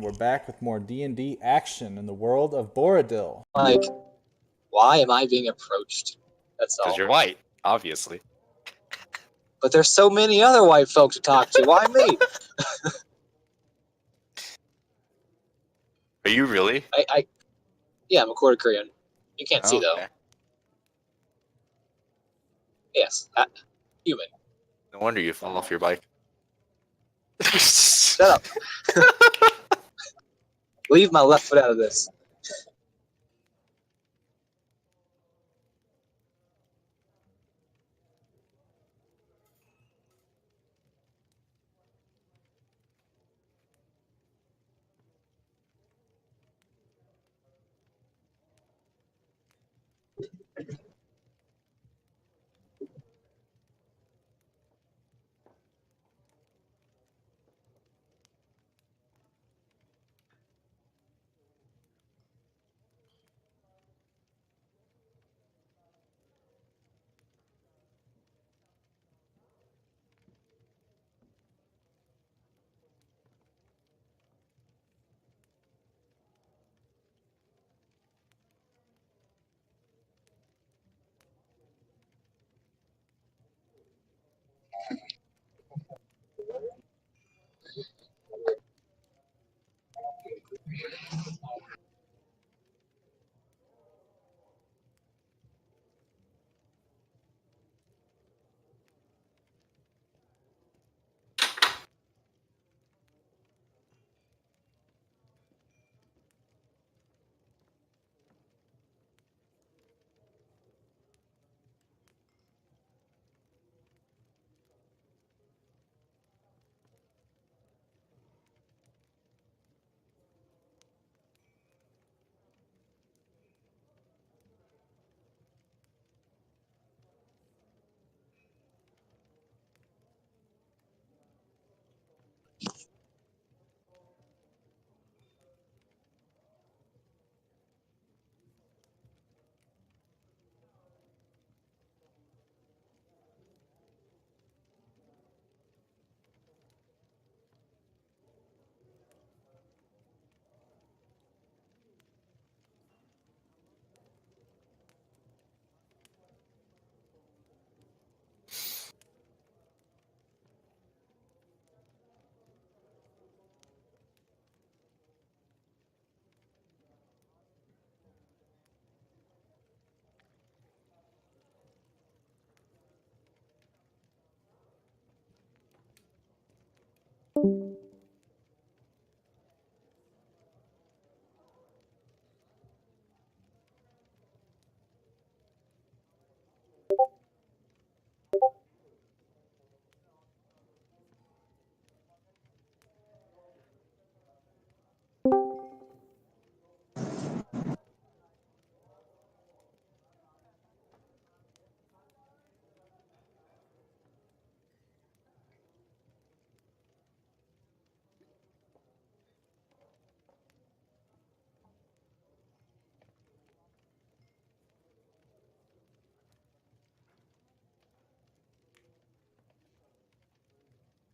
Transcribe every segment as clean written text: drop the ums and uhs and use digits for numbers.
we're back with more D&D action in the world of Boridil. Like, why am I being approached? That's all. Because you're white, obviously. But there's so many other white folk to talk to. Why me? Are you really? Yeah, I'm a quarter Korean. You can't see, though. Okay. Yes, human. No wonder you fell off your bike. Shut up. Leave my left foot out of this.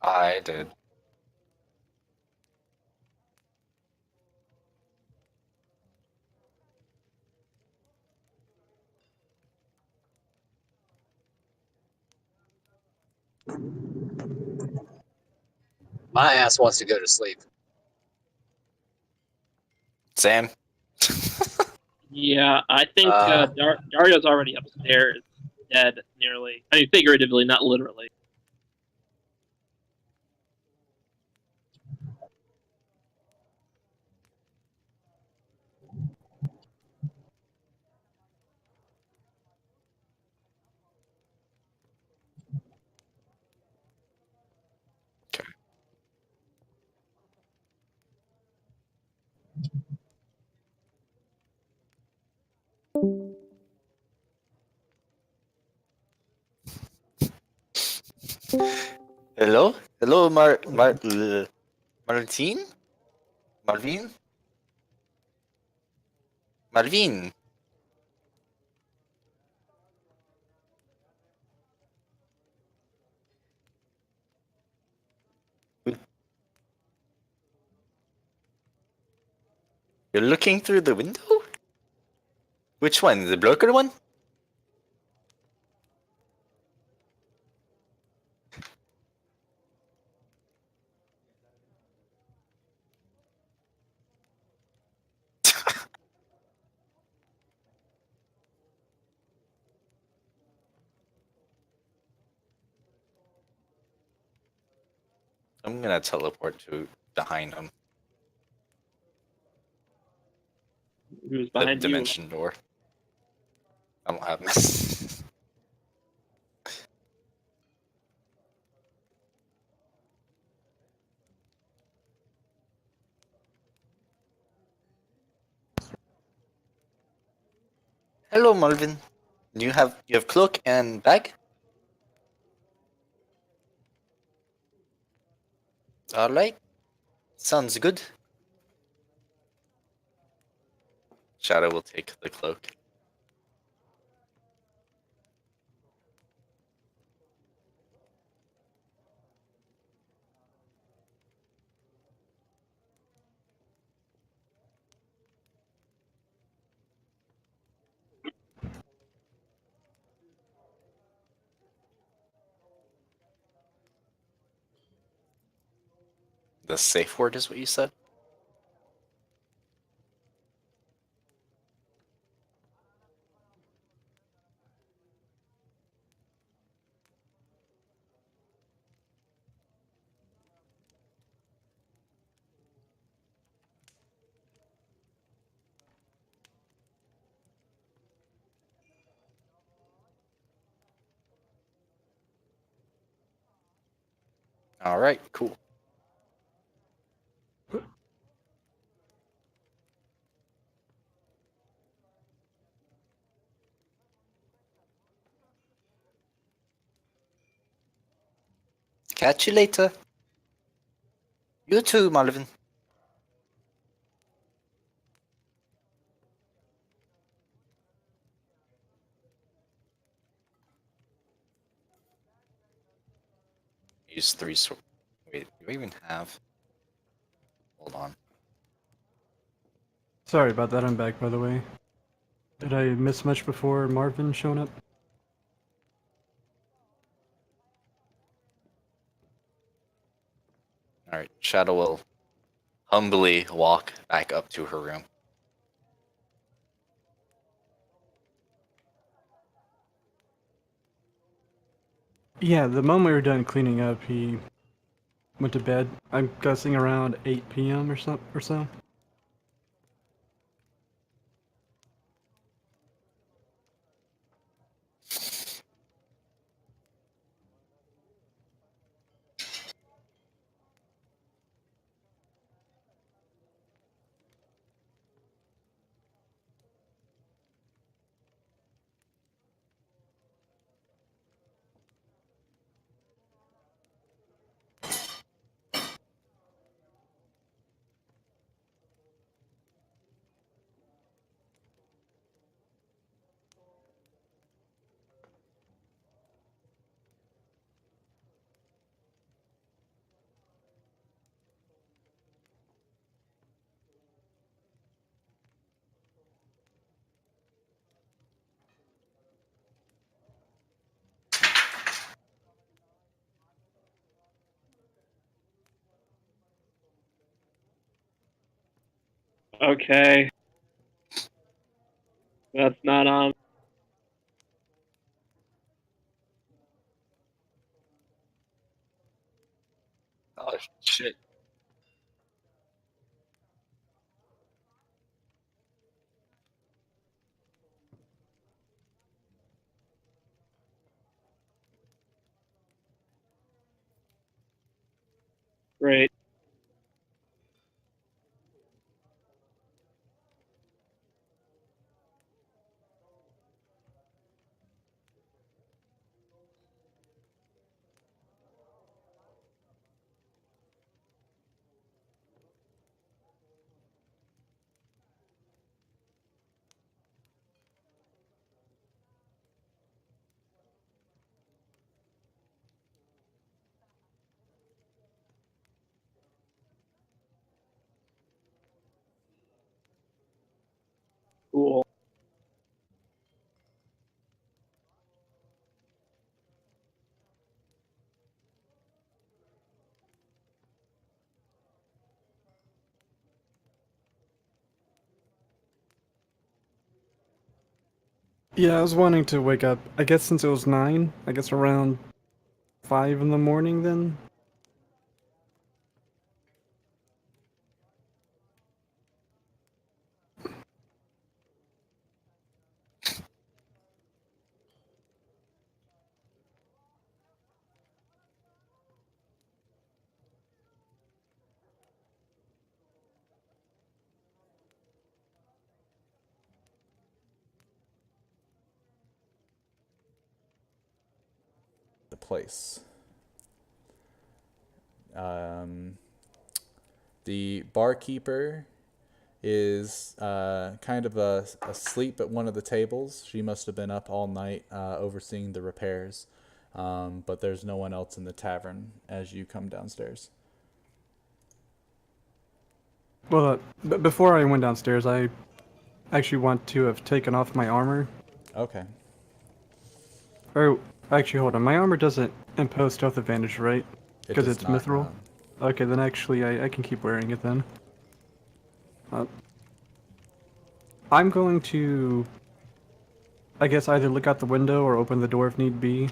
I did. My ass wants to go to sleep. Sam? Yeah, I think Uh, Dario's already upstairs, dead, nearly. I mean, figuratively, not literally. Hello? Hello, Martine? Marvin? Marvin? You're looking through the window? Which one? The broker one? I'm gonna teleport to behind him. Who's The behind you? dimension door. I don't have this. Hello, Marvin. Do you have cloak and bag? Alright. Sounds good. Shadow will take the cloak. The safe word is what you said? Alright, cool. Catch you later. You too, Marvin. Use 3 swords. Wait, do I even have? Hold on. Sorry about that, I'm back by the way. Did I miss much before Marvin showing up? Alright, Shadow will humbly walk back up to her room. Yeah, the moment we were done cleaning up, he went to bed. I'm guessing around 8 p.m. or so. Okay. That's not on. Oh shit. Great. Yeah, I was wanting to wake up. I guess since it was 9, I guess around 5 in the morning then. The place. Um, the barkeeper is kind of asleep at one of the tables. She must have been up all night overseeing the repairs. But there's no one else in the tavern as you come downstairs. Well, before I went downstairs, I actually want to have taken off my armor. Okay. Or, actually, hold on. My armor doesn't impose stealth advantage, right? It Because does it's not, mithril? no. Okay, then actually I can keep wearing it then. I'm going to, I guess, either look out the window or open the door if need be.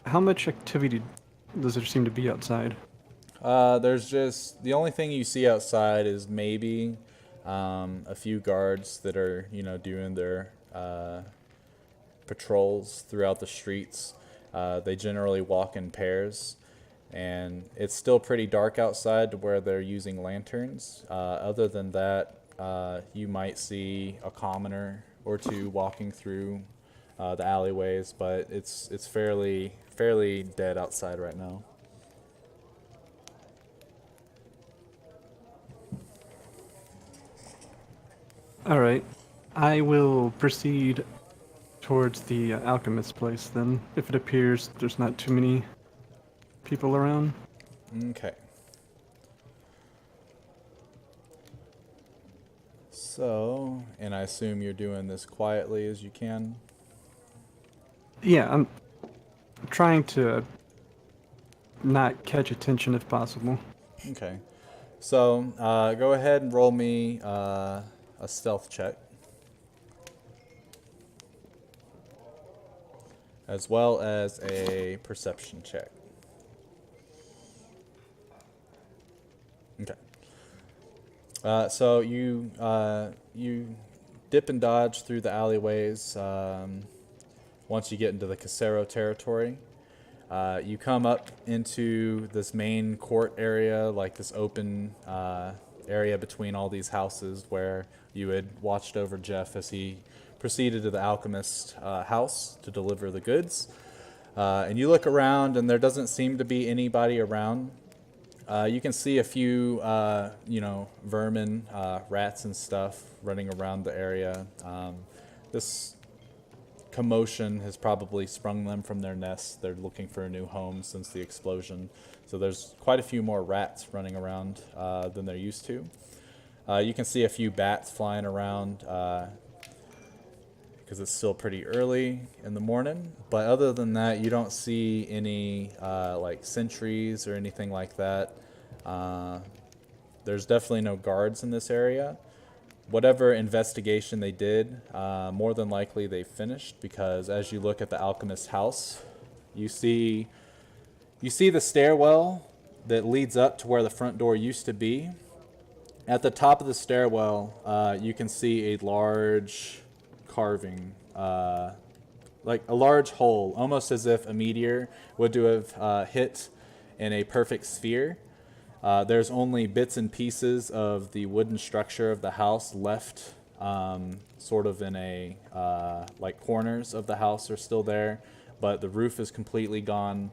How much activity does there seem to be outside? There's just the only thing you see outside is maybe a few guards that are, doing their patrols throughout the streets. They generally walk in pairs, and it's still pretty dark outside to where they're using lanterns. Other than that, you might see a commoner or two walking through the alleyways, but it's fairly dead outside right now. Alright. I will proceed towards the alchemist's place then, if it appears there's not too many people around. Okay. So, and I assume you're doing this quietly as you can. Yeah, I'm trying to not catch attention if possible. Okay. So, go ahead and roll me a stealth check. As well as a perception check. Okay. So you dip and dodge through the alleyways once you get into the Casero territory. You come up into this main court area, like this open area between all these houses where you had watched over Jeff as he proceeded to the alchemist's house to deliver the goods. And you look around, and there doesn't seem to be anybody around. You can see a few, vermin, rats and stuff running around the area. This commotion has probably sprung them from their nests. They're looking for a new home since the explosion. So there's quite a few more rats running around than there used to. You can see a few bats flying around because it's still pretty early in the morning. But other than that, you don't see any like sentries or anything like that. There's definitely no guards in this area. Whatever investigation they did, more than likely they finished, because as you look at the alchemist's house, you see the stairwell that leads up to where the front door used to be. At the top of the stairwell, you can see a large carving, like a large hole, almost as if a meteor would have hit in a perfect sphere. There's only bits and pieces of the wooden structure of the house left, sort of in a, like corners of the house are still there, but the roof is completely gone.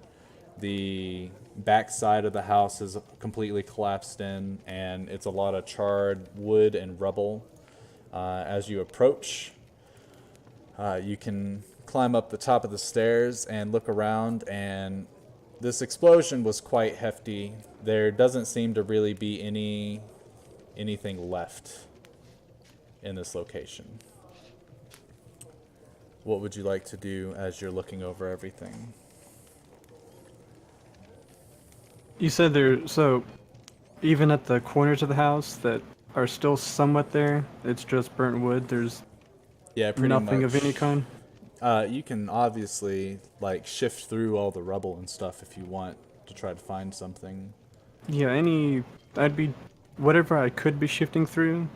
The back side of the house is completely collapsed in, and it's a lot of charred wood and rubble. As you approach, you can climb up the top of the stairs and look around, and this explosion was quite hefty. There doesn't seem to really be anything left in this location. What would you like to do as you're looking over everything? You said so even at the corners of the house that are still somewhat there, it's just burnt wood. There's Yeah, pretty nothing much. of any kind. You can obviously like shift through all the rubble and stuff if you want to try to find something. Yeah, I'd be, whatever I could be shifting through,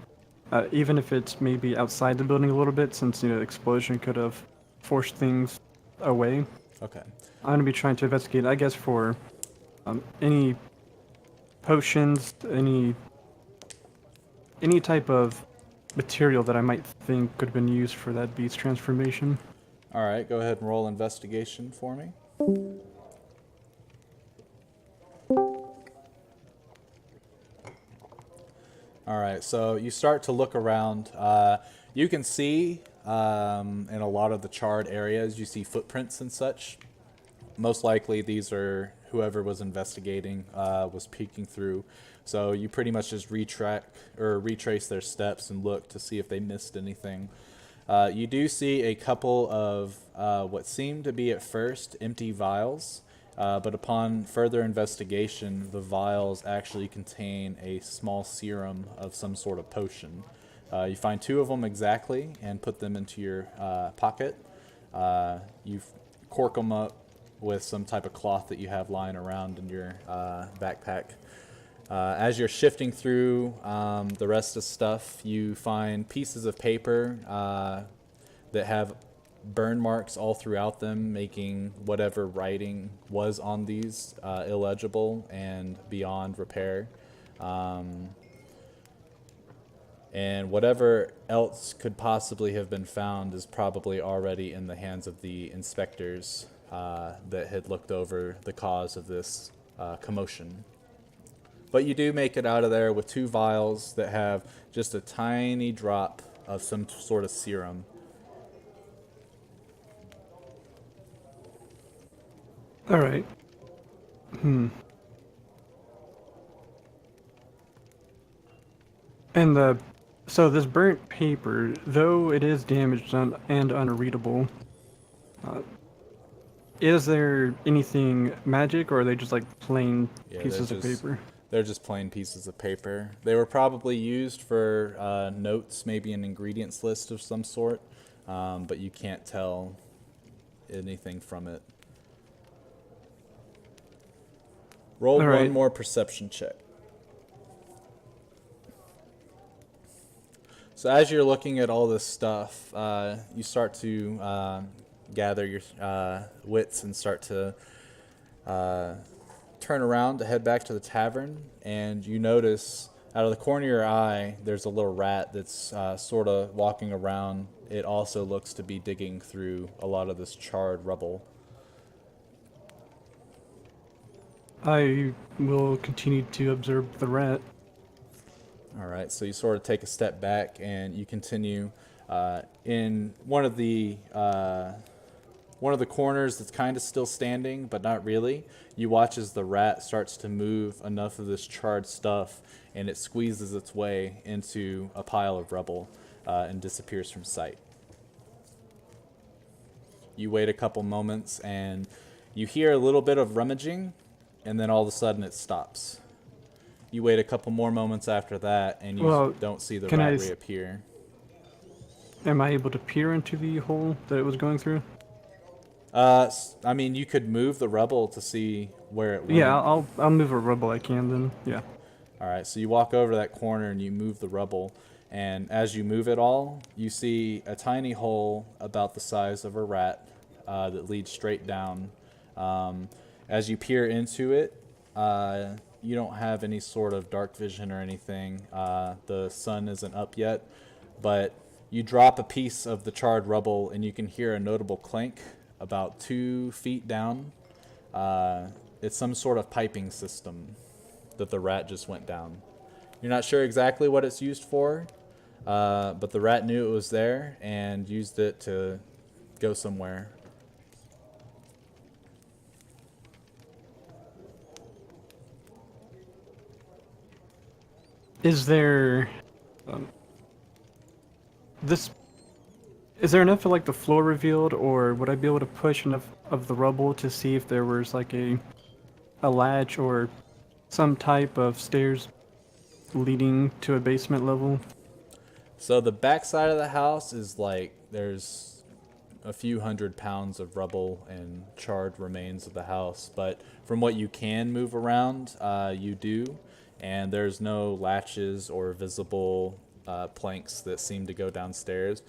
even if it's maybe outside the building a little bit, since, the explosion could have forced things away. Okay. I'm gonna be trying to investigate, I guess, for any potions, any type of material that I might think could have been used for that beast transformation. All right, go ahead and roll investigation for me. All right, so you start to look around. You can see in a lot of the charred areas, you see footprints and such. Most likely, these are whoever was investigating was peeking through. So you pretty much just retrace their steps and look to see if they missed anything. You do see a couple of what seemed to be at first empty vials, but upon further investigation, the vials actually contain a small serum of some sort of potion. You find 2 of them exactly and put them into your pocket. You cork them up with some type of cloth that you have lying around in your backpack. As you're shifting through the rest of stuff, you find pieces of paper that have burn marks all throughout them, making whatever writing was on these illegible and beyond repair. And whatever else could possibly have been found is probably already in the hands of the inspectors that had looked over the cause of this commotion. But you do make it out of there with 2 vials that have just a tiny drop of some sort of serum. All right. And so this burnt paper, though it is damaged and unreadable, is there anything magic, or are they just like plain Yeah, pieces of paper? They're just plain pieces of paper. They were probably used for notes, maybe an ingredients list of some sort, but you can't tell anything from it. Roll All one right. more perception check. So as you're looking at all this stuff, you start to gather your wits and start to turn around to head back to the tavern, and you notice out of the corner of your eye there's a little rat that's sort of walking around. It also looks to be digging through a lot of this charred rubble. I will continue to observe the rat. All right, so you sort of take a step back and you continue in one of the corners that's kind of still standing, but not really. You watch as the rat starts to move enough of this charred stuff, and it squeezes its way into a pile of rubble and disappears from sight. You wait a couple moments, and you hear a little bit of rummaging, and then all of a sudden it stops. You wait a couple more moments after that, and you don't see the rat reappear. Am I able to peer into the hole that it was going through? I mean, you could move the rubble to see where it went. Yeah, I'll move a rubble I can then. Yeah. All right, so you walk over to that corner and you move the rubble, and as you move it all, you see a tiny hole about the size of a rat that leads straight down. As you peer into it, you don't have any sort of dark vision or anything. The sun isn't up yet, but you drop a piece of the charred rubble and you can hear a notable clank about 2 feet down. It's some sort of piping system that the rat just went down. You're not sure exactly what it's used for, but the rat knew it was there and used it to go somewhere. Is there is there enough of like the floor revealed, or would I be able to push enough of the rubble to see if there was like a latch or some type of stairs leading to a basement level? So the back side of the house is like there's a few hundred pounds of rubble and charred remains of the house. But from what you can move around, you do, and there's no latches or visible planks that seem to go downstairs.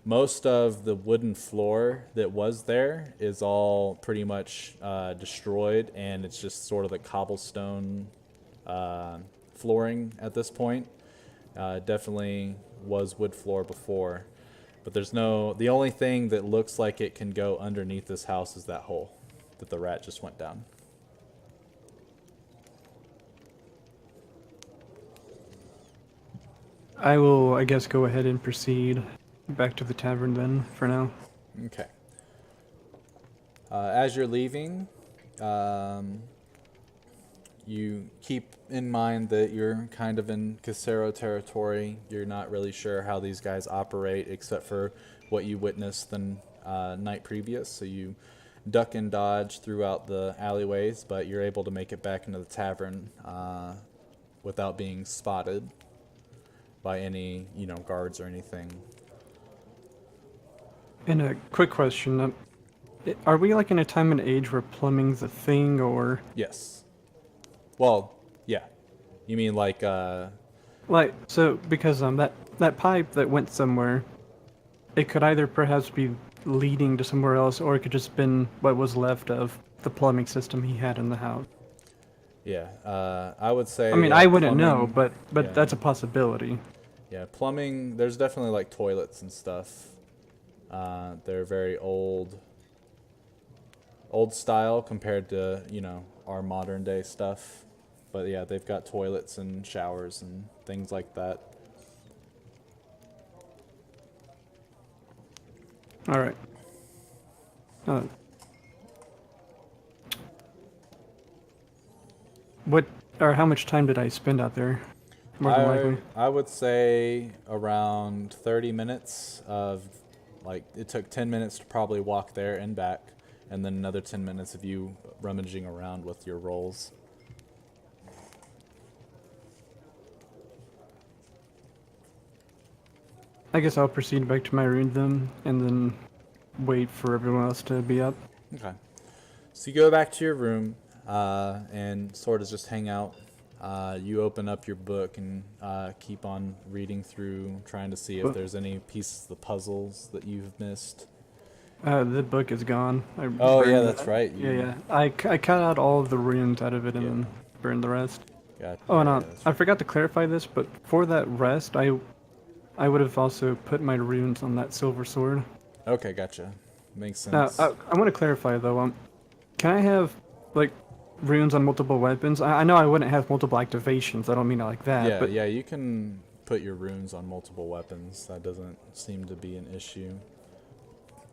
Most of the wooden floor that was there is all pretty much destroyed, and it's just sort of the cobblestone flooring at this point. Definitely was wood floor before, but the only thing that looks like it can go underneath this house is that hole that the rat just went down. I will, I guess, go ahead and proceed back to the tavern then, for now. Okay. As you're leaving, you keep in mind that you're kind of in Casero territory. You're not really sure how these guys operate except for what you witnessed the night previous. So you duck and dodge throughout the alleyways, but you're able to make it back into the tavern without being spotted by any, guards or anything. And a quick question, are we like in a time and age where plumbing's a thing, or Yes. Well, yeah. You mean like so because that pipe that went somewhere, it could either perhaps be leading to somewhere else, or it could just been what was left of the plumbing system he had in the house. yeah, I would say I mean, I wouldn't know, plumbing- but yeah. that's a possibility. Yeah, plumbing, there's definitely like toilets and stuff. They're very old style compared to, our modern day stuff. But yeah, they've got toilets and showers and things like that. All right. What or how much time did I spend out there? More than likely. I would say around 30 minutes of, like, it took 10 minutes to probably walk there and back, and then another 10 minutes of you rummaging around with your rolls. I guess I'll proceed back to my room then, and then wait for everyone else to be up. Okay. So you go back to your room and sort of just hang out. You open up your book and keep on reading through, trying to see if there's any pieces of the puzzles that you've missed. The book is gone. I Oh, yeah, burned that's it. right. Yeah. I cut out all of the runes out of it and Yeah. then burned the rest. Got, Oh, and yeah, that's I right. forgot to clarify this, but for that rest, I would have also put my runes on that silver sword. Okay, gotcha. Makes Now, sense. I want to clarify though. Can I have like runes on multiple weapons? I know I wouldn't have multiple activations. I don't mean it like that. Yeah, but yeah, you can put your runes on multiple weapons. That doesn't seem to be an issue.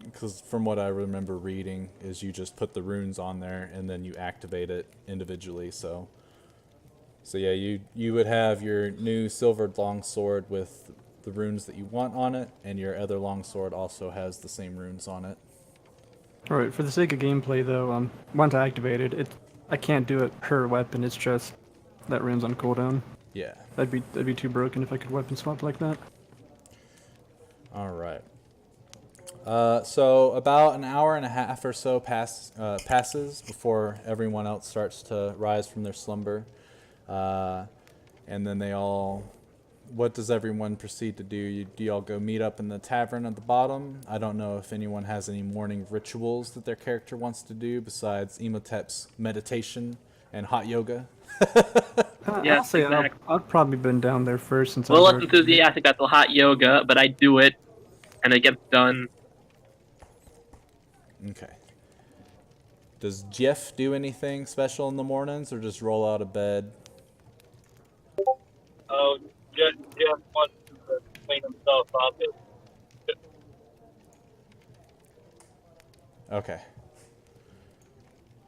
Because from what I remember reading, is you just put the runes on there and then you activate it individually. So yeah, you would have your new silvered longsword with the runes that you want on it, and your other longsword also has the same runes on it. all right, for the sake of gameplay though, once I activate it, I can't do it per weapon. It's just that rune's on cooldown. Yeah. That'd be too broken if I could weapon swap like that. All right. So about an hour and a half or so passes before everyone else starts to rise from their slumber. And then what does everyone proceed to do? Do y'all go meet up in the tavern at the bottom? I don't know if anyone has any morning rituals that their character wants to do besides Imhotep's meditation and hot yoga. Yes, I'll say exactly. I've probably been down there first since A little I've less enthusiastic about the hot yoga, but I do it, and it gets done. Okay. Does Jeff do anything special in the mornings or just roll out of bed? Oh, Jeff wants to clean himself up. Okay.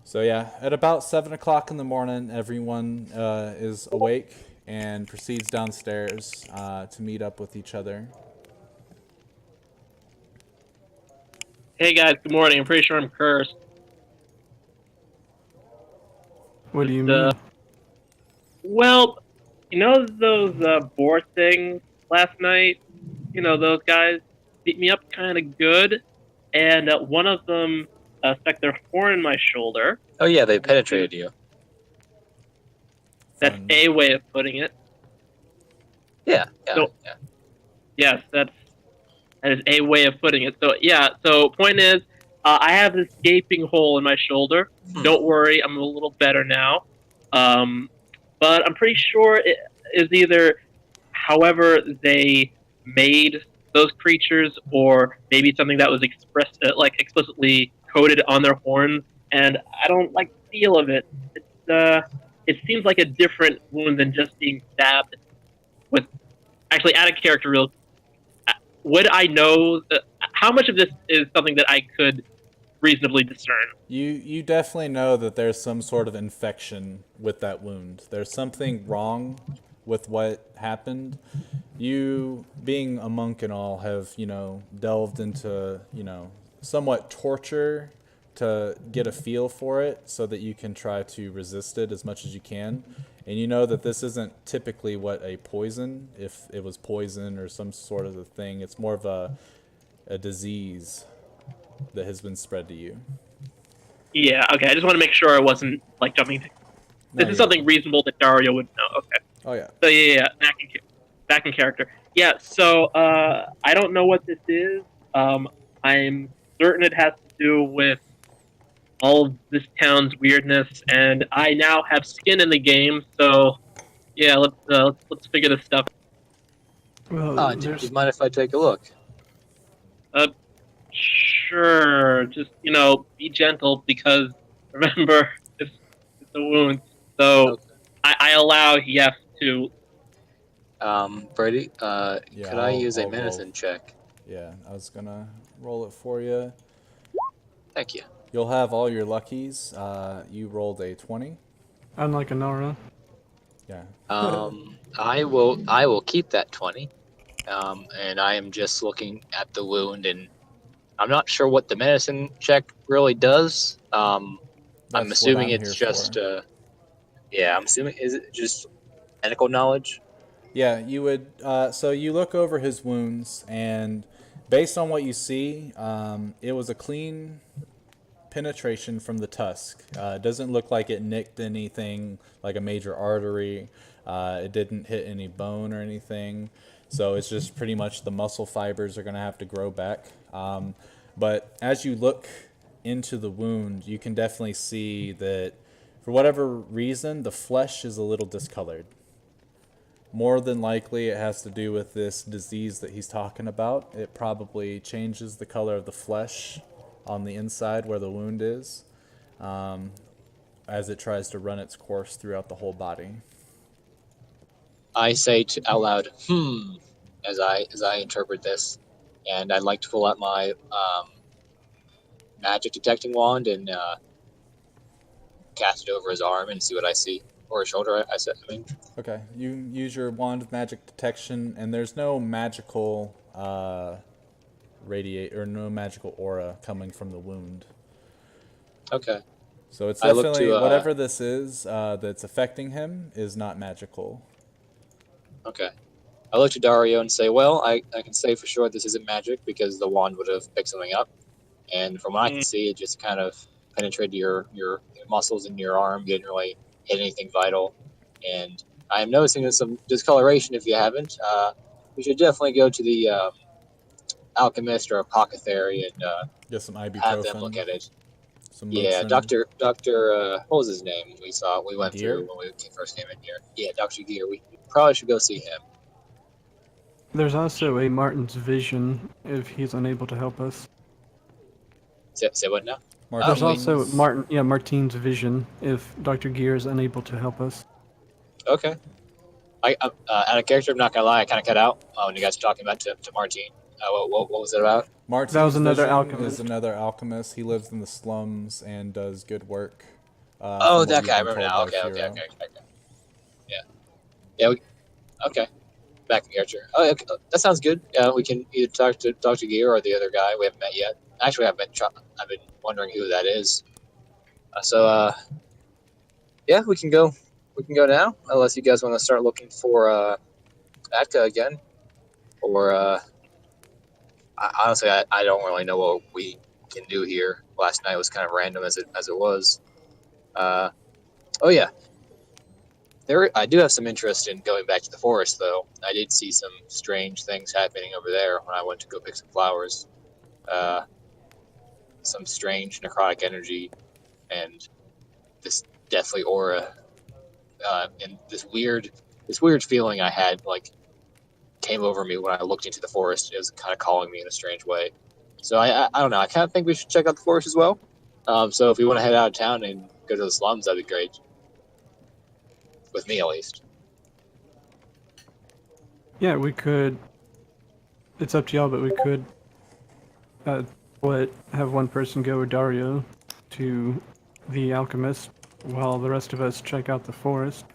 So yeah, at about 7 o'clock in the morning, everyone is awake and proceeds downstairs to meet up with each other. Hey guys, good morning. I'm pretty sure I'm cursed. What do you Uh, mean? Well, you know those board things last night? You know, those guys beat me up kind of good, and one of them stuck their horn in my shoulder. Oh yeah, they penetrated you. That's Fun. a way of putting it. Yeah. So- Yes, that is a way of putting it. So yeah. So point is, I have this gaping hole in my shoulder. Don't worry, I'm a little better now. But I'm pretty sure it is either, however they made those creatures, or maybe something that was expressed, explicitly coded on their horns. And I don't like the feel of it. It seems like a different wound than just being stabbed with. Actually, out of character, real. Would I know how much of this is something that I could reasonably discern? You definitely know that there's some sort of infection with that wound. There's something wrong with what happened. You, being a monk and all, have, delved into, somewhat torture to get a feel for it so that you can try to resist it as much as you can. And you know that this isn't typically what a poison, if it was poison or some sort of a thing, it's more of a disease that has been spread to you. Yeah, okay. I just want to make sure I wasn't jumping. This is something reasonable that Dario would know. Okay. Oh yeah. So yeah. Back in character. Yeah. So I don't know what this is. I'm certain it has to do with all of this town's weirdness, and I now have skin in the game. So yeah, let's figure this stuff. Well, Do you mind if I take a look? Sure. Just be gentle, because remember it's a wound. So Okay. I allow yes to. Brady, Yeah, could I use a I'll medicine roll. check? Yeah, I was gonna roll it for you. Thank you. You'll have all your luckies. You rolled a 20. unlike Anara. Yeah. I will keep that 20. And I am just looking at the wound, and I'm not sure what the medicine check really does. I'm That's assuming what I'm it's here just for. I'm assuming, is it just medical knowledge? Yeah, you would. So you look over his wounds, and based on what you see, it was a clean penetration from the tusk. It doesn't look like it nicked anything like a major artery. It didn't hit any bone or anything. So it's just pretty much the muscle fibers are going to have to grow back. But as you look into the wound, you can definitely see that for whatever reason, the flesh is a little discolored. More than likely, it has to do with this disease that he's talking about. It probably changes the color of the flesh on the inside where the wound is, as it tries to run its course throughout the whole body. I say out loud, as I interpret this, and I'd like to pull out my magic detecting wand and cast it over his arm and see what I see, or his shoulder. I mean. Okay, you use your wand of magic detection, and there's no magical no magical aura coming from the wound. Okay. So it's I look definitely to, whatever this is that's affecting him is not magical. Okay. I look to Dario and say, well, I can say for sure this isn't magic because the wand would have picked something up. And from what I can see, it just kind of penetrated your muscles in your arm, didn't really hit anything vital. And I am noticing there's some discoloration if you haven't. We should definitely go to the alchemist or apothecary and Get some ibuprofen. have them look at it. Some Yeah, Motrin. Doctor, what was his name? We went Gear? through when we first came in here. Yeah, Dr. Gear. We probably should go see him. There's also a Martin's vision if he's unable to help us. Say what now? There's Martin's- also Martine's vision if Dr. Gear is unable to help us. Okay. Out of character, I'm not gonna lie, I kind of cut out when you guys were talking about to Martine. What was it about? Martin's That was another vision alchemist. is another alchemist. He lives in the slums and does good work. Oh, from what that we've guy. I been remember told now. by Okay. Firo. Yeah. Okay. Back in character. Oh, okay. That sounds good. We can either talk to Dr. Gear or the other guy we haven't met yet. Actually, I've been wondering who that is. Yeah, we can go. We can go now, unless you guys want to start looking for Atka again, or honestly, I don't really know what we can do here. Last night was kind of random as it was. Oh yeah, I do have some interest in going back to the forest, though. I did see some strange things happening over there when I went to go pick some flowers. Some strange necrotic energy and this deathly aura, and this weird feeling I had like came over me when I looked into the forest. It was kind of calling me in a strange way. So I don't know. I kind of think we should check out the forest as well. So if we want to head out of town and go to the slums, that'd be great. With me, at least. Yeah, we could. It's up to y'all, but we could. Have one person go with Dario to the alchemist, while the rest of us check out the forest.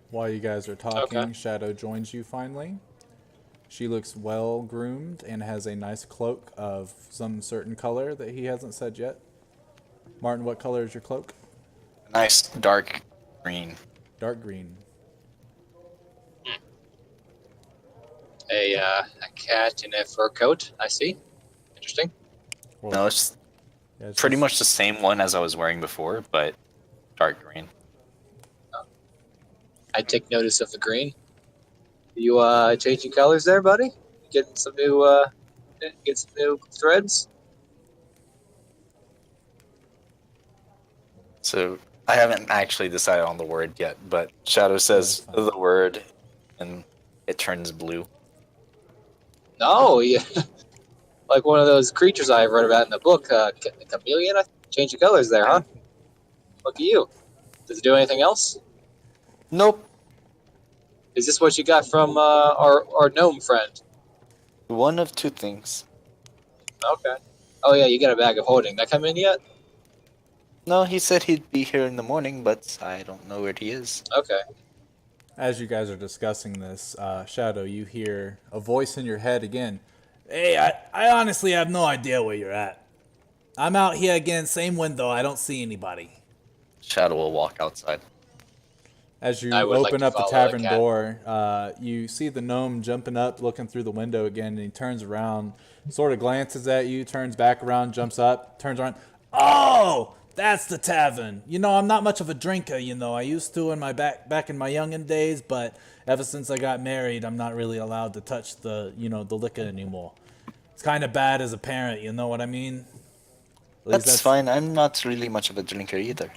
While you guys are talking, Okay. Shadow joins you finally. She looks well groomed and has a nice cloak of some certain color that he hasn't said yet. Martin, what color is your cloak? Nice dark green. Dark green. A cat in a fur coat. I see. Interesting. Well, No, it's yeah, it's pretty just- much the same one as I was wearing before, but dark green. I take notice of the green. You changing colors there, buddy? Getting some new get some new threads. So I haven't actually decided on the word yet, but Shadow says fine. the word and it turns blue. No, yeah, like one of those creatures I read about in the book, chameleon. Change the colors there, huh? Look at you. Does it do anything else? Nope. Is this what you got from our gnome friend? One of two things. Okay. Oh yeah, you got a bag of holding. That come in yet? No, he said he'd be here in the morning, but I don't know where he is. Okay. As you guys are discussing this, Shadow, you hear a voice in your head again. Hey, I honestly have no idea where you're at. I'm out here again, same window. I don't see anybody. Shadow will walk outside. As you I would like open to up the follow the tavern cat. door, you see the gnome jumping up, looking through the window again, and he turns around, sort of glances at you, turns back around, jumps up, turns around. Oh, that's the tavern. You know, I'm not much of a drinker. You know, I used to in my back in my youngin' days, but ever since I got married, I'm not really allowed to touch the liquor anymore. It's kind of bad as a parent. You know what I mean? At least That's fine. I'm not really much of a drinker either.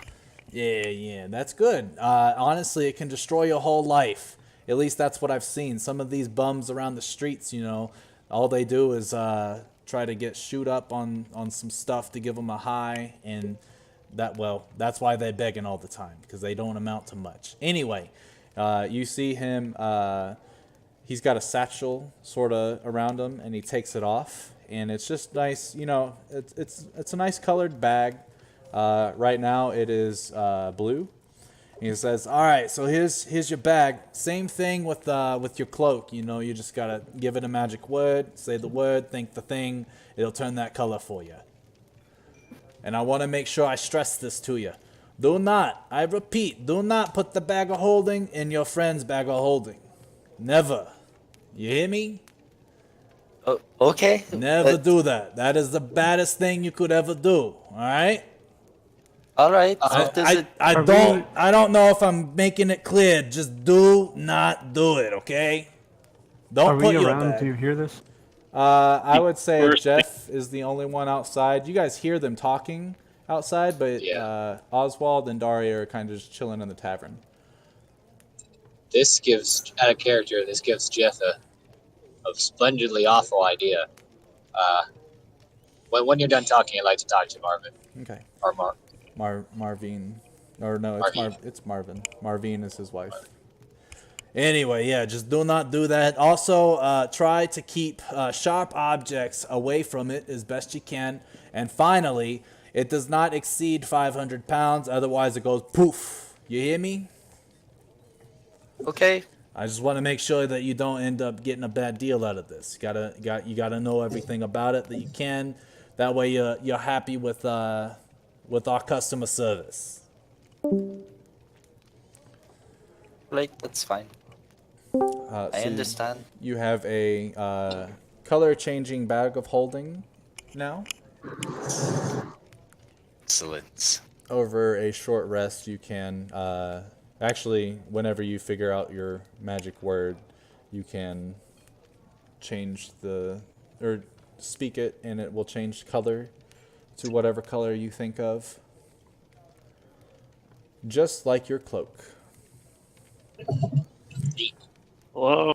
Yeah, that's good. Honestly, it can destroy your whole life. At least that's what I've seen. Some of these bums around the streets, all they do is try to get shoot up on some stuff to give them a high, and that's why they're begging all the time, because they don't amount to much. Anyway, you see him. He's got a satchel sort of around him, and he takes it off, and it's just nice. It's a nice colored bag. Right now it is blue. He says, "All right, so here's your bag. Same thing with your cloak. You just gotta give it a magic word, say the word, think the thing. It'll turn that color for you. And I want to make sure I stress this to you. Do not, I repeat, do not put the bag of holding in your friend's bag of holding. Never. You hear me? Oh, okay. Never but- do that. That is the baddest thing you could ever do. All right." All right. So does it? I don't know if I'm making it clear. Just do not do it, okay? Don't Are put we your around bag. to hear this? I would say First Jeff is the only one outside. You guys hear them talking outside, but Yeah. Oswald and Daria are kind of just chilling in the tavern. This gives, out of character, this gives Jeff a splendidly awful idea. When you're done talking, I'd like to talk to Marvin. Okay. Or Marvin. Or no, it's Marvin. it's Marvin. Marvin is his wife. Anyway, yeah, just do not do that. Also, try to keep sharp objects away from it as best you can. And finally, it does not exceed 500 pounds, otherwise it goes poof. You hear me? Okay. I just want to make sure that you don't end up getting a bad deal out of this. You gotta know everything about it that you can. That way, you're happy with our customer service. Like, that's fine. I So understand. You have a color-changing bag of holding now, Excellent. Over a short rest, you can actually, whenever you figure out your magic word, you can change or speak it, and it will change color to whatever color you think of, just like your cloak. Hello.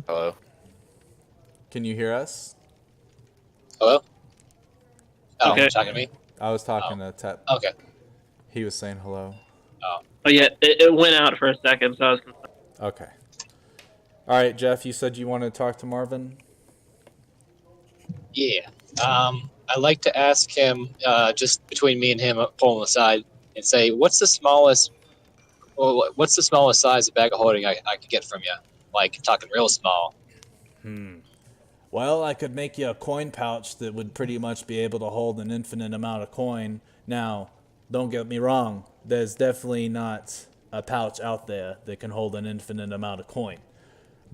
Hello. Can you hear us? Hello? Oh, Okay. talking to me? I was talking to Tep. Okay. He was saying hello. Oh, Oh yeah, it went out for a second, so I was. Okay. All right, Jeff, you said you wanted to talk to Marvin? yeah. I'd like to ask him, just between me and him, pull him aside and say, what's the smallest size of bag of holding I could get from you? Like, talking real small. Well, I could make you a coin pouch that would pretty much be able to hold an infinite amount of coin. Now, don't get me wrong, there's definitely not a pouch out there that can hold an infinite amount of coin.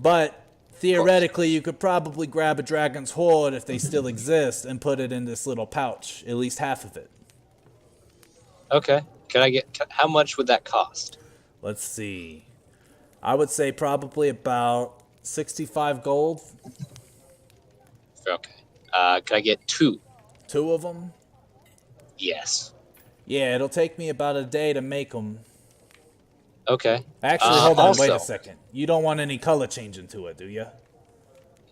But theoretically, you could probably grab a dragon's hoard if they still exist and put it in this little pouch, at least half of it. Okay. How much would that cost? Let's see. I would say probably about 65 gold. Okay. Could I get 2? 2 of them? Yes. Yeah, it'll take me about a day to make them. Okay. Actually, hold on, wait a also- second. You don't want any color changing to it, do you?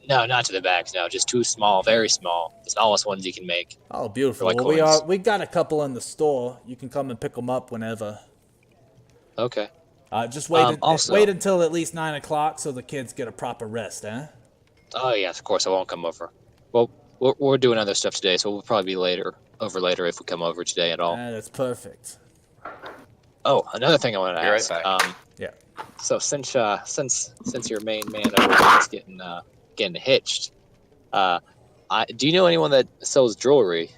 No, not to the bags. No, just 2 small, very small, the smallest ones you can make. Oh, beautiful. Like Well, coins. we got a couple in the store. You can come and pick them up whenever. Okay. Just wait. Also- Wait until at least 9 o'clock so the kids get a proper rest, eh? Oh yes, of course I won't come over. Well, we're doing other stuff today, so we'll probably be over later if we come over today at all. That's perfect. Oh, another thing I wanted to Be right ask. back. Yeah. So since your main man over here is getting hitched, do you know anyone that sells jewelry,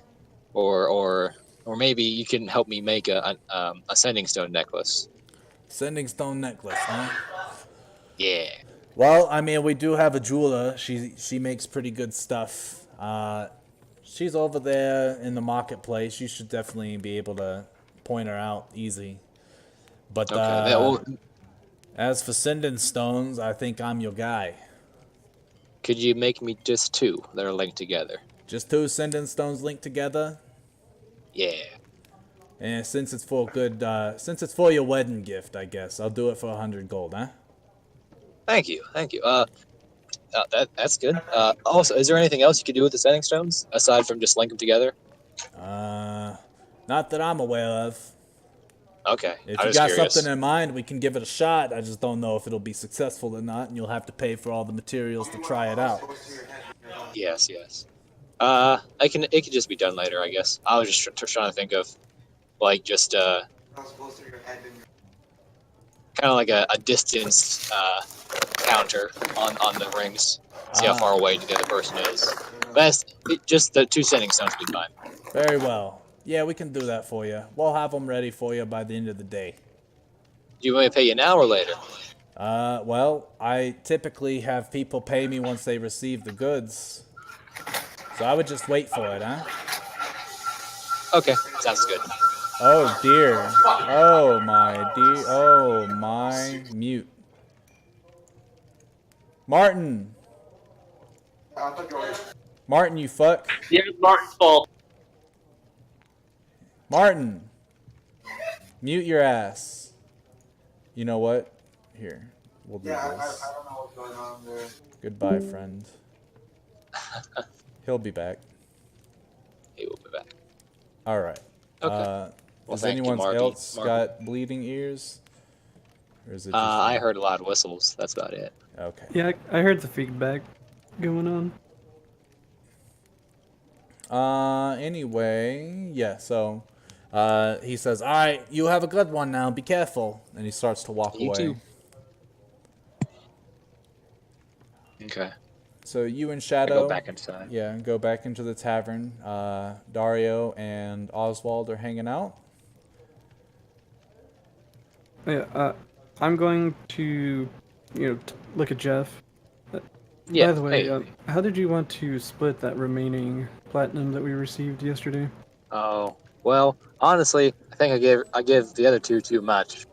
or maybe you can help me make a sending stone necklace? Sending stone necklace, huh? Yeah. Well, I mean, we do have a jeweler. She makes pretty good stuff. She's over there in the marketplace. You should definitely be able to point her out easy. But Okay. as for sending stones, I think I'm your guy. Could you make me just 2 that are linked together? Just 2 sending stones linked together. Yeah. And since it's for your wedding gift, I guess I'll do it for 100 gold, huh? Thank you. That's good. Also, is there anything else you could do with the sending stones aside from just link them together? Not that I'm aware of. Okay. If I you was got curious. something in mind, we can give it a shot. I just don't know if it'll be successful or not, and you'll have to pay for all the materials to try it out. Yes. It can just be done later, I guess. I was just trying to think of, like, just kind of like a distance counter on the rings. See how far away the other person is. Just the 2 sending stones would be fine. Very well. Yeah, we can do that for you. We'll have them ready for you by the end of the day. Do you want me to pay you now or later? Well, I typically have people pay me once they receive the goods. So I would just wait for it, huh? Okay, sounds good. Oh dear. Oh my dear. Oh my mute. Martin. Martin, you fuck. Yeah, it's Martin's fault. Martin. Mute your ass. You know what? Here. We'll do this. I don't know what's going on there. Goodbye, friend. He'll be back. He will be back. All right. Okay. Has thank you, anyone Marvin. else Marvin. got bleeding ears? Or is it just I heard a lot of whistles. That's about it. Okay. Yeah, I heard the feedback going on. Anyway, yeah, so he says, "All right, you have a good one now. Be careful." And he starts to walk You away. too. Okay. So you and I Shadow go back inside. Yeah, go back into the tavern. Dario and Oswald are hanging out. Yeah, I'm going to, look at Jeff. Yeah. By the way, Hey. how did you want to split that remaining platinum that we received yesterday? Oh, well, honestly, I think I give the other two too much.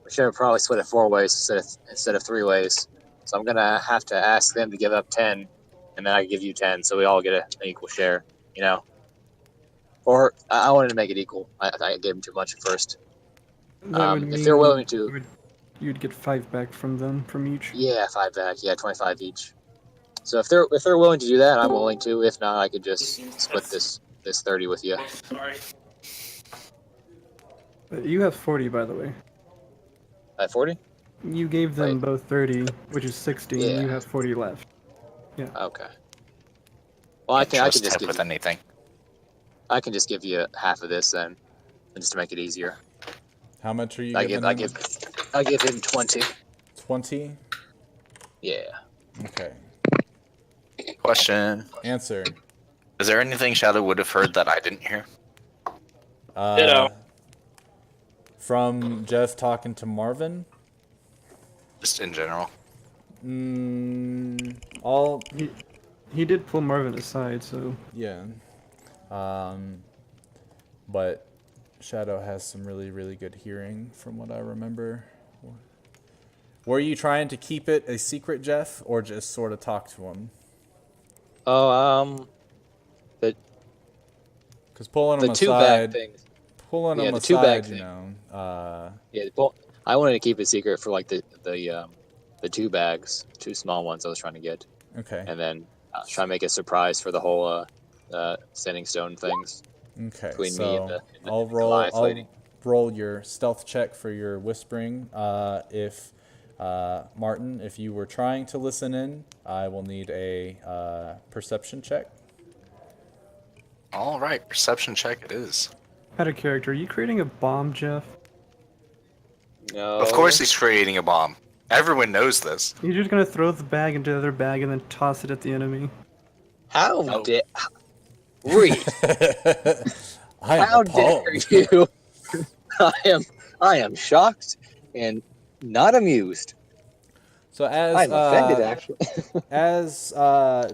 We should have probably split it 4 ways instead of 3 ways. So I'm gonna have to ask them to give up 10, and then I give you 10, so we all get an equal share. You know, or I wanted to make it equal. I gave them too much at first. That would If they're mean willing to, you'd get 5 back from them from each. yeah, 5 back, yeah, 25 each. So if they're willing to do that, I'm willing to. If not, I could just split this 30 with you. Sorry. You have 40, by the way. At 40? You gave them Wait, both 30, which is 60, and yeah, you have 40 left. Yeah. okay. Well, I Can't can trust just Ted give with you anything. I can just give you half of this then, just to make it easier. How much are you I giving give I him? give I give him 20. 20? Yeah. Okay. Question: Answer. Is there anything Shadow would have heard that I didn't hear? Uh, from Jeff talking to Marvin? Just in general. All, He did pull Marvin aside, so yeah. But Shadow has some really, really good hearing from what I remember. Were you trying to keep it a secret, Jeff, or just sort of talk to him? Oh, Because pulling the him two bag aside, things. pulling Yeah, him the two bag aside, you thing. know, Yeah, I wanted to keep it secret for like the 2 bags, 2 small ones I was trying to get, okay. and then try to make a surprise for the whole standing stone things Okay, between me and so the I'll Goliath lady. roll your stealth check for your whispering. If Martin, if you were trying to listen in, I will need a perception check. All right, perception check it is. out of character, are you creating a bomb, Jeff? No. Of course he's creating a bomb. Everyone knows this. You're just gonna throw the bag into the other bag and then toss it at the enemy? How No. dare Reed? I am How dare appalled. you? I am shocked and not amused. So I'm offended, actually. as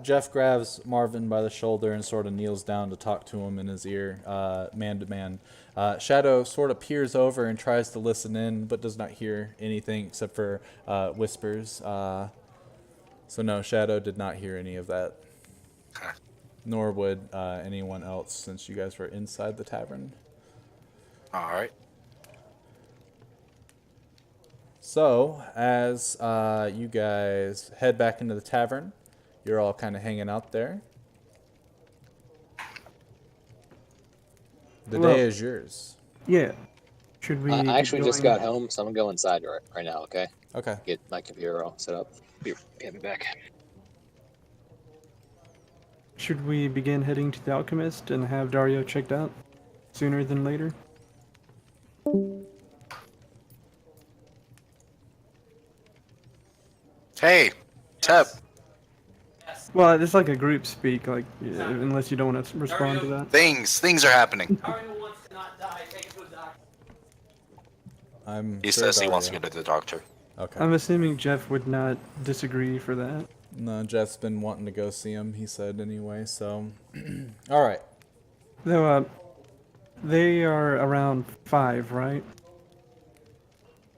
Jeff grabs Marvin by the shoulder and sort of kneels down to talk to him in his ear, man to man, Shadow sort of peers over and tries to listen in, but does not hear anything except for whispers. So no, Shadow did not hear any of that. Okay. Nor would anyone else, since you guys were inside the tavern. All right. So, as you guys head back into the tavern, you're all kind of hanging out there. The Well- day is yours. Yeah. Should we? I get actually just going? got home, so I'm gonna go inside right now. Okay, Okay. get my computer all set up. Be back. Should we begin heading to the Alchemist and have Dario checked out sooner than later? Hey, Tep. Well, it's like a group speak, like unless you don't want to respond to that. Things are happening. I'm He sure says he wants to Dario- go to the doctor. Okay. I'm assuming Jeff would not disagree for that. No, Jeff's been wanting to go see him, he said anyway, so. All right. Though, they are around 5, right?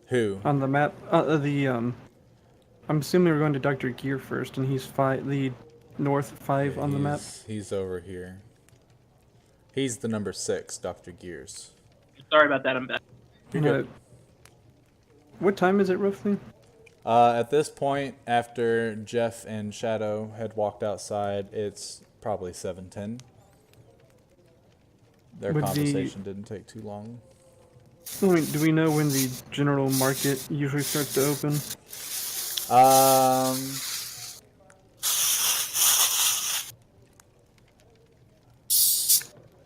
Who? On the map. I'm assuming we're going to Dr. Gear first, and he's the north 5 on the map. He's over here. He's the number 6, Dr. Gears. Sorry about that. I'm back. You're good. What time is it roughly? At this point, after Jeff and Shadow had walked outside, it's probably 7:10. Their Would the- conversation didn't take too long. I mean, do we know when the general market usually starts to open?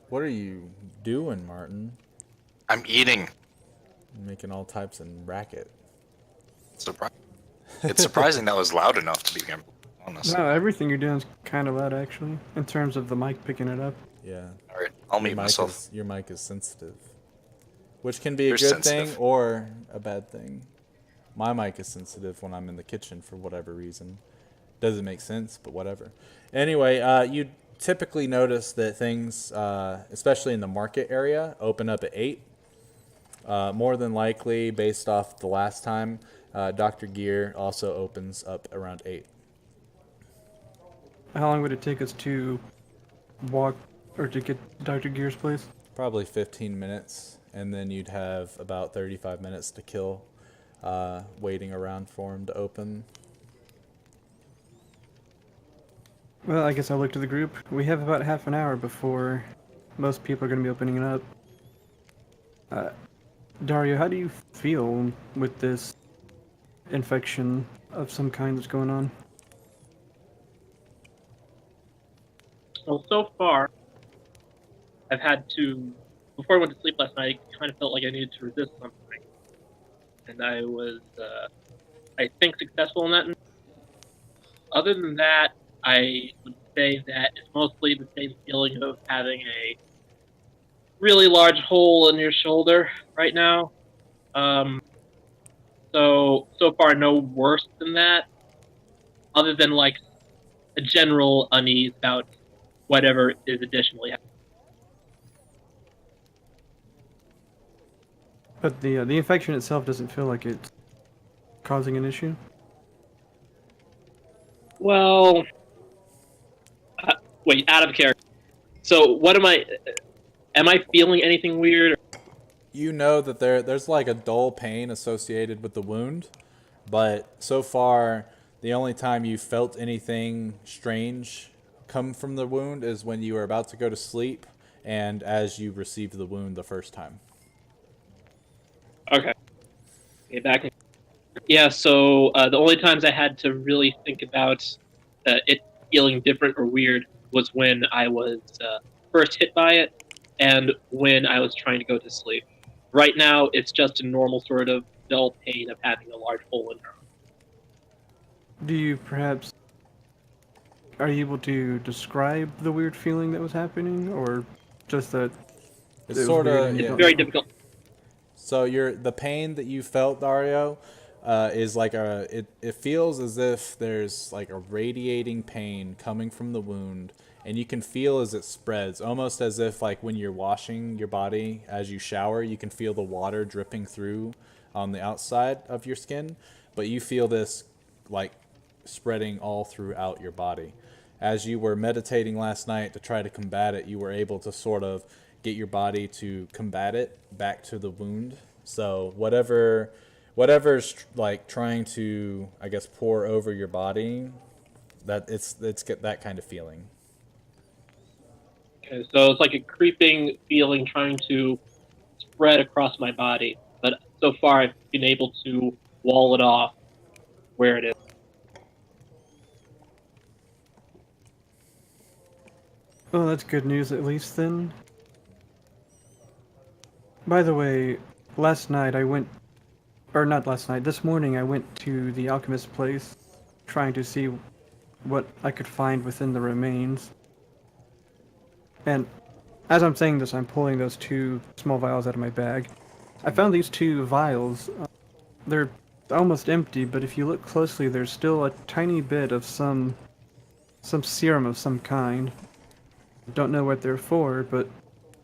What are you doing, Martin? I'm eating. Making all types of racket. It's surprising that was loud enough to be honest. No, everything you're doing is kind of loud, actually, in terms of the mic picking it up. Yeah. All right, I'll mute myself. Your mic is sensitive, which can be a You're good sensitive. thing or a bad thing. My mic is sensitive when I'm in the kitchen for whatever reason. Doesn't make sense, but whatever. Anyway, you typically notice that things, especially in the market area, open up at 8. More than likely, based off the last time, Dr. Gear also opens up around 8. How long would it take us to walk or to get Dr. Gear's place? Probably 15 minutes, and then you'd have about 35 minutes to kill, waiting around for him to open. Well, I guess I'll look to the group. We have about half an hour before most people are going to be opening it up. Dario, how do you feel with this infection of some kind that's going on? Well, so far, I've had to. Before I went to sleep last night, I kind of felt like I needed to resist something, and I was, I think, successful in that. Other than that, I would say that it's mostly the same feeling of having a really large hole in your shoulder right now. So far, no worse than that. Other than like a general unease about whatever is additionally happening. But the infection itself doesn't feel like it's causing an issue. Well, wait, out of character. So what am I? Am I feeling anything weird? You know that there's like a dull pain associated with the wound, but so far the only time you felt anything strange come from the wound is when you were about to go to sleep and as you received the wound the first time. Okay. Okay, back. Yeah. So the only times I had to really think about it feeling different or weird was when I was first hit by it, and when I was trying to go to sleep. Right now, it's just a normal sort of dull pain of having a large hole in her. Do you perhaps... Are you able to describe the weird feeling that was happening, or just that It's it was sort weird of and you It's don't very know? difficult. So the pain that you felt, Dario, is like it feels as if there's like a radiating pain coming from the wound, and you can feel as it spreads, almost as if like when you're washing your body as you shower, you can feel the water dripping through on the outside of your skin, but you feel this like spreading all throughout your body. As you were meditating last night to try to combat it, you were able to sort of get your body to combat it back to the wound. So whatever's like trying to, I guess, pour over your body, that it's get that kind of feeling. Okay, so it's like a creeping feeling trying to spread across my body, but so far I've been able to wall it off where it is. Oh, that's good news at least then. By the way, last night I went... Or not last night, this morning I went to the alchemist's place trying to see what I could find within the remains. And as I'm saying this, I'm pulling those 2 small vials out of my bag. I found these 2 vials. They're almost empty, but if you look closely, there's still a tiny bit of some serum of some kind. Don't know what they're for, but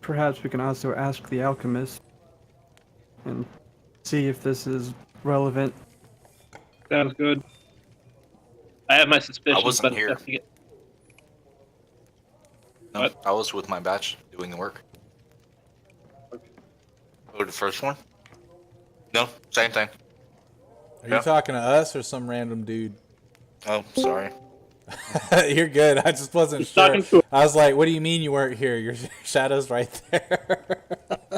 perhaps we can also ask the alchemist and see if this is relevant. Sounds good. I have my suspicions, wasn't but here. investigate. No, What? I was with my batch doing the work. Oh, the first one? No, same thing. Are Yeah. you talking to us or some random dude? Oh, sorry. You're good. I just wasn't He's sure. talking to I was like, "What do you mean you weren't here? Your shadow's right there."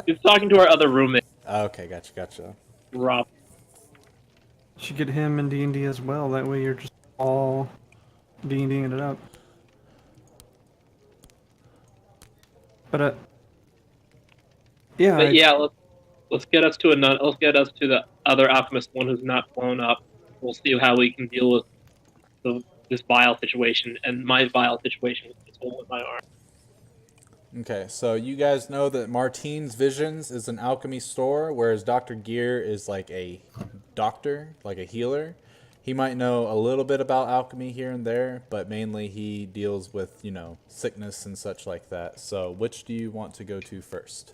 he's talking to our other roommate, Okay, gotcha. Rob. Should get him in D&D as well. That way you're just all D&Ding it up. But yeah, But yeah, let's get us to let's get us to the other alchemist, one who's not blown up. We'll see how we can deal with this vial situation and my vial situation with this hole in my arm. Okay, so you guys know that Martine's Visions is an alchemy store, whereas Dr. Gear is like a doctor, like a healer. he might know a little bit about alchemy here and there, but mainly he deals with, sickness and such like that. So which do you want to go to first?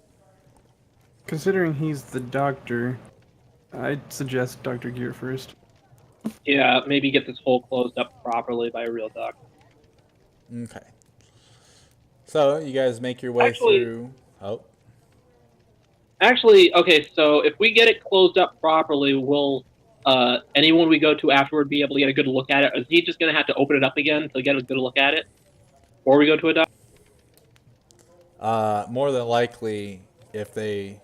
Considering he's the doctor, I'd suggest Dr. Gear first. Yeah, maybe get this hole closed up properly by a real doctor. Okay. So you guys make your way Actually- through. Oh, Actually, okay, so if we get it closed up properly, will anyone we go to afterward be able to get a good look at it? Is he just going to have to open it up again to get a good look at it? Or we go to a doctor? more than likely, if they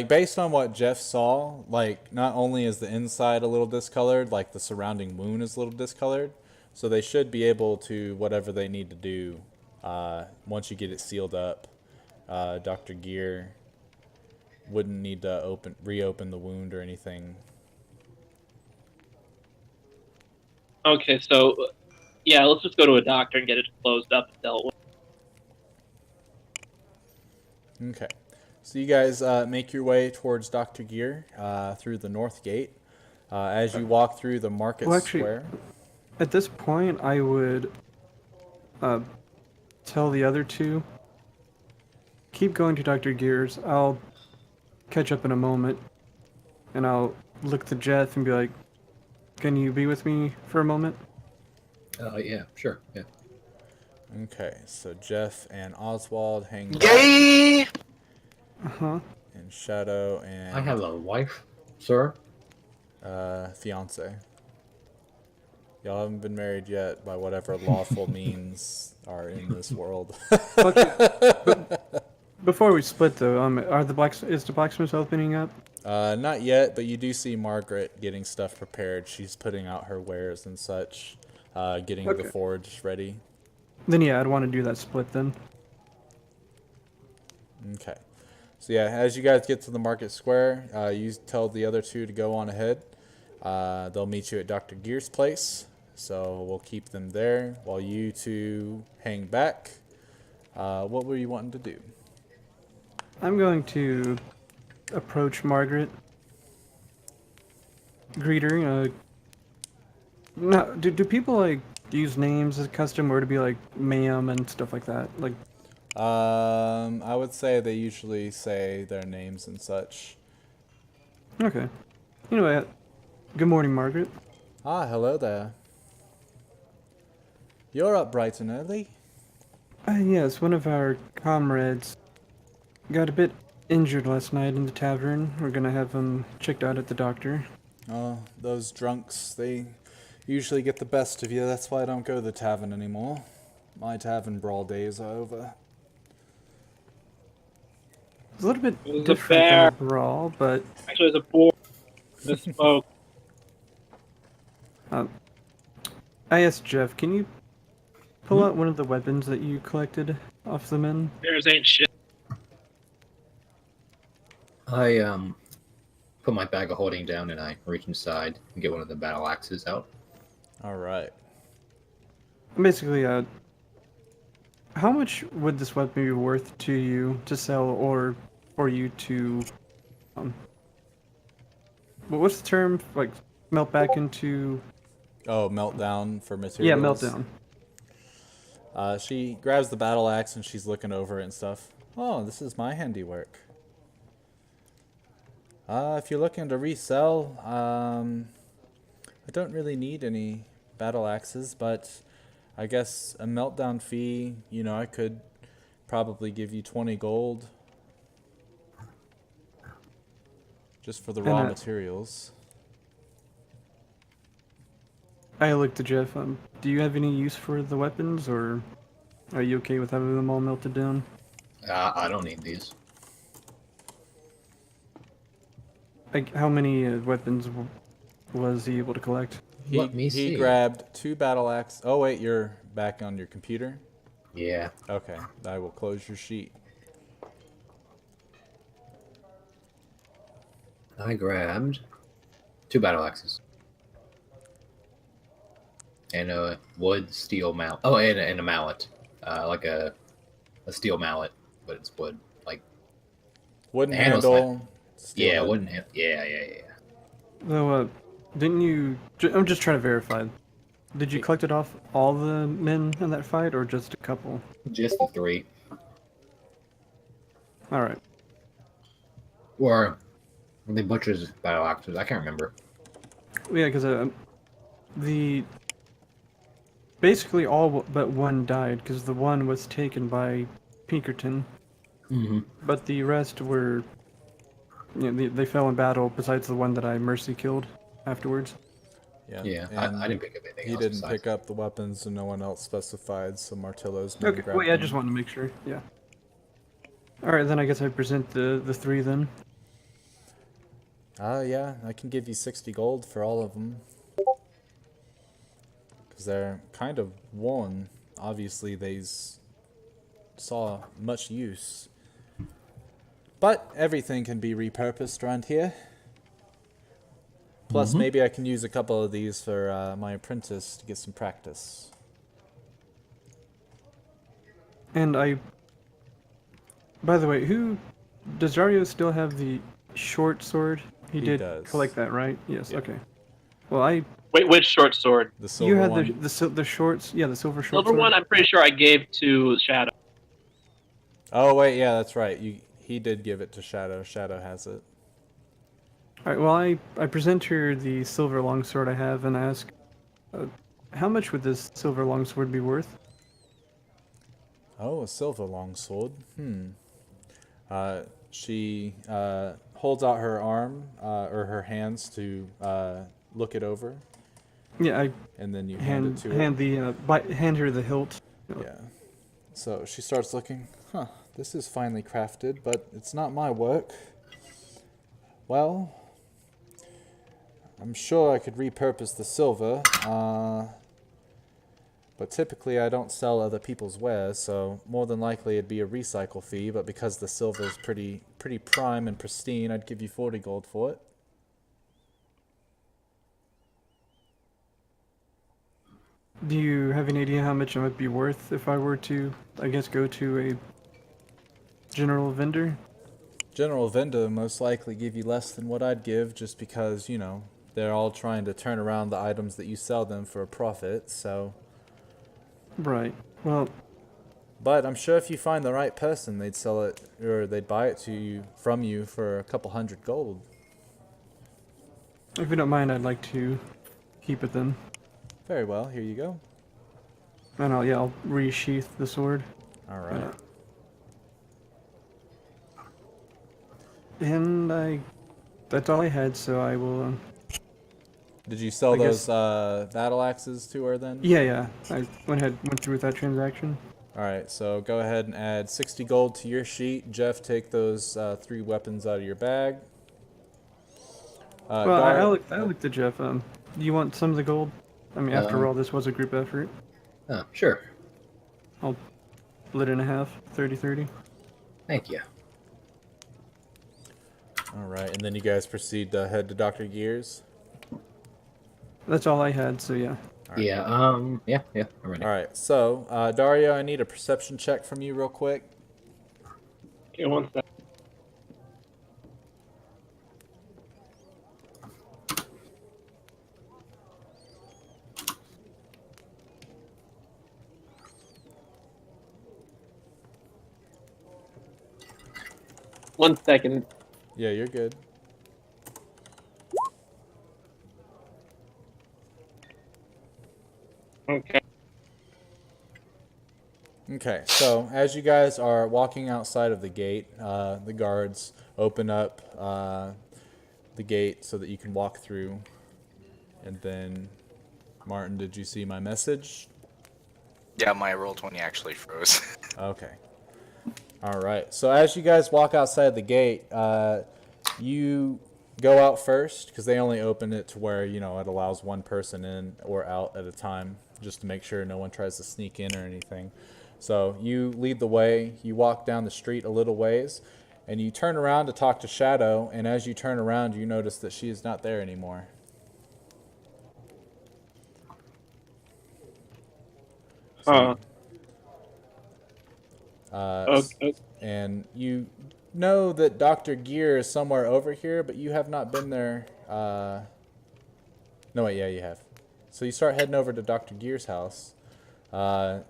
based on what Jeff saw, not only is the inside a little discolored, like the surrounding wound is a little discolored, so they should be able to whatever they need to do once you get it sealed up. Dr. Gear wouldn't need to reopen the wound or anything. Okay, so yeah, let's just go to a doctor and get it closed up and dealt with. Okay. So you guys make your way towards Dr. Gear through the north gate. As you walk through the market Well, actually- square. At this point, I would tell the other two, keep going to Dr. Gear's. I'll catch up in a moment, and I'll look to Jeff and be like, can you be with me for a moment? Yeah, sure. Yeah. Okay, so Jeff and Oswald hang back, Gay! Uh-huh. and Shadow and I have a wife, sir. fiance. Y'all haven't been married yet by whatever lawful means are in this world. Before we split, though, is the blacksmith opening up? Not yet, but you do see Margaret getting stuff prepared. She's putting out her wares and such, getting the Okay. forge ready. Then yeah, I'd want to do that split then. Okay. So yeah, as you guys get to the market square, you tell the other two to go on ahead. They'll meet you at Dr. Gear's place. So we'll keep them there while you two hang back. What were you wanting to do? I'm going to approach Margaret. Greet her. No, do people like use names as custom, or to be like ma'am and stuff like that? Like, I would say they usually say their names and such. okay. Anyway, good morning, Margaret. Ah, hello there. You're up bright and early. Yes, one of our comrades got a bit injured last night in the tavern. We're gonna have him checked out at the doctor. Oh, those drunks, they usually get the best of you. That's why I don't go to the tavern anymore. My tavern brawl days are over. It's a little bit It was a different than bear. a brawl, but Actually, there's a board. Misspoke. I asked Jeff, can you pull out one of the weapons that you collected off the men? Bears ain't shit. I put my bag of holding down and I reach inside and get one of the battle axes out. All right. Basically, how much would this weapon be worth to you to sell, or for you to, what's the term? Like, melt back into? Oh, meltdown for materials. Yeah, meltdown. She grabs the battle axe and she's looking over it and stuff. Oh, this is my handiwork. If you're looking to resell, I don't really need any battle axes, but I guess a meltdown fee, I could probably give you 20 gold just for the raw And, materials. I looked to Jeff. Do you have any use for the weapons, or are you okay with having them all melted down? I don't need these. Like, how many weapons was he able to collect? Let me He see. grabbed 2 battle axes. Oh wait, you're back on your computer? Yeah. Okay, I will close your sheet. I grabbed 2 battle axes. And a wood steel mallet. Oh, and a mallet. Like a steel mallet, but it's wood. Like, Wooden The handle's handle. steel yeah, head. wooden. Yeah. Though, Didn't you? I'm just trying to verify. Did you collect it off all the men in that fight, or just a couple? Just the 3. All right. Or the butcher's battle axes. I can't remember. Yeah, because the basically all but one died because the one was taken by Pinkerton, Mm-hmm. but the rest were, they fell in battle. Besides the one that I mercy killed afterwards. Yeah. Yeah, And I didn't pick up anything he else didn't besides. pick up the weapons, and no one else specified. So Martillo's men Okay. grabbed Well, yeah, I them. just wanted to make sure. Yeah. All right, then I guess I present the 3 then. Yeah, I can give you 60 gold for all of them. Because they're kind of worn. Obviously, they saw much use. But everything can be repurposed around here. Plus, maybe I can use a couple of these for my apprentice to get some practice. And by the way, who does Dario still have the short sword? He did does. collect that, right? Yes. Yeah. Okay. Well, Wait, which short sword? The silver you had one. the shorts, yeah, the silver short Silver sword. one, I'm pretty sure I gave to Shadow. Oh wait, yeah, that's right. He did give it to Shadow. Shadow has it. All right. Well, I present her the silver longsword I have and ask, how much would this silver longsword be worth? Oh, a silver longsword. She holds out her arm or her hands to look it over, Yeah, I and then you hand it to her. hand her the hilt. Yeah. So she starts looking. Huh. This is finely crafted, but it's not my work. Well, I'm sure I could repurpose the silver. But typically I don't sell other people's wares, so more than likely it'd be a recycle fee, but because the silver's pretty prime and pristine, I'd give you 40 gold for it. Do you have any idea how much it might be worth if I were to, I guess, go to a general vendor? General vendor most likely give you less than what I'd give just because, they're all trying to turn around the items that you sell them for a profit, so... Right. Well, But I'm sure if you find the right person, they'd sell it, or they'd buy it from you for a couple hundred gold. if you don't mind, I'd like to keep it then. Very well, here you go. And I'll resheath the sword. Alright. And that's all I had, so I will, Did you sell I those guess- battle axes to her then? yeah, I went through with that transaction. Alright, so go ahead and add 60 gold to your sheet. Jeff, take those 3 weapons out of your bag. Well, Gar- I looked at Jeff. You want some of the gold? I mean, after all, this was a group effort. Oh, sure. I'll split it in half, 30-30. Thank you. Alright, and then you guys proceed to head to Dr. Gears. That's all I had, so yeah. Alright. Yeah, I'm ready. Alright, so Dario, I need a perception check from you real quick. Okay, one sec. One second. Yeah, you're good. Okay. Okay, so as you guys are walking outside of the gate, the guards open up the gate so that you can walk through. And then, Martin, did you see my message? Yeah, my roll 20 actually froze. Okay. All right. So as you guys walk outside the gate, you go out first because they only open it to where, it allows one person in or out at a time just to make sure no one tries to sneak in or anything. So you lead the way, you walk down the street a little ways, and you turn around to talk to Shadow, and as you turn around, you notice that she is not there anymore. Okay. And you know that Dr. Gear is somewhere over here, but you have not been there No, wait, yeah, you have. So you start heading over to Dr. Gear's house,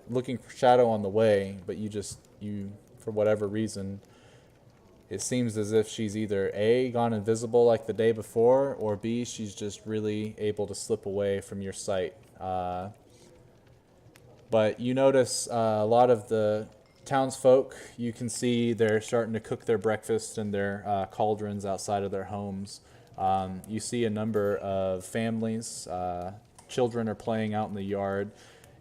looking for Shadow on the way, but you, for whatever reason, it seems as if she's either A, gone invisible like the day before, or B, she's just really able to slip away from your sight. But you notice a lot of the townsfolk, you can see they're starting to cook their breakfast in their cauldrons outside of their homes. You see a number of families, children are playing out in the yard.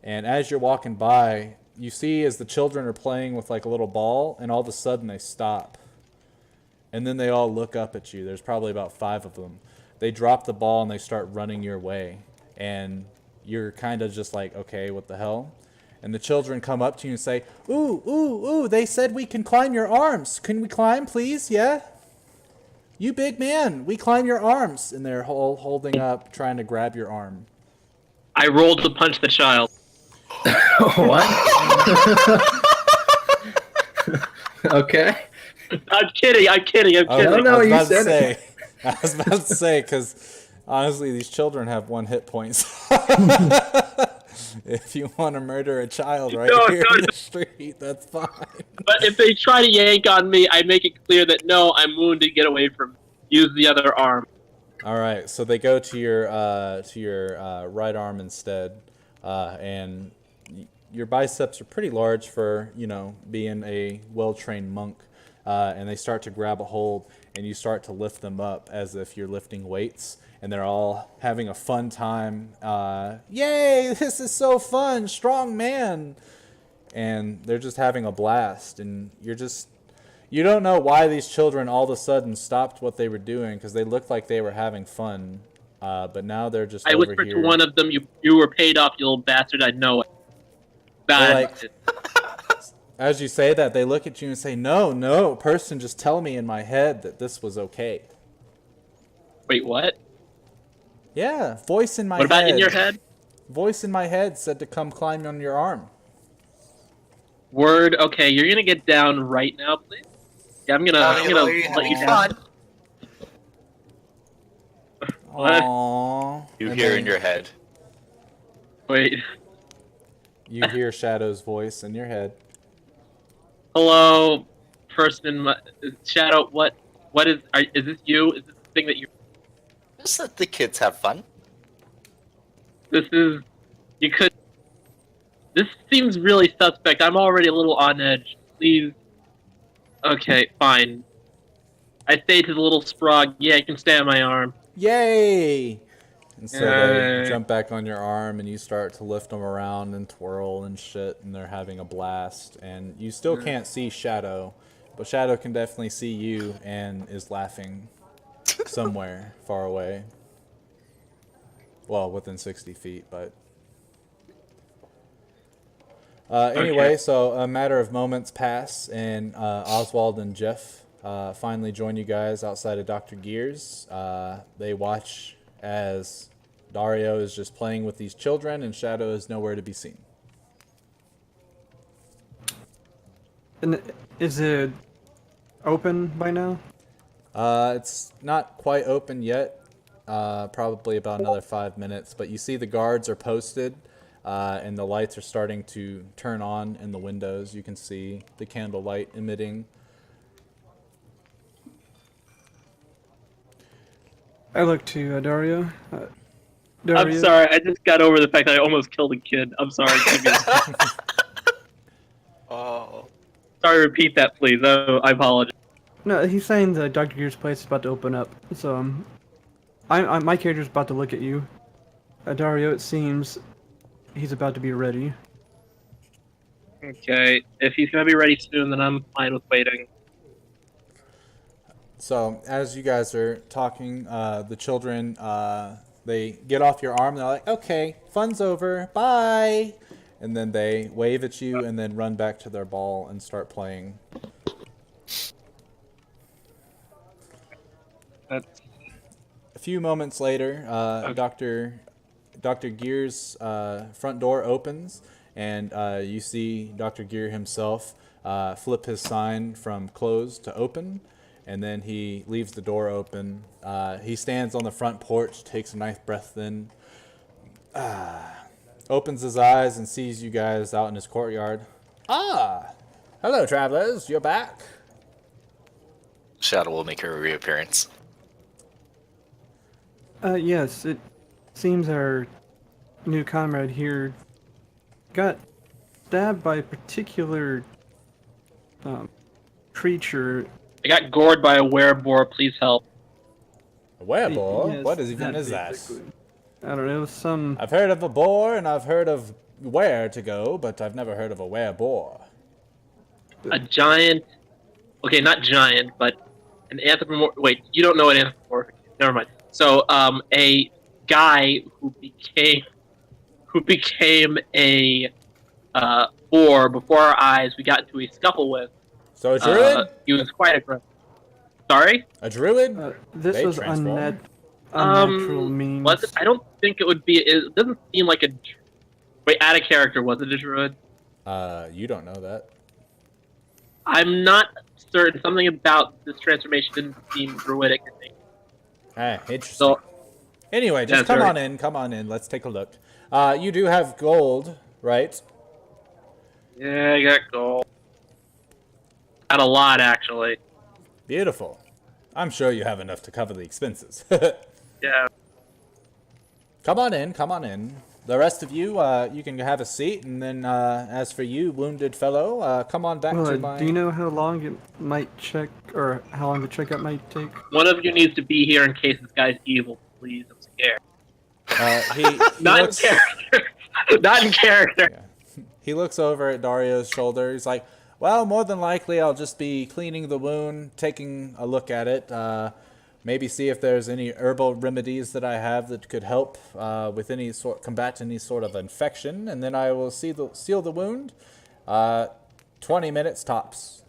And as you're walking by, you see as the children are playing with like a little ball, and all of a sudden they stop. And then they all look up at you. There's probably about 5 of them. They drop the ball and they start running your way. And you're kind of just like, okay, what the hell? And the children come up to you and say, ooh, ooh, ooh, they said we can climb your arms. Can we climb, please? Yeah? You big man, we climb your arms. And they're all holding up, trying to grab your arm. I rolled to punch the child. What? Okay. I'm kidding. I'm kidding. I'm kidding. no, you I said it. I was about to say, because honestly, these children have 1 hit point. If you want to murder a child right here in the street, that's fine. But if they try to yank on me, I make it clear that no, I'm wounded. Get away from me. Use the other arm. All right, so they go to your right arm instead, and your biceps are pretty large for being a well-trained monk, and they start to grab a hold, and you start to lift them up as if you're lifting weights, and they're all having a fun time. Yay! This is so fun, strong man, and they're just having a blast, and you don't know why these children all of a sudden stopped what they were doing, because they looked like they were having fun, but now they're just I over whispered here. to one of them, "You were paid off, you little bastard. I know it." Bad. As you say that, they look at you and say, no, person, just tell me in my head that this was okay. Wait, what? Yeah, voice in my head. What about in your head? Voice in my head said to come climb on your arm. Word. Okay, you're gonna get down right now, please. Yeah, I'm gonna let you down. What? Aww. You And hear then in your head. Wait. You hear Shadow's voice in your head. Hello, person in my shadow. What is? Is this you? Is this the thing that you? Just let the kids have fun. This is. You could. This seems really suspect. I'm already a little on edge. Please. Okay, fine. I say to the little sprog, yeah, you can stay on my arm. Yay! And so they Yay. jump back on your arm, and you start to lift them around and twirl and shit, and they're having a blast. And you still can't see Shadow, but Shadow can definitely see you and is laughing somewhere far away. Well, within 60 feet, but... Anyway, so a matter of moments pass, and Oswald and Jeff finally join you guys outside of Dr. Gear's. They watch as Dario is just playing with these children, and Shadow is nowhere to be seen. And is it open by now? It's not quite open yet, probably about another 5 minutes, but you see the guards are posted, and the lights are starting to turn on in the windows. You can see the candlelight emitting. I look to Dario. Dario. I'm sorry. I just got over the fact that I almost killed a kid. I'm sorry. Oh. Sorry. Repeat that, please. Oh, I apologize. No, he's saying that Dr. Gear's place is about to open up. So, my character's about to look at you. Dario, it seems he's about to be ready. Okay. If he's gonna be ready soon, then I'm fine with waiting. So as you guys are talking, the children, they get off your arm. They're like, okay, fun's over. Bye. And then they wave at you and then run back to their ball and start playing. That's... A few moments later, Dr. Gear's front door opens, and you see Dr. Gear himself flip his sign from closed to open, and then he leaves the door open. He stands on the front porch, takes a nice breath in, opens his eyes and sees you guys out in his courtyard. Ah, hello, travelers. You're back. Shadow will make her reappearance. Yes, it seems our new comrade here got stabbed by a particular creature. I got gored by a wereboar. Please help. A wereboar? Yes, What even is basically. that? I don't know, it was some... I've heard of a boar and I've heard of where to go, but I've never heard of a wereboar. A giant. Okay, not giant, but an anthropomorphic. Wait, you don't know what anthropomorphic is. Never mind. So, a guy who became a boar before our eyes, we got into a scuffle with. So a druid? He was quite aggressive. Sorry? A druid? This They was transform. unnatural means. Was it? I don't think it would be. It doesn't seem like a. Wait, out of character. Was it a druid? You don't know that. I'm not certain. Something about this transformation didn't seem druidic to me. Ah, interesting. So, Anyway, just Yeah, come sorry. come on in. Let's take a look. You do have gold, right? yeah, I got gold. Got a lot, actually. Beautiful. I'm sure you have enough to cover the expenses. Yeah. Come on in, come on in. The rest of you, you can have a seat, and then as for you, wounded fellow, come on back to my... Do you know how long it might check, or how long the checkup might take? One of you needs to be here in case this guy's evil, please. I'm scared. He Not looks, in character. Not in character. he looks over at Dario's shoulder. He's like, well, more than likely I'll just be cleaning the wound, taking a look at it, maybe see if there's any herbal remedies that I have that could help with any sort, combat any sort of infection, and then I will seal the wound. 20 minutes tops.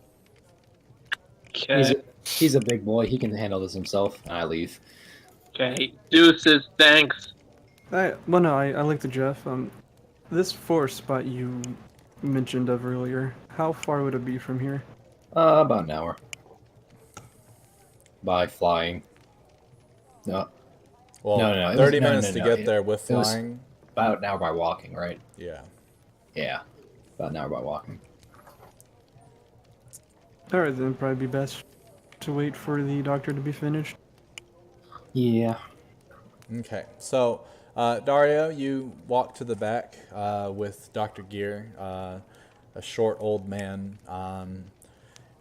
Okay. He's a big boy. He can handle this himself. I leave. Okay. Deuces, thanks. I like the Jeff. This forest spot you mentioned of earlier, how far would it be from here? About an hour. By flying. No, Well, no. 30 minutes to get there with it was- flying. about an hour by walking, right? Yeah. Yeah, about an hour by walking. Alright, then probably be best to wait for the doctor to be finished. Yeah. Okay, so Dario, you walk to the back with Dr. Gear, a short old man,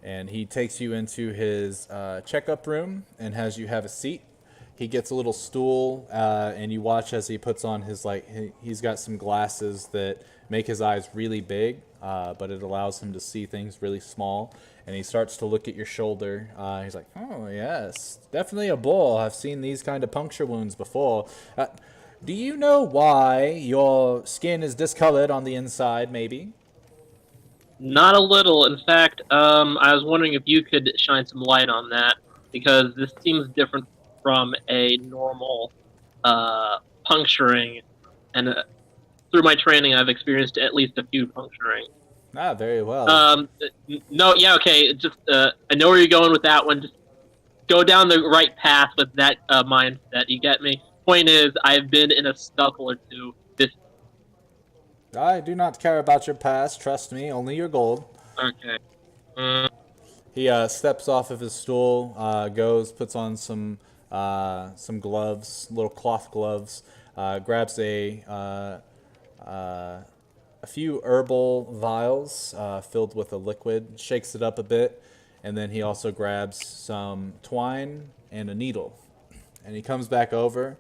and he takes you into his checkup room and has you have a seat. He gets a little stool, and you watch as he puts on his, he's got some glasses that make his eyes really big, but it allows him to see things really small. And he starts to look at your shoulder. He's like, oh, yes, definitely a bull. I've seen these kind of puncture wounds before. Do you know why your skin is discolored on the inside, maybe? Not a little. In fact, I was wondering if you could shine some light on that, because this seems different from a normal puncturing, and through my training, I've experienced at least a few puncturing. Ah, very well. No, yeah, okay. Just I know where you're going with that one. Just go down the right path with that mindset. You get me? Point is, I've been in a scuffle or two. This I do not care about your past, trust me, only your gold. okay. He steps off of his stool, goes, puts on some gloves, little cloth gloves, grabs a few herbal vials filled with a liquid, shakes it up a bit, and then he also grabs some twine and a needle. And he comes back over.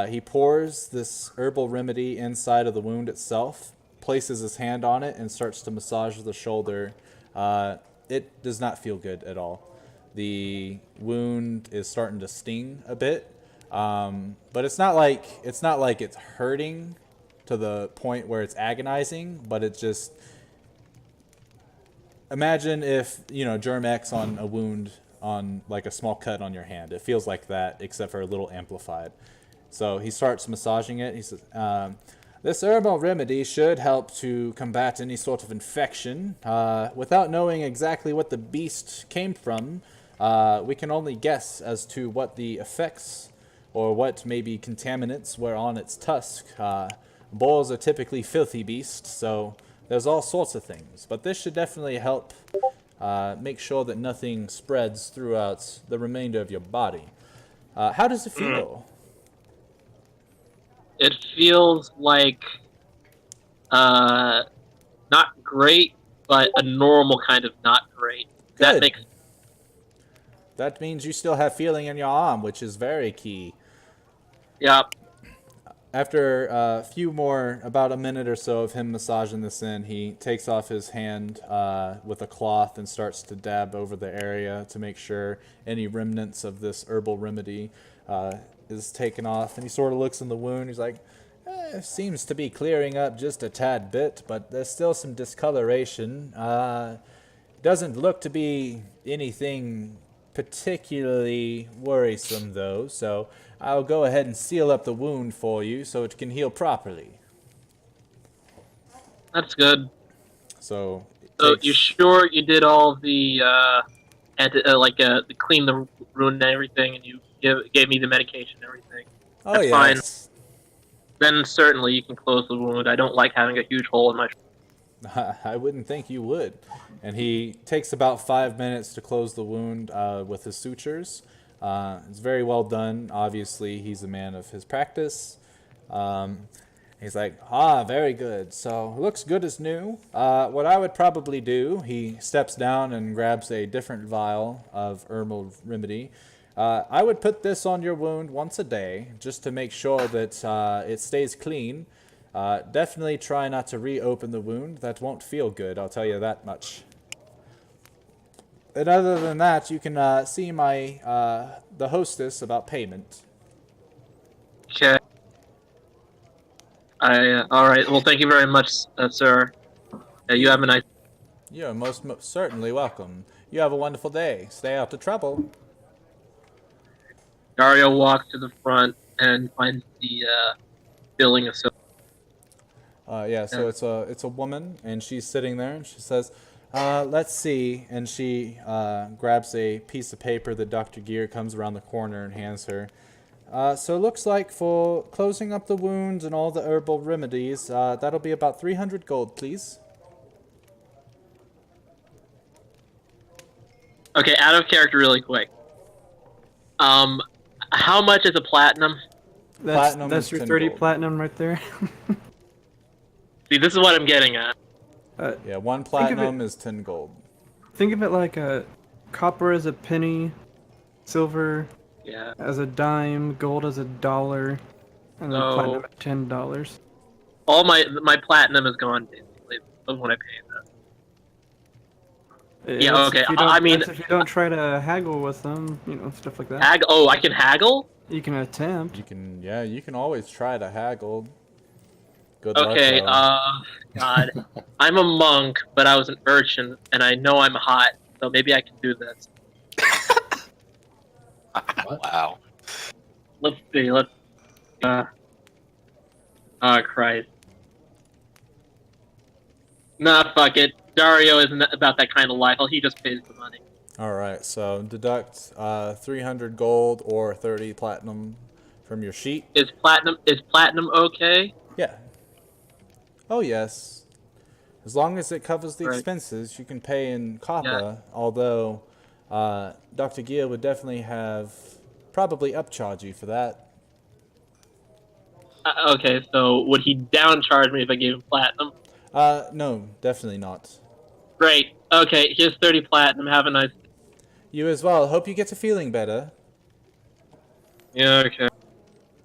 He pours this herbal remedy inside of the wound itself, places his hand on it, and starts to massage the shoulder. It does not feel good at all. The wound is starting to sting a bit, but it's not like it's hurting to the point where it's agonizing, but it's just, imagine if, Germ-X on a wound, on like a small cut on your hand. It feels like that, except for a little amplified. So he starts massaging it. He says, this herbal remedy should help to combat any sort of infection. Without knowing exactly what the beast came from, we can only guess as to what the effects or what maybe contaminants were on its tusk. Boars are typically filthy beasts, so there's all sorts of things. But this should definitely help make sure that nothing spreads throughout the remainder of your body. How does it feel? It feels like not great, but a normal kind of not great. That Good. makes That means you still have feeling in your arm, which is very key. yeah. After a few more, about a minute or so of him massaging this in, he takes off his hand with a cloth and starts to dab over the area to make sure any remnants of this herbal remedy is taken off. And he sort of looks in the wound. He's like, seems to be clearing up just a tad bit, but there's still some discoloration. Doesn't look to be anything particularly worrisome, though, so I'll go ahead and seal up the wound for you so it can heal properly. That's good. So, So you sure you did all the clean the wound and everything, and you gave me the medication and everything? oh That's yes. Then certainly you can close the wound. I don't like having a huge hole in my. I wouldn't think you would. And he takes about 5 minutes to close the wound with his sutures. It's very well done. Obviously, he's a man of his practice. He's like, very good. So, looks good as new. What I would probably do, he steps down and grabs a different vial of herbal remedy. I would put this on your wound once a day, just to make sure that it stays clean. Definitely try not to reopen the wound. That won't feel good, I'll tell you that much. And other than that, you can see the hostess about payment. Okay. All right. Well, thank you very much, sir. You have a nice. You're most certainly welcome. You have a wonderful day. Stay out of trouble. Dario walks to the front and finds the billing associate. So it's a woman, and she's sitting there, and she says, let's see. And she grabs a piece of paper that Dr. Gear comes around the corner and hands her. So it looks like for closing up the wounds and all the herbal remedies, that'll be about 300 gold, please. Okay, out of character really quick. How much is a platinum? Platinum That's is your 10 30 gold. platinum right there. See, this is what I'm getting at. Yeah, one platinum is 10 gold. Think of it like a copper as a penny, silver Yeah. as a dime, gold as $1, and then So- platinum at $10. All my platinum is gone basically when I pay that. Yeah, That's okay, if you don't- I mean- that's if you don't try to haggle with them, stuff like that. I can haggle? You can attempt. You can always try to haggle. Good luck, Okay, though. God. I'm a monk, but I was an urchin, and I know I'm hot, so maybe I can do this. Wow. Let's see, oh, Christ. Nah, fuck it. Dario isn't about that kind of life. He just pays the money. Alright, so deduct 300 gold or 30 platinum from your sheet. Is platinum okay? Yeah. Oh, yes. As long as it covers the Right. expenses, you can pay in copper, although Dr. Gia would definitely probably upcharge you for that. Okay, so would he downcharge me if I gave him platinum? No, definitely not. Great. Okay, here's 30 platinum. Have a nice. You as well. Hope you get to feeling better. Yeah, okay.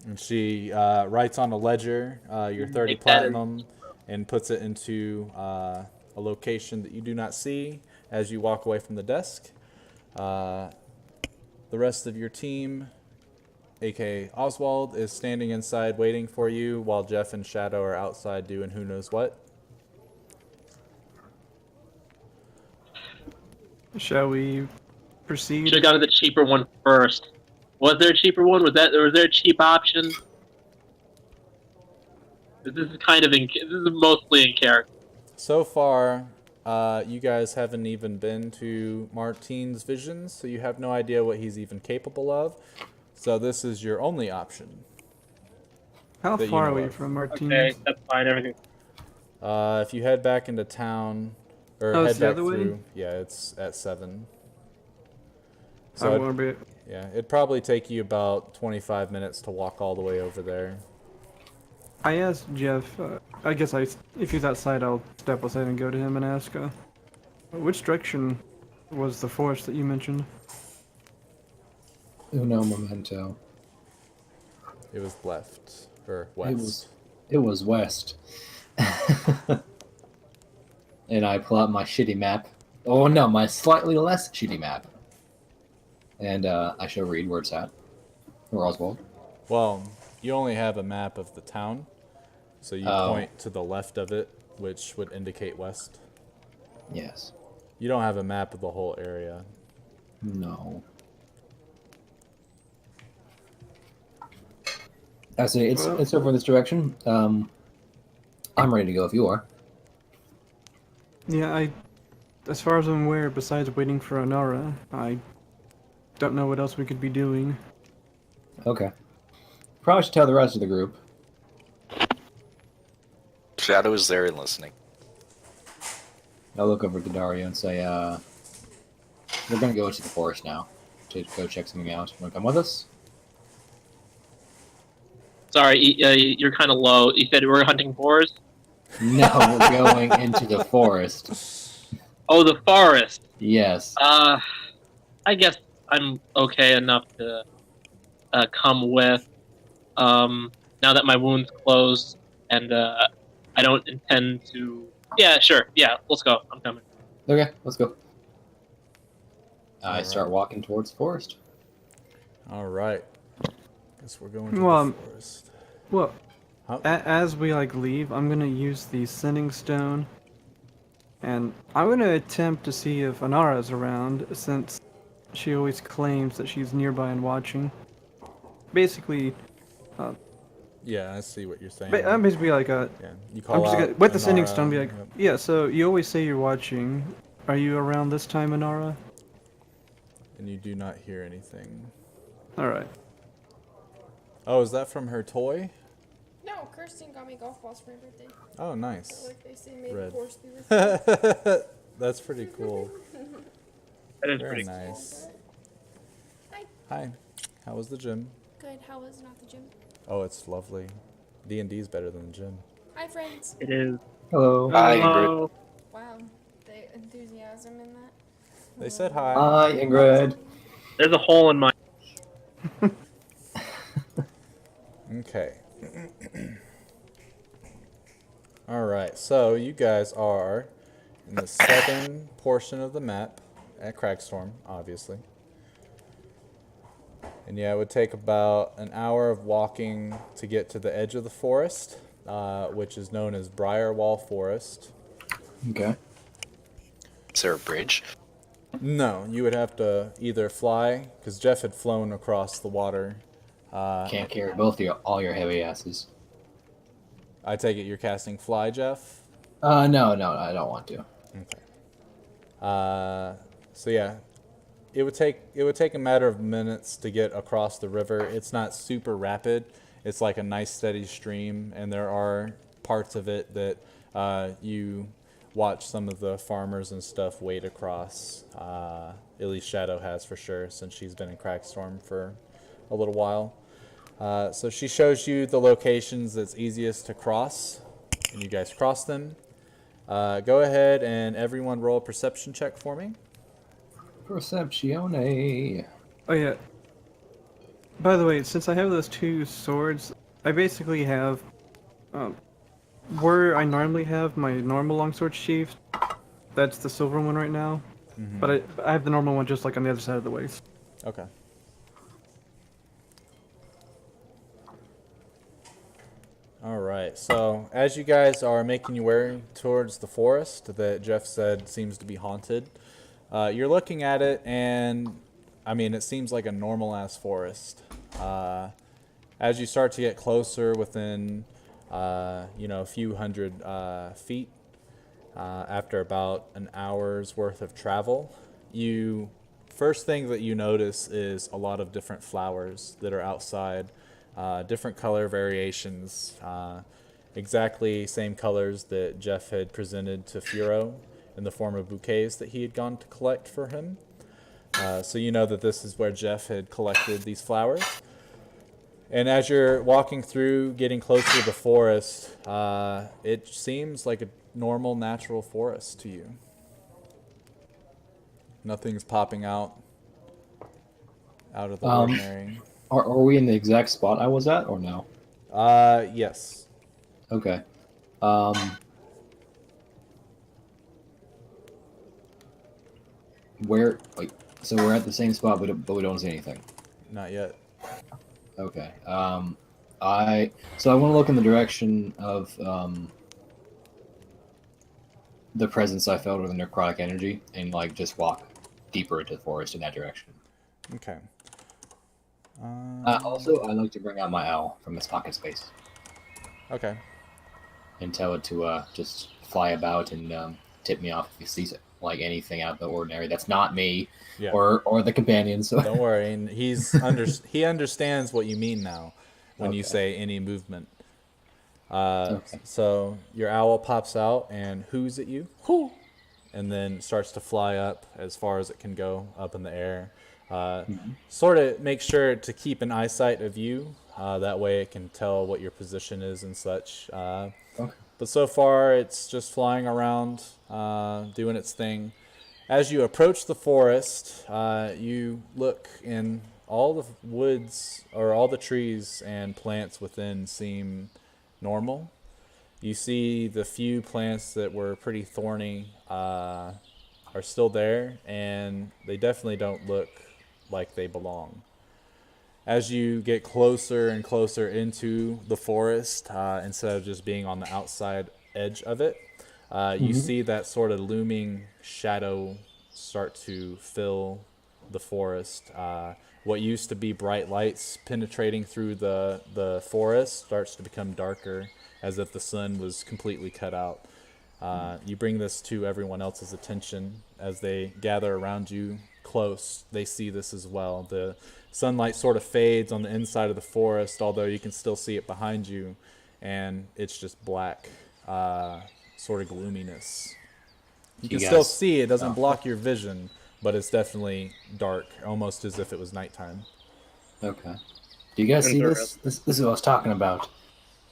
And she writes on a ledger your 30 Make that platinum and puts it into a location that you do not see as you walk away from the desk. The rest of your team, aka Oswald, is standing inside waiting for you while Jeff and Shadow are outside doing who knows what. Shall we proceed? Should have gone to the cheaper one first. Was there a cheaper one? Was there a cheap option? This is kind of this is mostly in character. So far, you guys haven't even been to Martine's visions, so you have no idea what he's even capable of. So this is your only option. How That you far know away of. from Martine's? Okay, that's fine. Everything. If you head back into town, or Oh, head it's the back other way? through, yeah, it's at 7. I So won't be. yeah, it'd probably take you about 25 minutes to walk all the way over there. I asked Jeff. I guess if he's outside, I'll step aside and go to him and ask. Which direction was the forest that you mentioned? Uno momento. It was left, or west. It was west. And I pull out my shitty map. Oh no, my slightly less shitty map. And I shall read where it's at. Or Oswald. Well, you only have a map of the town, so you Oh. point to the left of it, which would indicate west. Yes. You don't have a map of the whole area. No. I say it's over in this direction. I'm ready to go if you are. Yeah, as far as I'm aware, besides waiting for Anara, I don't know what else we could be doing. Okay. Probably should tell the rest of the group. Shadow is there and listening. I'll look over to Dario and say, we're gonna go into the forest now to go check something out. Wanna come with us? Sorry, you're kind of low. You said we're hunting boars. No, we're going into the forest. Oh, the forest. Yes. I guess I'm okay enough to come with. Now that my wound's closed, and I don't intend to. Yeah, sure. Yeah, let's go. I'm coming. Okay, let's go. I Alright. start walking towards the forest. All right. Guess we're going to Well, the forest. Well, Huh? as we leave, I'm gonna use the sending stone, and I'm gonna attempt to see if Anara's around, since she always claims that she's nearby and watching. Basically, Yeah, I see what you're saying. I'm basically like a. Yeah, you I'm call just out gonna with the sending Inara, stone, be like, yep. yeah. So you always say you're watching. Are you around this time, Anara? And you do not hear anything. All right. Oh, is that from her toy? No, Kirsten got me golf balls for my birthday. Oh, nice. Like they say, may Red. the force be with you. That's pretty cool. That is Very pretty cool. nice. Hi. Hi. How was the gym? Good. How was not the gym? Oh, it's lovely. D&D's better than the gym. Hi, friends. It is. Hello. Hi, Ingrid. Hello. Wow, the enthusiasm in that. They said hi. Hi, Ingrid. There's a hole in my. Okay. All right. So you guys are in the southern portion of the map at Cragstorm, obviously. And yeah, it would take about an hour of walking to get to the edge of the forest, which is known as Briarwall Forest. Okay. Is there a bridge? No, you would have to either fly, because Jeff had flown across the water. Can't carry all your heavy asses. I take it you're casting fly, Jeff? No, I don't want to. Okay. So yeah, it would take a matter of minutes to get across the river. It's not super rapid. It's like a nice steady stream, and there are parts of it that you watch some of the farmers and stuff wade across. At least Shadow has for sure, since she's been in Crackstorm for a little while. So she shows you the locations that's easiest to cross, and you guys cross them. Go ahead and everyone roll a perception check for me. Perceptione. Oh yeah. By the way, since I have those two swords, I basically have, where I normally have my normal longsword sheath. That's the silver one right now. But I have the normal one just like on the other side of the waist. Okay. All right. So as you guys are making your way towards the forest that Jeff said seems to be haunted, you're looking at it, and I mean, it seems like a normal ass forest. As you start to get closer, within a few hundred feet, After about an hour's worth of travel, first thing that you notice is a lot of different flowers that are outside, different color variations, exactly same colors that Jeff had presented to Furo in the form of bouquets that he had gone to collect for him. So you know that this is where Jeff had collected these flowers. And as you're walking through, getting closer to the forest, it seems like a normal, natural forest to you. Nothing's popping out of the ordinary. Are we in the exact spot I was at, or no? Yes. Okay. Where? Wait. So we're at the same spot, but we don't see anything. Not yet. Okay. I want to look in the direction of the presence I felt of the necrotic energy, and like just walk deeper into the forest in that direction. Okay. Also, I'd like to bring out my owl from its pocket space Okay. and tell it to just fly about and tip me off if it sees it, like anything out of the ordinary. That's not me Yeah. or the companions. Don't worry. And he understands what you mean now when you Okay. say any movement. Okay. So your owl pops out and hoos at you. Hoo! And then starts to fly up as far as it can go up in the air. Sort of make sure to keep an eyesight of you. That way it can tell what your position is and such. Okay. But so far it's just flying around, doing its thing. As you approach the forest, you look in all the woods, or all the trees and plants within seem normal. You see the few plants that were pretty thorny are still there, and they definitely don't look like they belong. As you get closer and closer into the forest, instead of just being on the outside edge of it, you see that sort of looming shadow start to fill the forest. What used to be bright lights penetrating through the forest starts to become darker, as if the sun was completely cut out. You bring this to everyone else's attention as they gather around you close. They see this as well. The sunlight sort of fades on the inside of the forest, although you can still see it behind you, and it's just black, sort of gloominess. You can still see it, doesn't block your vision, but it's definitely dark, almost as if it was nighttime. Okay. Do you guys see this? This is what I was talking about.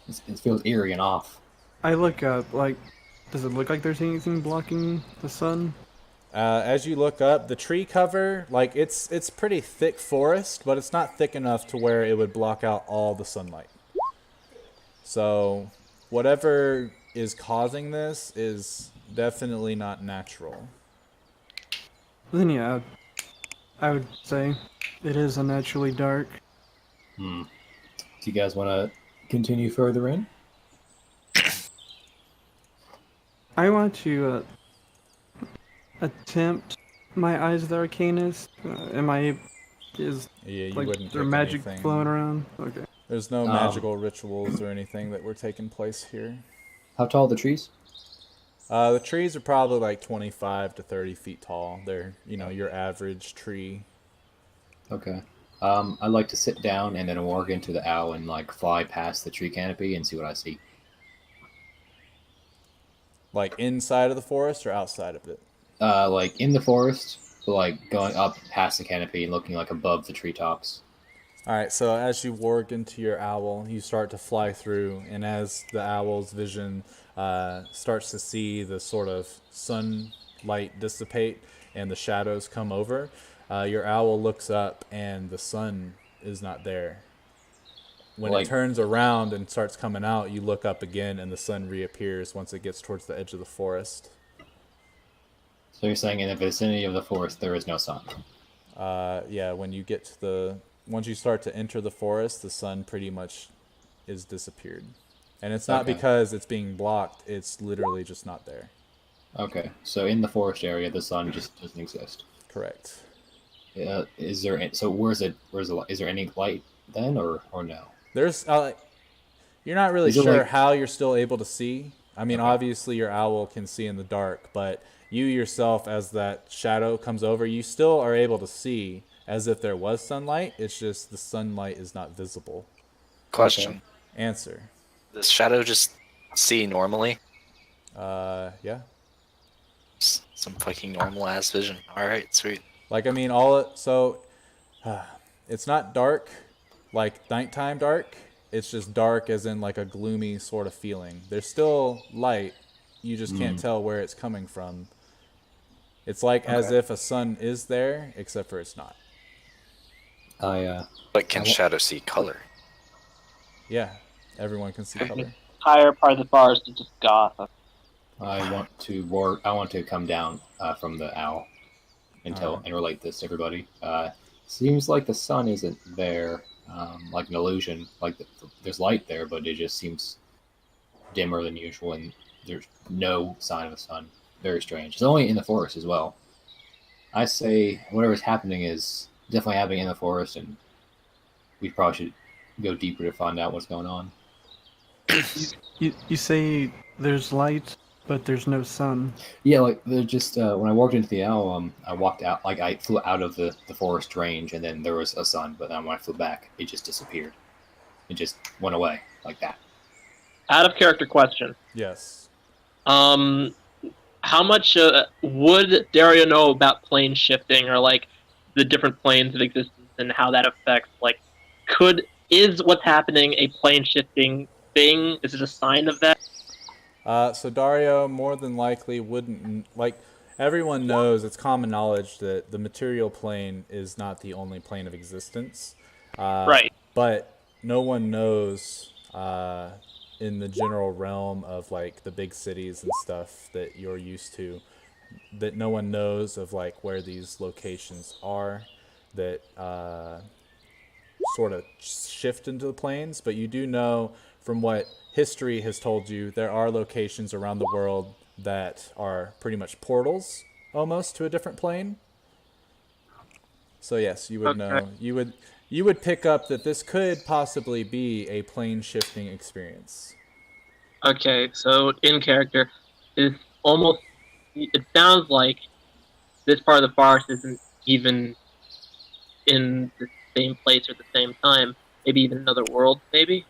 It feels eerie and off. I look up, like, does it look like there's anything blocking the sun? As you look up, the tree cover, like it's pretty thick forest, but it's not thick enough to where it would block out all the sunlight. So whatever is causing this is definitely not natural. Then yeah, I would say it is unnaturally dark. Do you guys want to continue further in? I want to attempt my Eyes of the Arcanist. Is Yeah, you like wouldn't there pick magic anything. flowing around? Okay. There's no magical rituals or anything that were taking place here. How tall are the trees? The trees are probably like 25 to 30 feet tall. They're, your average tree. Okay. I'd like to sit down and then walk into the owl and like fly past the tree canopy and see what I see. Like inside of the forest or outside of it? Like in the forest, but like going up past the canopy and looking like above the treetops. All right, so as you warg into your owl, you start to fly through, and as the owl's vision starts to see the sort of sunlight dissipate and the shadows come over, your owl looks up and the sun is not there. When it turns around and starts coming out, you look up again and the sun reappears once it gets towards the edge of the forest. So you're saying in the vicinity of the forest there is no sun? Yeah, when you get to once you start to enter the forest, the sun pretty much is disappeared. And it's not because it's being blocked, it's literally just not there. Okay, so in the forest area, the sun just doesn't exist. Correct. Is there? So where's the? Is there any light then, or no? There's you're not really Is it sure like- how you're still able to see. I mean, Okay. obviously your owl can see in the dark, but you yourself, as that shadow comes over, you still are able to see as if there was sunlight. It's just the sunlight is not visible. Question: Answer. Does Shadow just see normally? Yeah. Some fucking normal ass vision. All right, sweet. Like, I mean, it's not dark, like nighttime dark. It's just dark as in like a gloomy sort of feeling. There's still light. You just can't tell where it's coming from. It's like as if a sun is there, except for it's not. But can Shadow see color? Yeah, everyone can see color. Higher part of the forest is just goth. I want to come down from the owl and relate this to everybody. Seems like the sun isn't there, like an illusion. Like there's light there, but it just seems dimmer than usual, and there's no sign of the sun. Very strange. It's only in the forest as well. I say whatever's happening is definitely happening in the forest, and we probably should go deeper to find out what's going on. You say there's light, but there's no sun. Yeah, like there's just when I walked into the owl, I walked out, like I flew out of the forest range, and then there was a sun, but then when I flew back, it just disappeared. It just went away like that. Out of character question. Yes. How much would Dario know about plane shifting, or like the different planes of existence and how that affects? Like, is what's happening a plane shifting thing? Is it a sign of that? So Dario more than likely wouldn't, like, everyone knows, it's common knowledge that the material plane is not the only plane of existence. Right. But no one knows in the general realm of like the big cities and stuff that you're used to, that no one knows of like where these locations are that sort of shift into the planes. But you do know from what history has told you, there are locations around the world that are pretty much portals almost to a different plane. So yes, you would know. You would pick up that this could possibly be a plane shifting experience. Okay, so in character, it sounds like this part of the forest isn't even in the same place or at the same time. Maybe even another world, maybe?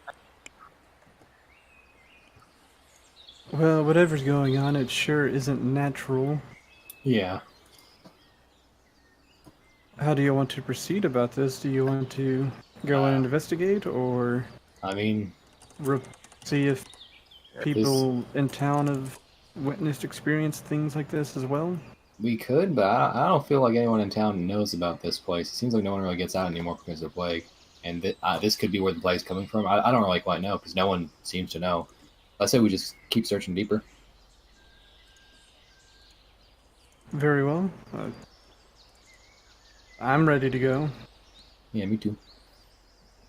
Well, whatever's going on, it sure isn't natural. Yeah. How do you want to proceed about this? Do you want to go and investigate, or I mean, see if people in town have experienced things like this as well? we could, but I don't feel like anyone in town knows about this place. It seems like no one really gets out anymore because of the plague. And this could be where the plague's coming from. I don't really quite know because no one seems to know. I say we just keep searching deeper. Very well. I'm ready to go. Yeah, me too.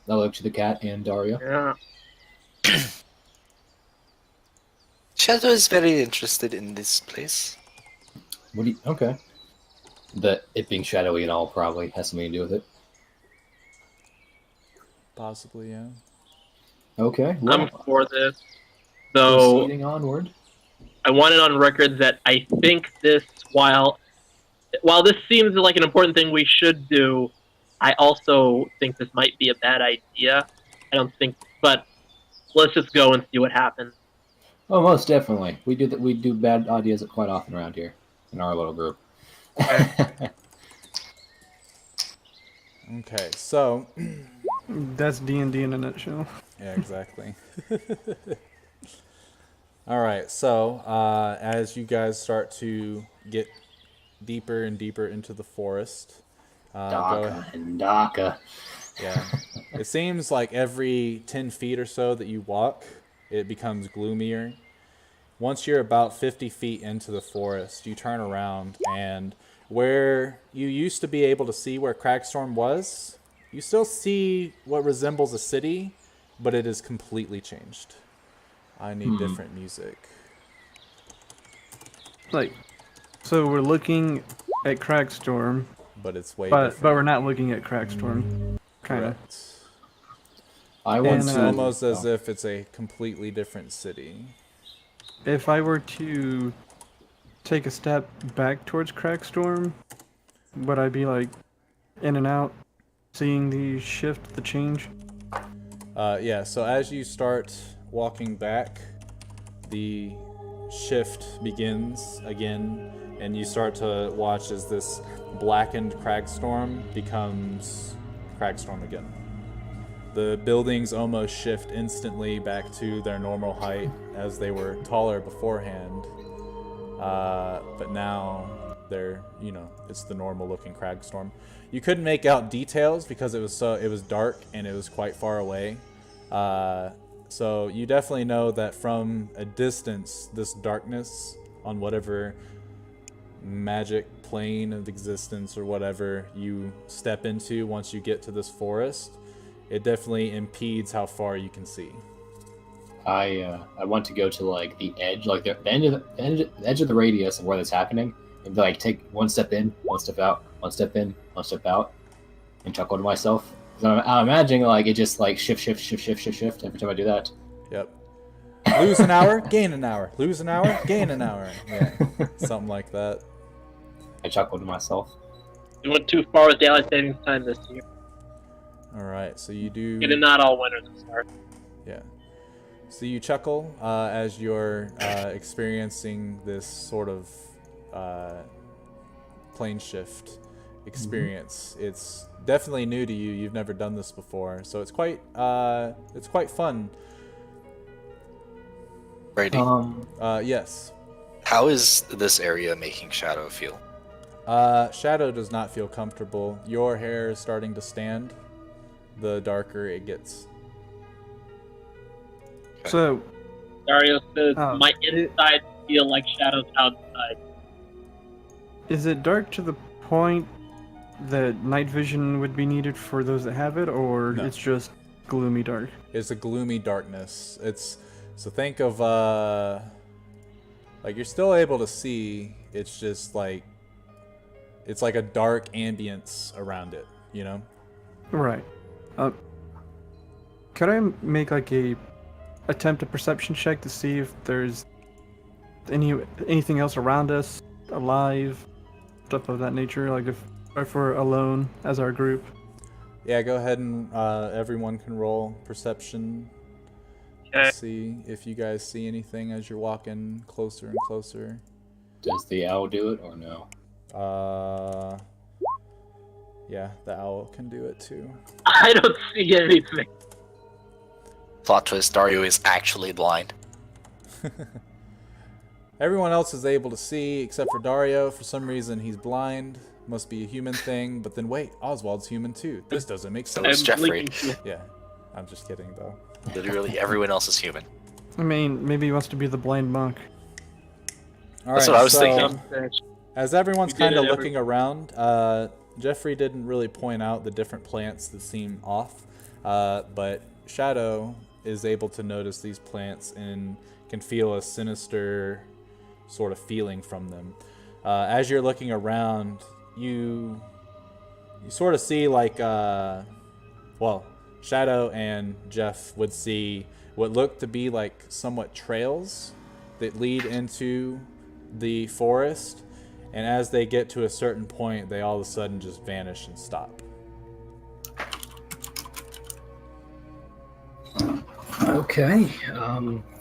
I'll look to the cat and Dario. Yeah. Shadow is very interested in this place. Okay. It being shadowy and all probably has something to do with it. Possibly, yeah. Okay. Well, I'm for this. Though proceeding onward. I want it on record that I think this, while this seems like an important thing we should do, I also think this might be a bad idea. But let's just go and see what happens. Oh, most definitely. We do bad ideas quite often around here in our little group. Okay, so That's D&D in a nutshell. yeah, exactly. All right, so as you guys start to get deeper and deeper into the forest, Darker and darker. yeah, it seems like every 10 feet or so that you walk, it becomes gloomier. Once you're about 50 feet into the forest, you turn around, and where you used to be able to see where Cragstorm was, you still see what resembles a city, but it is completely changed. I need different music. Like, so we're looking at Cragstorm, But it's way but different. we're not looking at Cragstorm. Kind of. Correct. I want It's And, almost as if it's a completely different city. if I were to take a step back towards Crackstorm, would I be like in and out, seeing the shift, the change? Yeah, so as you start walking back, the shift begins again, and you start to watch as this blackened Cragstorm becomes Cragstorm again. The buildings almost shift instantly back to their normal height as they were taller beforehand. But now they're, it's the normal looking Cragstorm. You couldn't make out details because it was dark and it was quite far away. So you definitely know that from a distance, this darkness on whatever magic plane of existence or whatever you step into once you get to this forest, it definitely impedes how far you can see. I want to go to like the edge, like the edge of the radius of where that's happening, and like take one step in, one step out, one step in, one step out, and chuckle to myself. So I'm imagining like it just like shift every time I do that. Yep. Lose an hour, gain an hour. Lose an hour, gain an hour. Yeah, something like that. I chuckle to myself. You went too far with daylight savings time this year. All right, so you do. It is not all winners at start. Yeah. So you chuckle as you're experiencing this sort of plane shift experience. Mm-hmm. It's definitely new to you. You've never done this before, so it's quite fun. Brady. Yes. How is this area making Shadow feel? Shadow does not feel comfortable. Your hair is starting to stand. The darker it gets. Okay. So, Dario says, my inside feel like Shadow's outside. is it dark to the point that night vision would be needed for those that have it, or No. it's just gloomy dark? It's a gloomy darkness. So think of like you're still able to see. It's just like it's like a dark ambience around it. Right. Could I make like a attempt a perception check to see if there's anything else around us, alive, stuff of that nature? Like if we're alone as our group. Yeah, go ahead and everyone can roll perception. Okay. See if you guys see anything as you're walking closer and closer. Does the owl do it or no? Yeah, the owl can do it too. I don't see anything. Plot twist, Dario is actually blind. Everyone else is able to see except for Dario. For some reason, he's blind. Must be a human thing. But then wait, Oswald's human too. This doesn't make So sense. is Jeffrey. Yeah, I'm just kidding though. Literally everyone else is human. I mean, maybe he wants to be the blind monk. All That's right, what I was so, thinking. As everyone's We did kind of it looking around, Jeffrey didn't really point out the different plants that seem off, but Shadow is able to notice these plants and can feel a sinister sort of feeling from them. As you're looking around, you sort of see like, Shadow and Jeff would see what look to be like somewhat trails that lead into the forest, and as they get to a certain point, they all of a sudden just vanish and stop. Okay.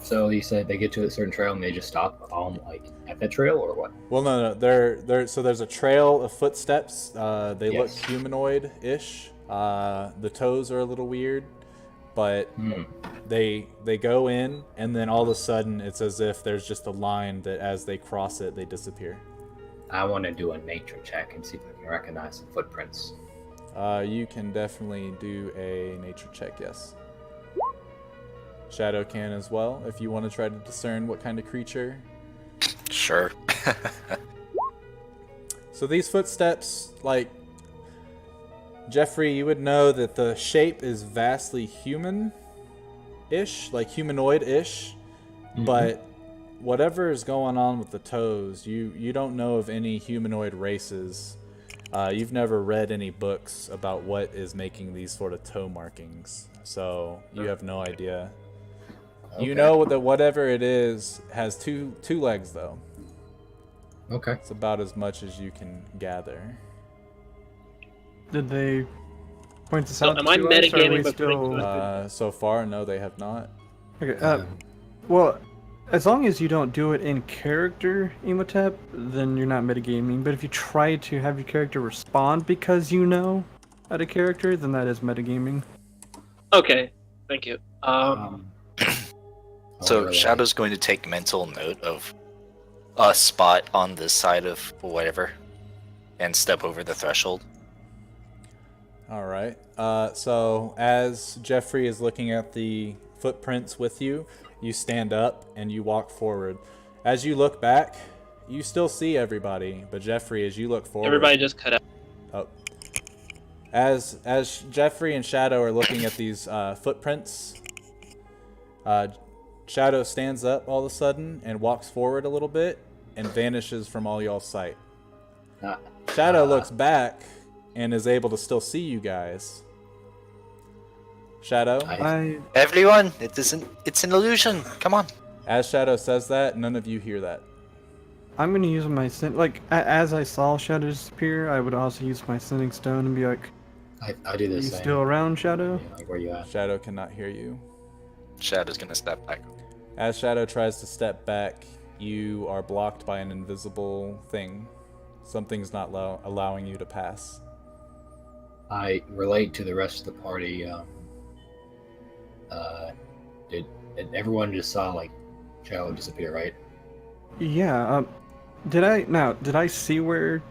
So you said they get to a certain trail and they just stop like at that trail or what? Well, no. So there's a trail of footsteps. They look Yes. humanoid-ish. The toes are a little weird, but they go in, and then all of a sudden, it's as if there's just a line that as they cross it, they disappear. I want to do a nature check and see if I can recognize some footprints. You can definitely do a nature check, yes. Shadow can as well, if you want to try to discern what kind of creature. Sure. So these footsteps, like, Jeffrey, you would know that the shape is vastly human-ish, like humanoid-ish, but whatever is going on with the toes, you don't know of any humanoid races. You've never read any books about what is making these sort of toe markings, so you have no idea. You Okay. know that whatever it is has two legs though. Okay. It's about as much as you can gather. Did they point this So out am I to us, or are we metagaming by putting still... So far, no, they have not. Okay, Um, well, as long as you don't do it in character, Emotep, then you're not metagaming. But if you try to have your character respond because you know at a character, then that is metagaming. Okay, thank you. So relay. Shadow's going to take mental note of a spot on this side of whatever and step over the threshold. All right. So as Jeffrey is looking at the footprints with you, you stand up and you walk forward. As you look back, you still see everybody, but Jeffrey, as you look forward, Everybody just cut out. Oh. As Jeffrey and Shadow are looking at these footprints, Shadow stands up all of a sudden and walks forward a little bit and vanishes from all y'all's sight. Shadow looks back and is able to still see you guys. Shadow? Everyone, it's an illusion. Come on. As Shadow says that, none of you hear that. I'm gonna use my as I saw Shadow disappear, I would also use my sending stone and be like, I do the "You same. still around, Shadow?" Yeah, like where you at? Shadow cannot hear you. Shadow's gonna step back. As Shadow tries to step back, you are blocked by an invisible thing. Something's not allowing you to pass. I relate to the rest of the party. Did everyone just saw like Shadow disappear, right? Yeah. Did I see where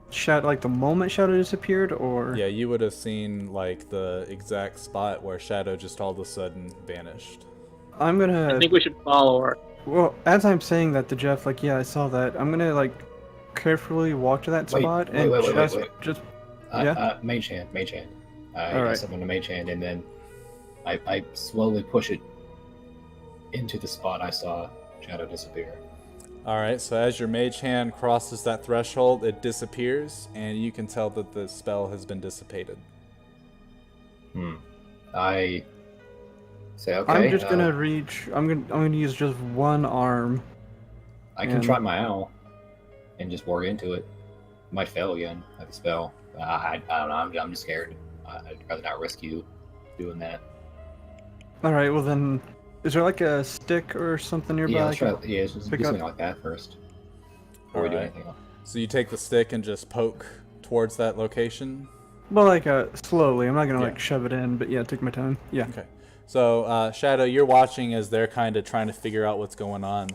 Shadow, like the moment Shadow disappeared, or? Yeah, you would have seen like the exact spot where Shadow just all of a sudden vanished. I'm gonna. I think we should follow her. Well, as I'm saying that to Jeff, like, yeah, I saw that. I'm gonna like carefully walk to that spot and just. Yeah. Mage hand. I All right. guess I'm gonna mage hand, and then I slowly push it into the spot I saw Shadow disappear. All right, so as your mage hand crosses that threshold, it disappears, and you can tell that the spell has been dissipated. I say, okay. I'm just gonna reach. I'm gonna use just one arm. I can try my owl and just work into it. Might fail again at the spell. I don't know. I'm just scared. I'd rather not risk you doing that. All right. Well then, is there like a stick or something nearby? Yeah, let's I try. can Yeah, just do pick up? something like that first before we do Alright. anything else. So you take the stick and just poke towards that location. Well, like slowly. I'm not gonna Yeah. like shove it in, but yeah, take my time. Yeah. Okay. So Shadow, you're watching as they're kind of trying to figure out what's going on.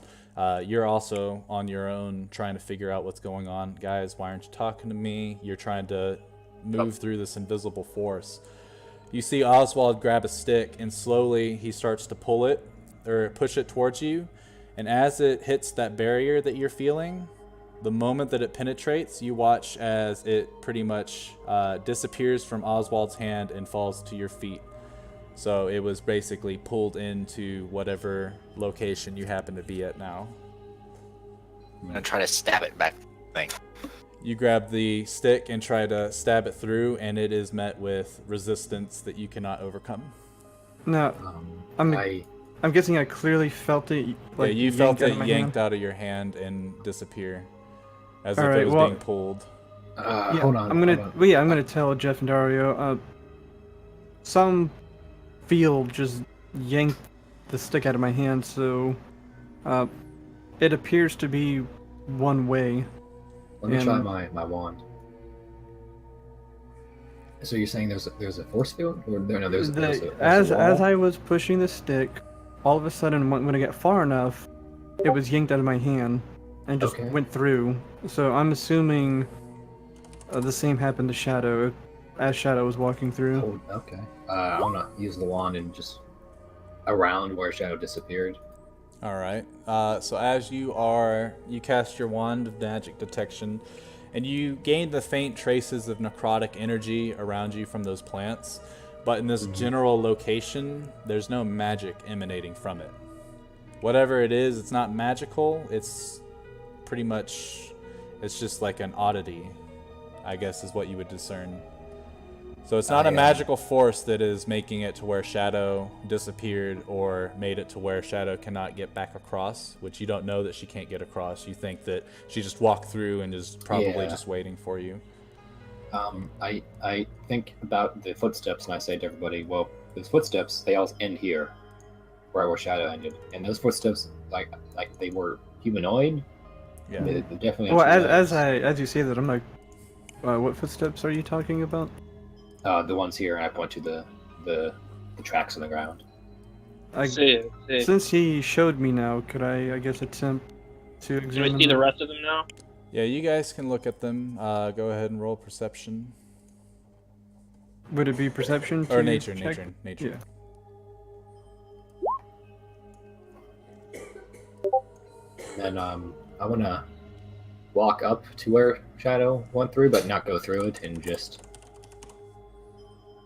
You're also on your own trying to figure out what's going on. Guys, why aren't you talking to me? You're trying to move through this invisible force. You see Oswald grab a stick and slowly he starts to pull it or push it towards you. And as it hits that barrier that you're feeling, the moment that it penetrates, you watch as it pretty much disappears from Oswald's hand and falls to your feet. So it was basically pulled into whatever location you happen to be at now. I'm gonna try to stab it back. Thing. Mm-hmm. You grab the stick and try to stab it through, and it is met with resistance that you cannot overcome. No, I'm guessing I clearly felt it. Like, yeah, you felt it out of my yanked hand. out of your hand and disappear, as All if right, it was well- being pulled. Yeah, Hold on. I'm gonna. hold on. Well, yeah, I'm gonna tell Jeff and Dario. Some field just yanked the stick out of my hand, so it appears to be one way. Let me try and- my wand. So you're saying there's a force field, or no? There's a As wall? I was pushing the stick, all of a sudden, when I get far enough, it was yanked out of my hand and just Okay. went through. So I'm assuming the same happened to Shadow as Shadow was walking through. Oh, okay. I want to use the wand and just around where Shadow disappeared. All right. So as you cast your wand of magic detection, and you gain the faint traces of necrotic energy around you from those plants. But in this general location, there's no magic emanating from it. Whatever it is, it's not magical. It's pretty much, it's just like an oddity, I guess is what you would discern. So it's not a Yeah. magical force that is making it to where Shadow disappeared or made it to where Shadow cannot get back across, which you don't know that she can't get across. You think that she just walked through and is probably Yeah. just waiting for you. I think about the footsteps and I say to everybody, well, those footsteps, they all end here, right where Shadow ended. And those footsteps, like they were humanoid. Yeah. They definitely Well, have two legs. as you say that, I'm like, what footsteps are you talking about? The ones here, and I point to the tracks on the ground. See. Since he showed me now, could I guess, attempt to Can examine we see the them? rest of them now? Yeah, you guys can look at them. Go ahead and roll perception. Would it be perception? Or to nature. Yeah. Then I want to walk up to where Shadow went through, but not go through it, and just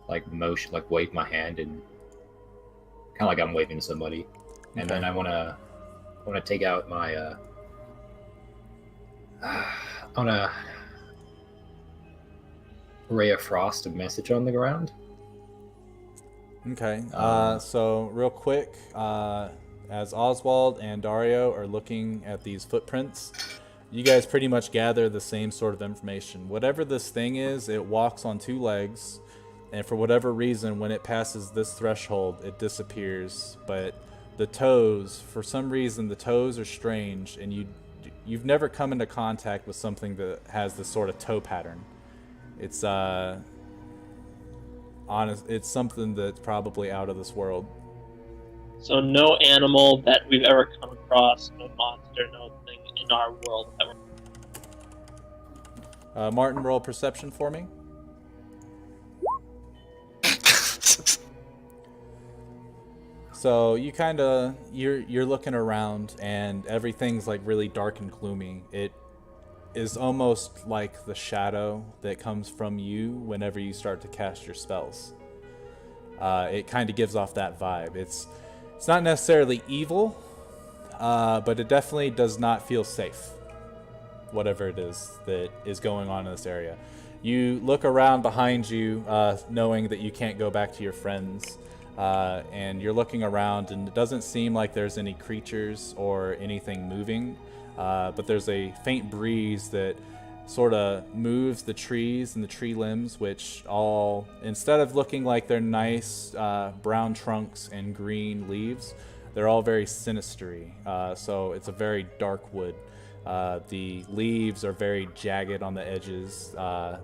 like motion, like wave my hand, and kind of like I'm waving to somebody. And then I want to take out my I want to ray of frost, a message on the ground. Okay. So real quick, as Oswald and Dario are looking at these footprints, you guys pretty much gather the same sort of information. Whatever this thing is, it walks on two legs, and for whatever reason, when it passes this threshold, it disappears. But the toes, for some reason, the toes are strange, and you've never come into contact with something that has this sort of toe pattern. It's it's something that's probably out of this world. So no animal that we've ever come across, no monster, no thing in our world ever. Martin, roll perception for me. So you kind of you're looking around and everything's like really dark and gloomy. It is almost like the shadow that comes from you whenever you start to cast your spells. It kind of gives off that vibe. It's not necessarily evil, but it definitely does not feel safe. Whatever it is that is going on in this area. You look around behind you, knowing that you can't go back to your friends, and you're looking around, and it doesn't seem like there's any creatures or anything moving, but there's a faint breeze that sort of moves the trees and the tree limbs, which all, instead of looking like they're nice brown trunks and green leaves, they're all very sinistery. So it's a very dark wood. The leaves are very jagged on the edges.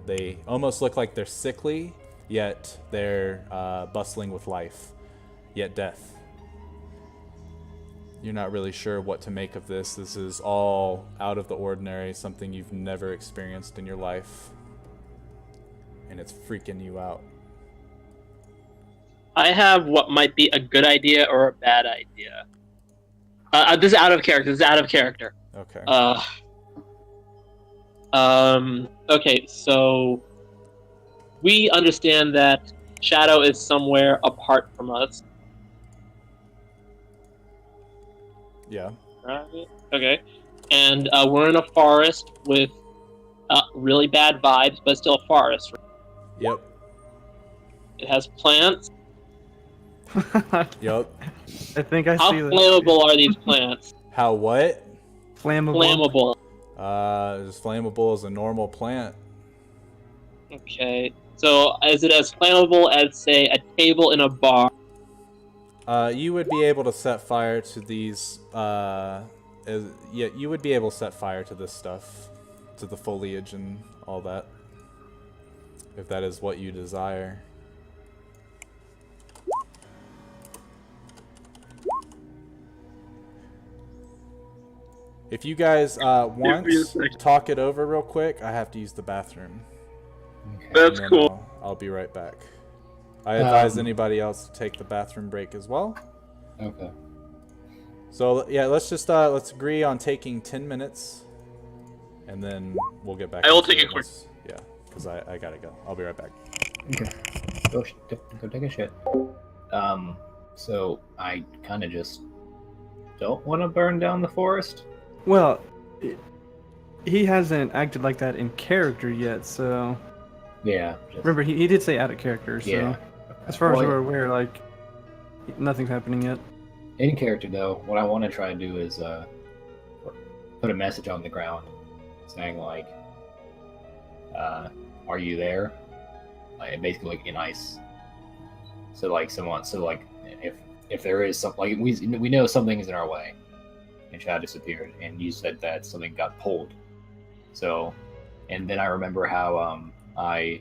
They almost look like they're sickly, yet they're bustling with life, yet death. You're not really sure what to make of this. This is all out of the ordinary, something you've never experienced in your life, and it's freaking you out. I have what might be a good idea or a bad idea. This is out of character. Okay. Okay, so we understand that Shadow is somewhere apart from us. Yeah. Right? Okay. And we're in a forest with really bad vibes, but still a forest. Yep. It has plants. Yep. I think I How see that. flammable are these plants? How what? Flammable. Flammable. As flammable as a normal plant. Okay. So is it as flammable as, say, a table in a bar? You would be able to set fire to these. You would be able to set fire to this stuff, to the foliage and all that, if that is what you desire. If you guys want, talk it over real quick. I have to use the bathroom. That's And then cool. I'll be right back. I advise anybody else to take the bathroom break as well. Okay. So yeah, let's just let's agree on taking 10 minutes, and then we'll get back. I will into take it it quick. once- Yeah, because I gotta go. I'll be right back. Okay. Go take a shit. So I kind of just don't want to burn down the forest. Well, he hasn't acted like that in character yet, so Yeah. Remember, he did say out of character, so Yeah. as far as Well, we're aware, like, nothing's happening yet. in character though, what I want to try to do is put a message on the ground saying like, "Are you there?" Like basically like in ice. So like if there is something like we know something is in our way, and Chad disappeared, and you said that something got pulled. So, and then I remember how I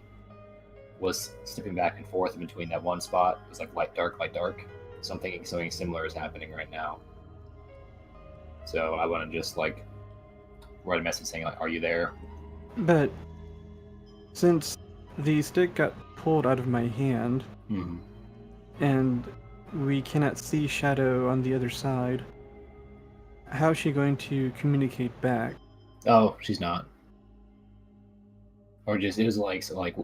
was stepping back and forth in between that one spot. It was like light dark, light dark. So I'm thinking something similar is happening right now. So I want to just like write a message saying like, "Are you there?" But since the stick got pulled out of my hand, Mm-hmm. and we cannot see Shadow on the other side, how is she going to communicate back? Oh, she's not. Or just it was like so like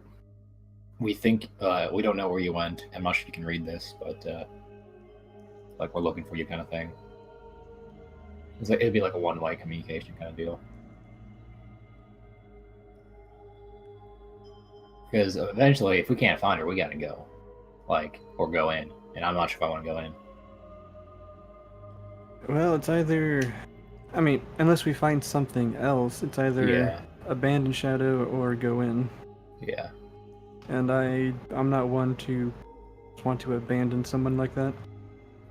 we think we don't know where you went. I'm not sure if you can read this, but like we're looking for you kind of thing. It's like it'd be like a one-way communication kind of deal. Because eventually, if we can't find her, we gotta go, like or go in. And I'm not sure if I want to go in. Well, it's either, I mean, unless we find something else, it's either Yeah. abandon Shadow or go in. Yeah. And I'm not one to want to abandon someone like that.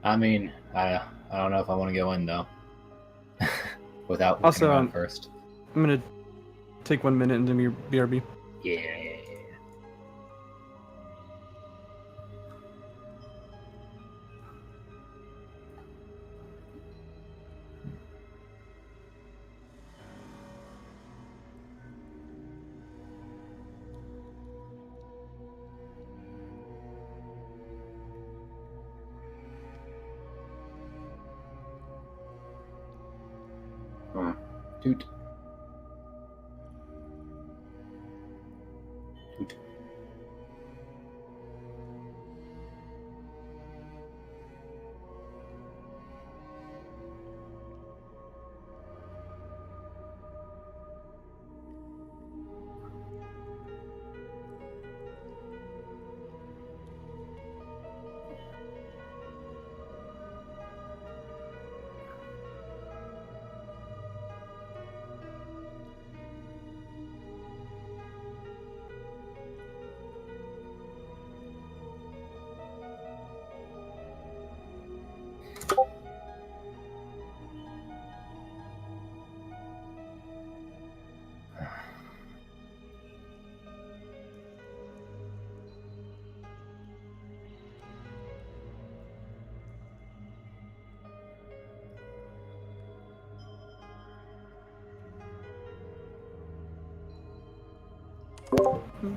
I mean, I don't know if I want to go in though. Without looking Also, around first. I'm gonna take 1 minute and do your BRB. Yeah. Toot. Toot.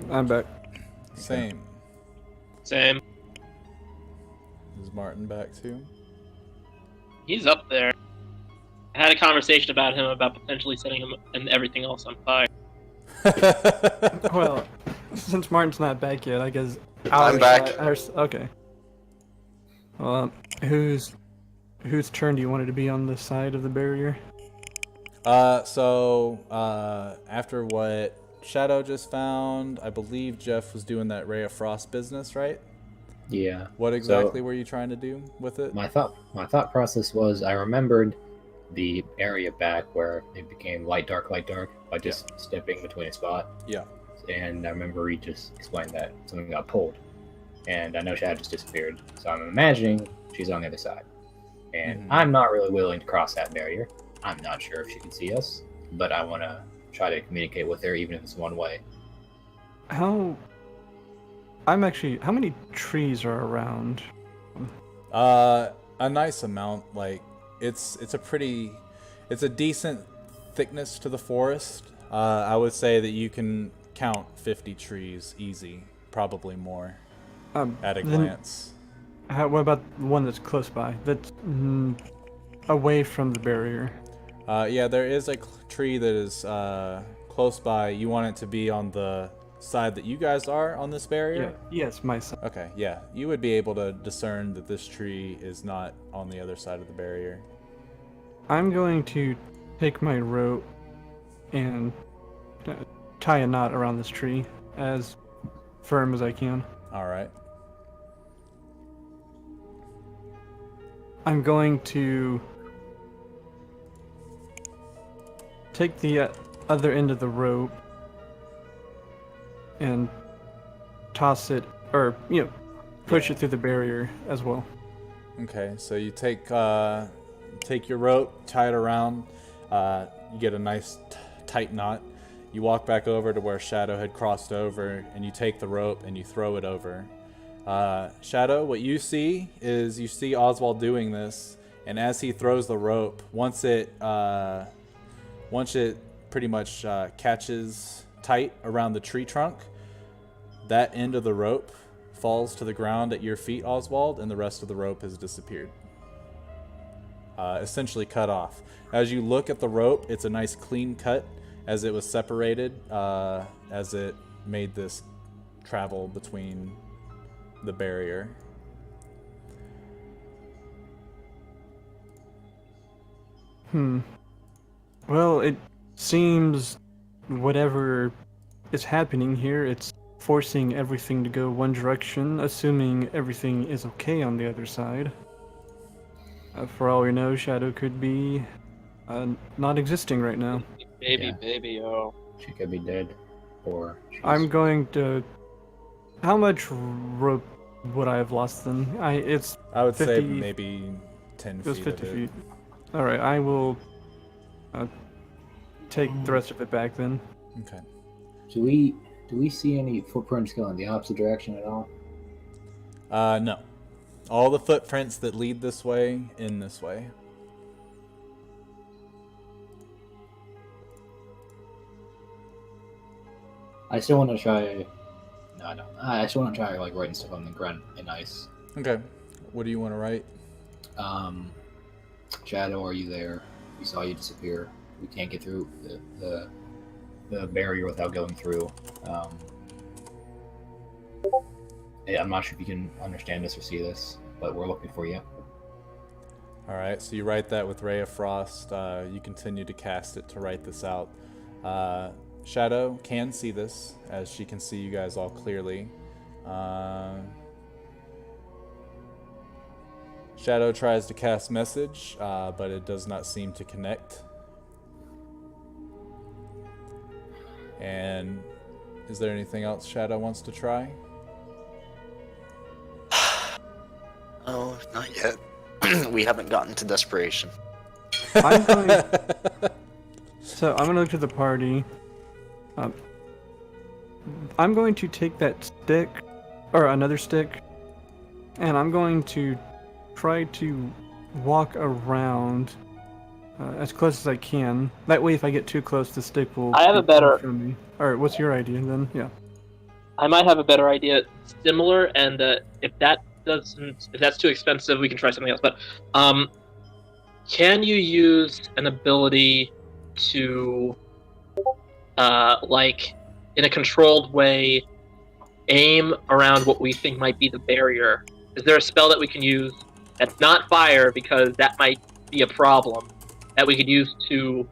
I'm back. Same. Same. Is Martin back too? He's up there. I had a conversation about him about potentially setting him and everything else on fire. Well, since Martin's not back yet, I guess I'm back. Okay. Well, whose turn do you want it to be on the side of the barrier? After what Shadow just found, I believe Jeff was doing that Ray of Frost business, right? Yeah. What exactly So, were you trying to do with it? my thought process was I remembered the area back where it became light dark by just stepping between a spot. Yeah. And I remember he just explained that something got pulled. And I know Shad just disappeared. So I'm imagining she's on the other side. And I'm not really willing to cross that barrier. I'm not sure if she can see us, but I want to try to communicate with her even if it's one way. How many trees are around? A nice amount. Like it's a decent thickness to the forest. I would say that you can count 50 trees easy, probably more at a glance. What about the one that's close by? That's away from the barrier. Yeah, there is a tree that is close by. You want it to be on the side that you guys are on this barrier? Yeah. Yes, my side. Okay, yeah. You would be able to discern that this tree is not on the other side of the barrier. I'm going to take my rope and tie a knot around this tree as firm as I can. All right. I'm going to take the other end of the rope and toss it, or push it through the barrier as well. Okay, so you take your rope, tie it around. You get a nice tight knot. You walk back over to where Shadow had crossed over, and you take the rope and you throw it over. Shadow, what you see is Oswald doing this, and as he throws the rope, once it pretty much catches tight around the tree trunk, that end of the rope falls to the ground at your feet, Oswald, and the rest of the rope has disappeared. Essentially cut off. As you look at the rope, it's a nice clean cut as it was separated, as it made this travel between the barrier. Well, it seems whatever is happening here, it's forcing everything to go one direction, assuming everything is okay on the other side. For all we know, Shadow could be not existing right now. Baby, oh. She could be dead, or she's... I'm going to... How much rope would I have lost then? I would 50... say maybe 10 It was feet 50 of it. feet. Alright, I will take the rest of it back then. Okay. Do we see any footprints going the opposite direction at all? No. All the footprints that lead this way, in this way. I still want to try... No, I don't. I still want to try like writing stuff on the ground in ice. Okay. What do you want to write? Shadow, are you there? We saw you disappear. We can't get through the barrier without going through. Yeah, I'm not sure if you can understand this or see this, but we're looking for you. All right, so you write that with Ray of Frost. You continue to cast it to write this out. Shadow can see this, as she can see you guys all clearly. Shadow tries to cast message, but it does not seem to connect. And is there anything else Shadow wants to try? Oh, not yet. We haven't gotten to desperation. I'm going to look to the party. I'm going to take that stick, or another stick, and I'm going to try to walk around as close as I can. That way, if I get too close, the stick will... I have a better... from me. Alright, what's your idea then? Yeah. I might have a better idea, similar, and if that's too expensive, we can try something else. But can you use an ability to, like, in a controlled way, aim around what we think might be the barrier? Is there a spell that we can use that's not fire, because that might be a problem, that we could use to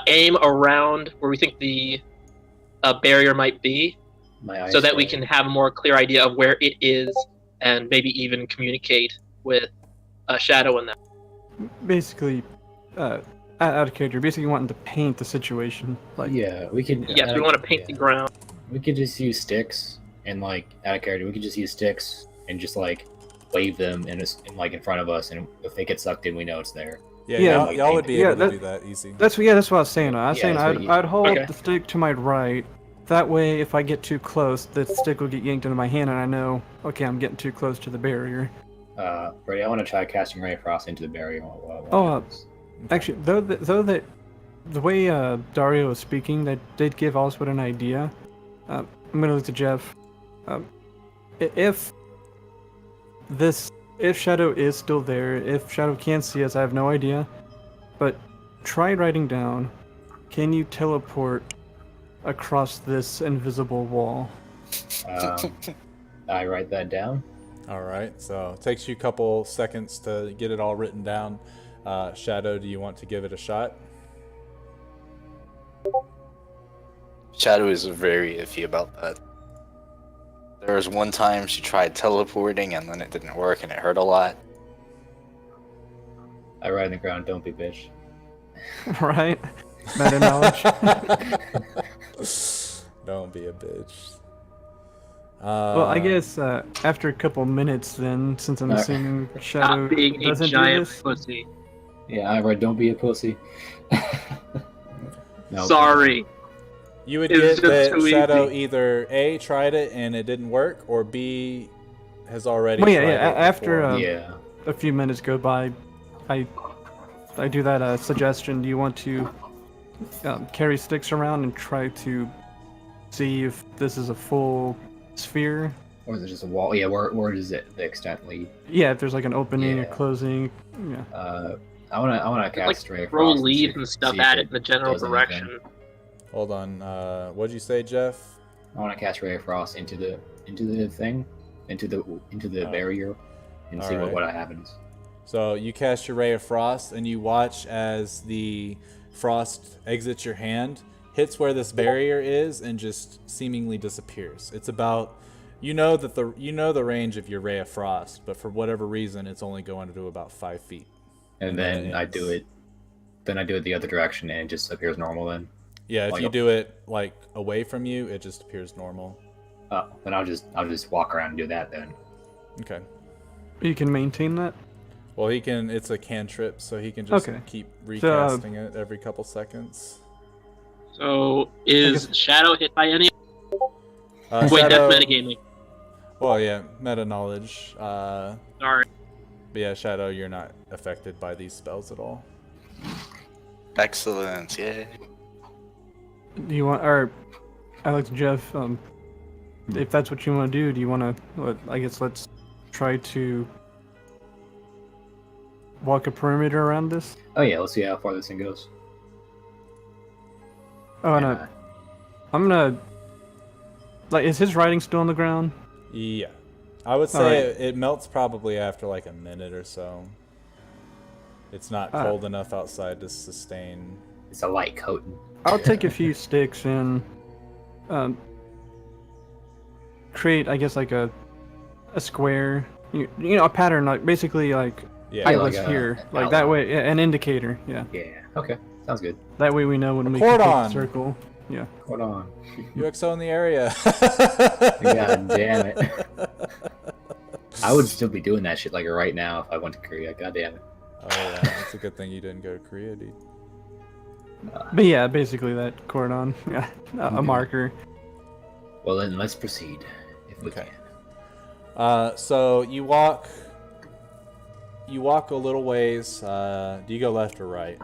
aim around where we think the barrier might be, so that we can have a more clear idea of where it is, and maybe even communicate with Shadow in that? Basically, out of character, basically wanting to paint the situation. Like, yeah, we could... Yes, we want to paint the ground. We could just use sticks, and like, out of character, we could just use sticks and just like wave them in like in front of us, and if they get sucked in, we know it's there. Yeah, y'all would be able to do that easy. That's what I was saying. I was saying I'd hold Okay. the stick to my right. That way, if I get too close, the stick will get yanked into my hand, and I know, okay, I'm getting too close to the barrier. Brady, I want to try casting Ray of Frost into the barrier. Actually, though that the way Dario was speaking, that did give Oswald an idea. I'm gonna look to Jeff. If Shadow is still there, if Shadow can see us, I have no idea. But try writing down, can you teleport across this invisible wall? I write that down. All right, so it takes you a couple seconds to get it all written down. Shadow, do you want to give it a shot? Shadow is very iffy about that. There was one time she tried teleporting and then it didn't work and it hurt a lot. I write on the ground, don't be bitch. Right? Meta knowledge. Don't be a bitch. Well, I guess after a couple minutes, then, since I'm assuming Shadow Stop being a doesn't do giant this. pussy. Yeah, I write, don't be a pussy. No, Sorry. You would It's get just that too Shadow easy. either A, tried it and it didn't work, or B, has already Well, yeah, tried yeah. it After before. Yeah. a few minutes go by, I do that suggestion. Do you want to carry sticks around and try to see if this is a full sphere? Or is it just a wall? Yeah, where does it the extent lead? Yeah, if there's like an opening or Yeah. closing. Yeah. I wanna Like cast Ray of throw Frost leaves see- and stuff see if at it in the general does anything. direction. Hold on. What'd you say, Jeff? I want to cast Ray of Frost into the thing, into the barrier, and see Alright. what happens. So you cast your Ray of Frost, and you watch as the frost exits your hand, hits where this barrier is, and just seemingly disappears. It's about, you know the range of your Ray of Frost, but for whatever reason, it's only going to about 5 feet. And then then it I ends. do it. Then I do it the other direction, and it just appears normal. Then. Yeah, if Like you a- do it like away from you, it just appears normal. Oh, then I'll just walk around and do that then. Okay. You can maintain that. Well, he can. It's a cantrip, so he can just Okay. keep recasting it every couple seconds. So, is Shadow hit by any? Wait, Shadow- that's metagaming. Well, yeah, meta knowledge. Sorry. But yeah, Shadow, you're not affected by these spells at all. Excellent, yay. Do you want, or Alex, Jeff, if that's what you want to do you want to, I guess let's try to walk a perimeter around this? Oh yeah, let's see how far this thing goes. Oh, and Yeah. I'm gonna, like, is his writing still on the ground? Yeah. I would say Alright. it melts probably after like a minute or so. It's not cold enough outside to sustain. It's a light coating. I'll take a few sticks and create, I guess, like a square, you know, a pattern, like basically like Yeah. I like was a- here, an like that outline. way, yeah, an indicator, yeah. Yeah. Okay. Sounds good. That way we know when we can take cordon. the circle. Yeah. Hold on. UXO in the area. God damn it. I would still be doing that shit like right now if I went to Korea. God damn it. Oh yeah, it's a good thing you didn't go to Korea, dude. But yeah, basically that cordon, yeah, a marker. Well then, let's proceed if we Okay. can. So you walk a little ways. Do you go left or right?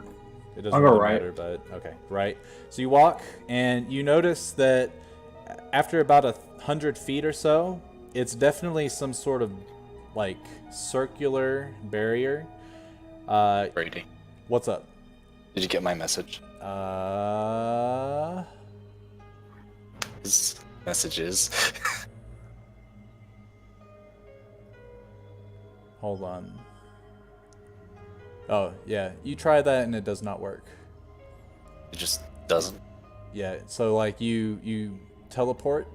It doesn't I'll go really right. matter, but okay, right. So you walk and you notice that after about 100 feet or so, it's definitely some sort of like circular barrier. Brady, What's up? did you get my message? His messages. Hold on. Oh, yeah. You try that and it does not work. It just doesn't. Yeah, so like you teleport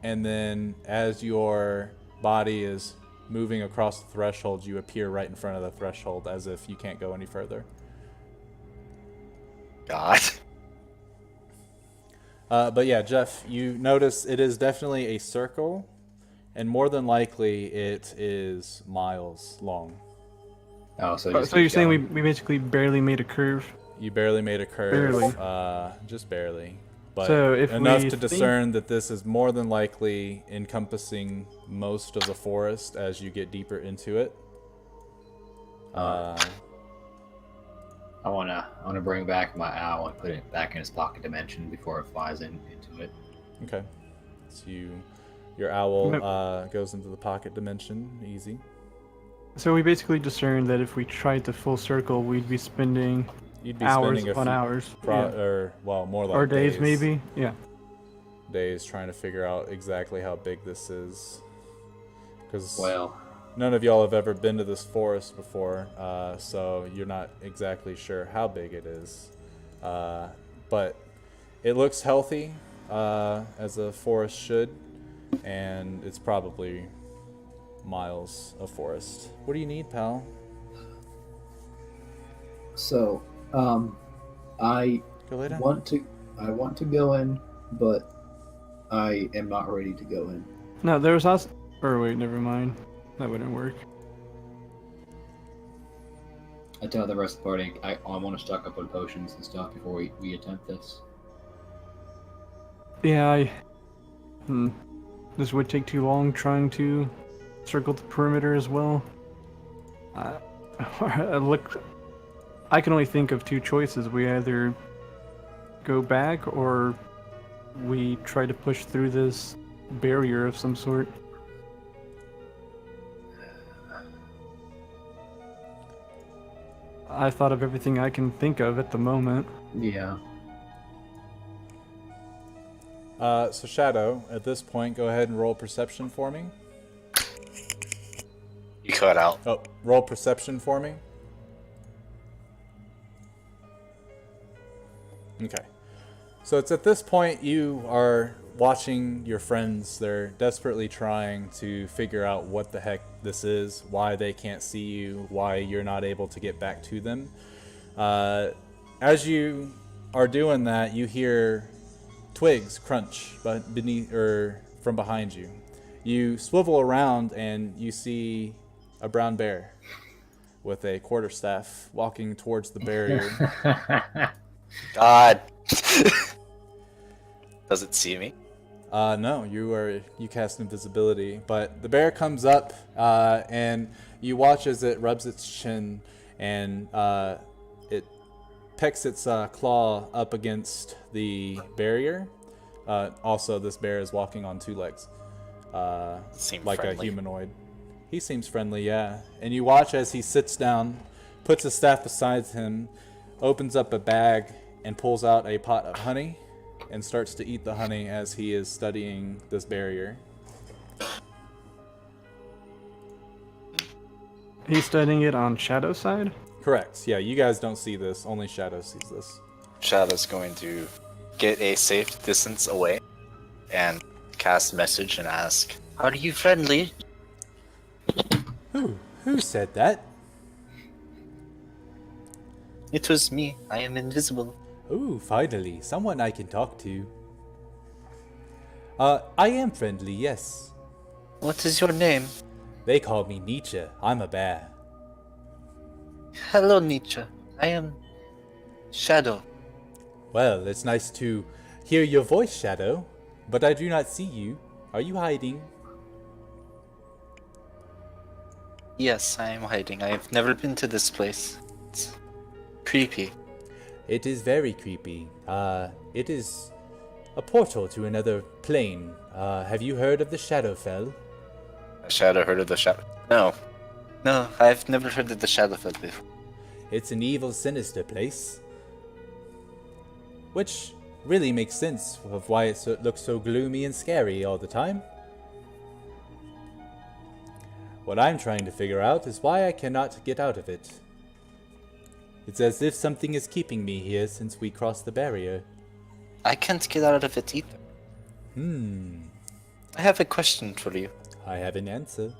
and then as your body is moving across the threshold, you appear right in front of the threshold as if you can't go any further. God. But yeah, Jeff, you notice it is definitely a circle, and more than likely it is miles long. Oh, so So you're saying we basically barely made a curve? You barely made a curve. Barely. Just barely. But So if enough we to discern that this is more than likely encompassing most of the forest as you get deeper into it. I wanna bring back my owl and put it back in its pocket dimension before it flies into it. Okay. So your owl Nope. goes into the pocket dimension. Easy. So we basically discerned that if we tried the full circle, we'd be spending You'd be hours spending a upon few hours. or well, more like Or days, maybe. Yeah. Days trying to figure out exactly how big this is. Because Well, none of y'all have ever been to this forest before, so you're not exactly sure how big it is. But it looks healthy. as a forest should, and it's probably miles of forest. What do you need, pal? So, I Go lay down. want to go in, but I am not ready to go in. No, there was also. Or wait, never mind. That wouldn't work. I tell the rest of the party I want to stock up on potions and stuff before we attempt this. Yeah, this would take too long trying to circle the perimeter as well. I can only think of two choices. We either go back or we try to push through this barrier of some sort. I thought of everything I can think of at the moment. Yeah. So Shadow, at this point, go ahead and roll perception for me. You cut out. Oh, roll perception for me. Okay. So it's at this point you are watching your friends. They're desperately trying to figure out what the heck this is, why they can't see you, why you're not able to get back to them. As you are doing that, you hear twigs crunch beneath or from behind you. You swivel around and you see a brown bear with a quarterstaff walking towards the barrier. God. Does it see me? No, you cast invisibility, but the bear comes up and you watch as it rubs its chin and it pecks its claw up against the barrier. Also, this bear is walking on two legs, Seem like friendly. a humanoid. He seems friendly, yeah. And you watch as he sits down, puts his staff beside him, opens up a bag, and pulls out a pot of honey, and starts to eat the honey as he is studying this barrier. He's studying it on Shadow side? Correct. Yeah, you guys don't see this. Only Shadow sees this. Shadow's going to get a safe distance away and cast message and ask, "Are you friendly?" Who said that? It was me. I am invisible. Ooh, finally, someone I can talk to. I am friendly, yes. What is your name? They call me Nietzsche. I'm a bear. Hello, Nietzsche. I am Shadow. Well, it's nice to hear your voice, Shadow, but I do not see you. Are you hiding? Yes, I am hiding. I have never been to this place. It's creepy. It is very creepy. It is a portal to another plane. Have you heard of the Shadowfell? Shadow heard of the Shadow? No. No, I've never heard of the Shadowfell before. It's an evil, sinister place. Which really makes sense of why it looks so gloomy and scary all the time. What I'm trying to figure out is why I cannot get out of it. It's as if something is keeping me here since we crossed the barrier. I can't get out of it either. I have a question for you. I have an answer.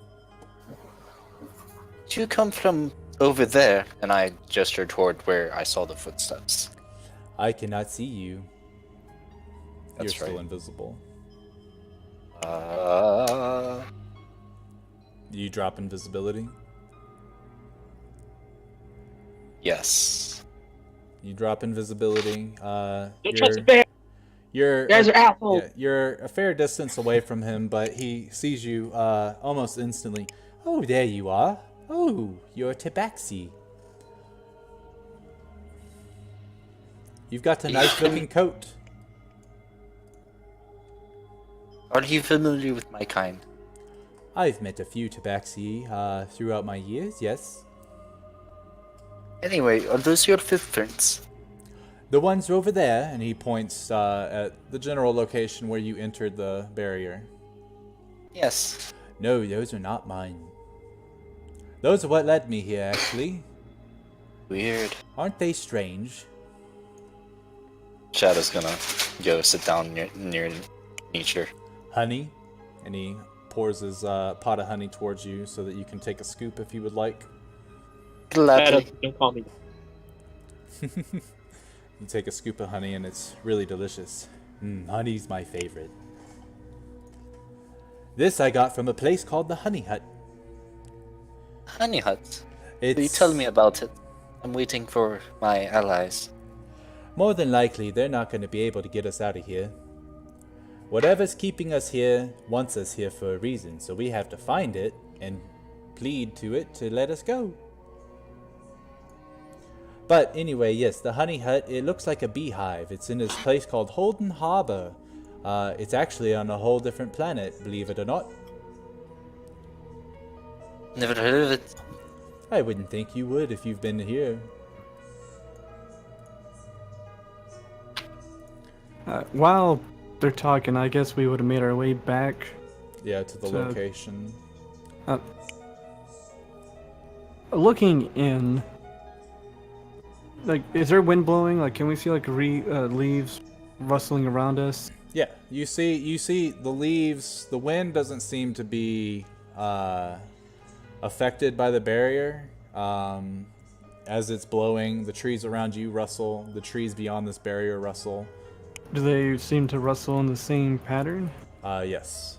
Do you come from over there? And I gestured toward where I saw the footsteps. I cannot see you. That's You're still right. invisible. You drop invisibility. Yes. You drop invisibility. Don't trust the bear. You're You guys are assholes. yeah, you're a fair distance away from him, but he sees you almost instantly. Oh, there you are. Oh, you're Tabaxi. You've got a nice looking coat. Are you familiar with my kind? I've met a few Tabaxi throughout my years, yes. Anyway, are those your footprints? The ones over there, and he points at the general location where you entered the barrier. Yes. No, those are not mine. Those are what led me here, actually. Weird. Aren't they strange? Shadow's gonna go sit down near nature. Honey, and he pours his pot of honey towards you so that you can take a scoop if you would like. Gladly. Don't call me. You take a scoop of honey and it's really delicious. Honey's my favorite. This I got from a place called the Honey Hut. Honey Hut. It's Will you tell me about it? I'm waiting for my allies. more than likely they're not going to be able to get us out of here. Whatever's keeping us here wants us here for a reason, so we have to find it and plead to it to let us go. But anyway, yes, the Honey Hut, it looks like a beehive. It's in this place called Holden Harbor. It's actually on a whole different planet, believe it or not. Never heard of it. I wouldn't think you would if you've been here. While they're talking, I guess we would have made our way back. Yeah, to the location. Looking in, like, is there wind blowing? Like, can we see like leaves rustling around us? Yeah, you see the leaves. The wind doesn't seem to be affected by the barrier. As it's blowing, the trees around you rustle. The trees beyond this barrier rustle. Do they seem to rustle in the same pattern? Yes.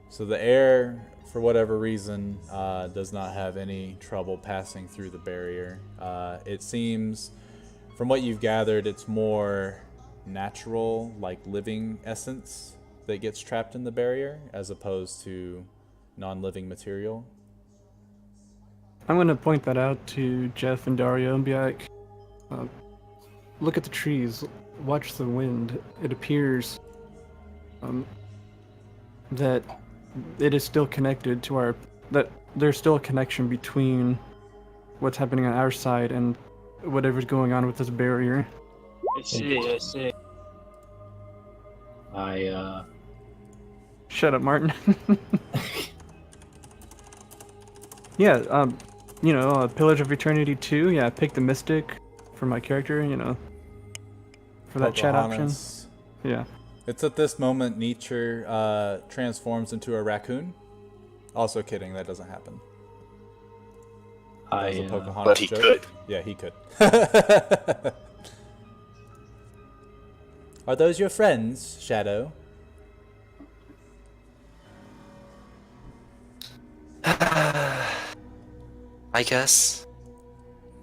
So the air, for whatever reason, does not have any trouble passing through the barrier. It seems, from what you've gathered, it's more natural, like living essence that gets trapped in the barrier, as opposed to non-living material. I'm going to point that out to Jeff and Dario and be like, look at the trees, watch the wind. It appears that it is still connected to that there's still a connection between what's happening on our side and whatever's going on with this barrier. I see. Shut up, Martin. Yeah, Pillage of Eternity 2, yeah, I picked the Mystic for my character, for that chat option. Pocahontas. Yeah. It's at this moment Nietzsche transforms into a raccoon. Also kidding, that doesn't happen. That was a Pocahontas but he joke. could. Yeah, he could. Are those your friends, Shadow? I guess.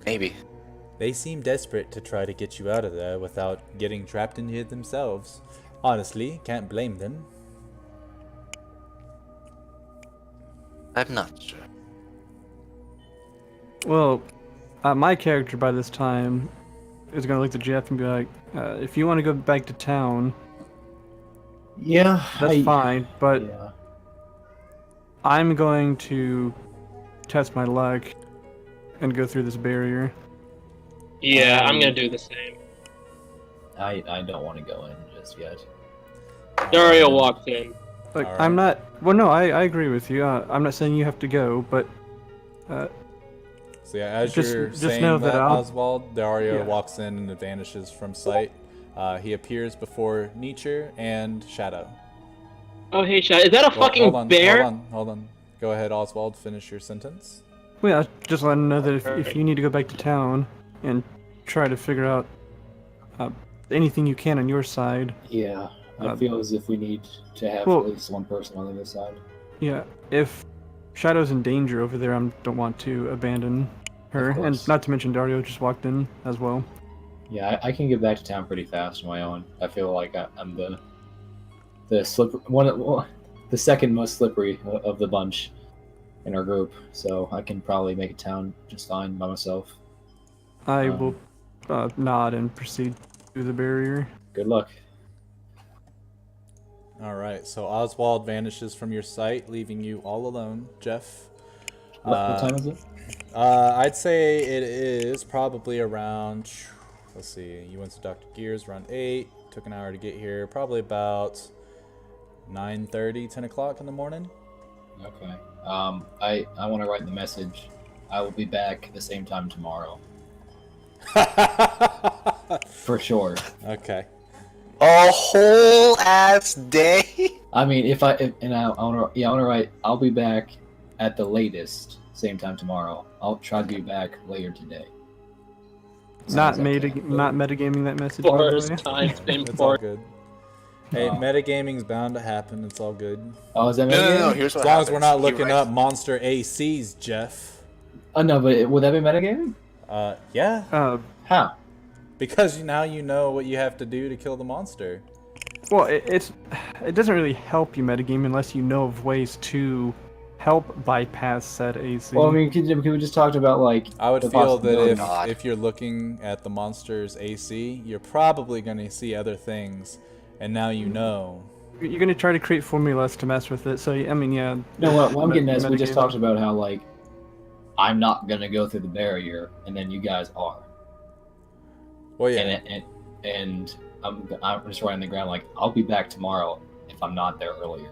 Maybe. They seem desperate to try to get you out of there without getting trapped in here themselves. Honestly, can't blame them. I'm not sure. Well, my character by this time is going to look to Jeff and be like, if you want to go back to town, Yeah, that's fine, but Yeah. I'm going to test my luck and go through this barrier. Yeah, I'm gonna do the same. I don't want to go in just yet. Dario walks in. Like, Alright. I'm not. Well, no, I agree with you. I'm not saying you have to go, but So yeah, as Just- you're just saying know that, that I'll- Oswald, Dario Yeah. walks in and vanishes from sight. He appears before Nietzsche and Shadow. Oh, hey, Shad. Is that a Well, fucking bear? Hold on. Go ahead, Oswald. Finish your sentence. well, yeah, just let them know that if you need to go back to town and try to figure out anything you can on your side, Yeah, I feel as if we need to have well- at least one person on the other side. yeah, if Shadow's in danger over there, I don't want to abandon her. Of And course. not to mention Dario just walked in as well. Yeah, I can get back to town pretty fast on my own. I feel like I'm the the second most slippery of the bunch in our group, so I can probably make it town just fine by myself. I will nod and proceed through the barrier. Good luck. All right. So Oswald vanishes from your sight, leaving you all alone, Jeff. What time is it? I'd say it is probably around. Let's see. You went to Dr. Gears around 8. Took an hour to get here. Probably about 9:30, 10 o'clock in the morning. Okay. I want to write the message. I will be back at the same time tomorrow. For sure. Okay. A whole ass day. I mean, I want to write. I'll be back at the latest, same time tomorrow. I'll try to be back later today. Not Sounds okay. metagaming that message, by the Forest way. time, same It's all for good. Hey, Oh. metagaming's bound to happen. It's all good. Oh, is that No. metagaming? Here's As what long happens. as we're not He looking writes- up monster ACs, Jeff. Oh no, but would that be metagaming? Yeah. How? Because now you know what you have to do to kill the monster. Well, it doesn't really help you metagame unless you know of ways to help bypass said AC. Well, I mean, could we just talked about like? I would the feel that possibility. God. if you're looking at the monster's AC, you're probably going to see other things, and now you know. You're gonna try to create formulas to mess with it. So I mean, yeah. No, what I'm getting at is we just metagaming. talked about how like I'm not gonna go through the barrier, and then you guys are, Well, yeah. and I'm just writing on the ground like I'll be back tomorrow if I'm not there earlier.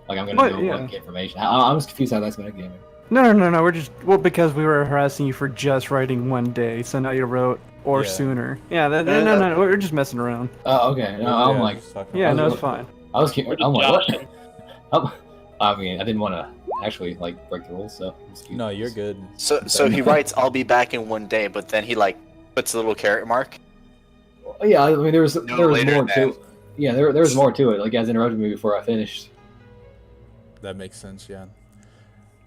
Like I'm gonna But, go yeah. look information. I'm just confused how that's metagaming. No. We're just because we were harassing you for just writing one day, so now you wrote or Yeah. sooner. Yeah, no. We're just messing around. Oh, okay. No, I'm like, just talking Yeah, about no, it. it's fine. I was curious. We're I'm just like, what? I mean, I didn't want to actually like break the rules, so. I'm just No, you're good. So he writes, "I'll be back in one day," but then he like puts a little carrot mark. Yeah, I mean, there was more later to. Yeah, there was more to it. Like, you guys interrupted me before I finished. That makes sense, yeah.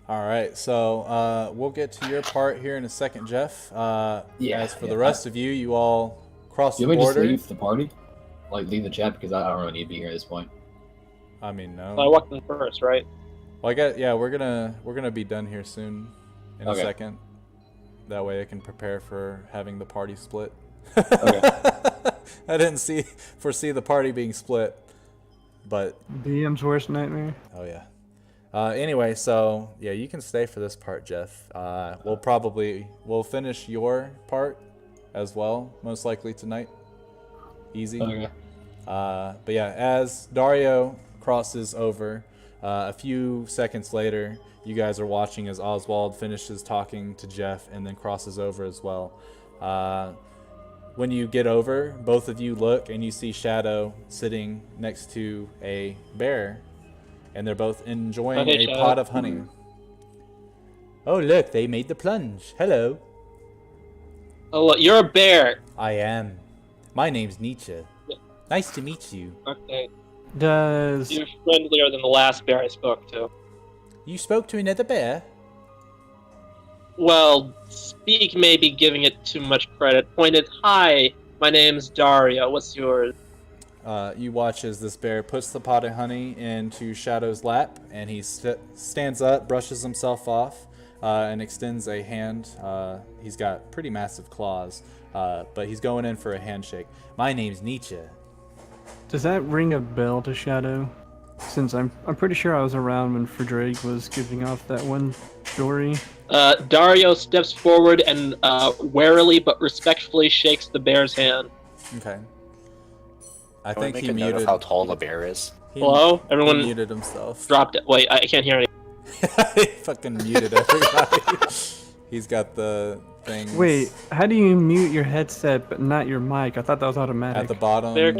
All right, so we'll get to your part here in a second, Jeff. As for the rest of you, you all cross You the want me to just border. leave the party? Like, leave the chat because I don't really need to be here at this point. I mean, no. I walked in first, right? Well, we're gonna be done here soon, in a Okay. second. That way, I can prepare for having the party split. Okay. I didn't foresee the party being split, but DM's worst nightmare. oh yeah. Anyway, so yeah, you can stay for this part, Jeff. We'll finish your part as well, most likely tonight. Easy. Okay. But yeah, as Dario crosses over, a few seconds later, you guys are watching as Oswald finishes talking to Jeff and then crosses over as well. When you get over, both of you look and you see Shadow sitting next to a bear, and they're both enjoying Okay, a Shadow. pot of honey. Oh, look, they made the plunge. Hello. Oh, look, you're a bear. I am. My name's Nietzsche. Nice to meet you. Okay, Does you're friendlier than the last bear I spoke to. You spoke to another bear? Well, speak may be giving it too much credit. Point is, hi, my name's Dario. What's yours? You watch as this bear puts the pot of honey into Shadow's lap, and he stands up, brushes himself off, and extends a hand. He's got pretty massive claws, but he's going in for a handshake. My name's Nietzsche. does that ring a bell to Shadow? Since I'm pretty sure I was around when Frederick was giving off that one story. Dario steps forward and warily but respectfully shakes the bear's hand. Okay. I Can we think make he a note muted. of how tall the bear is? he- Hello? he Everyone muted himself. dropped it. Wait, I can't hear any. He fucking muted everybody. He's got the things Wait, how do you mute your headset but not your mic? I thought that was automatic. at the bottom. Bear,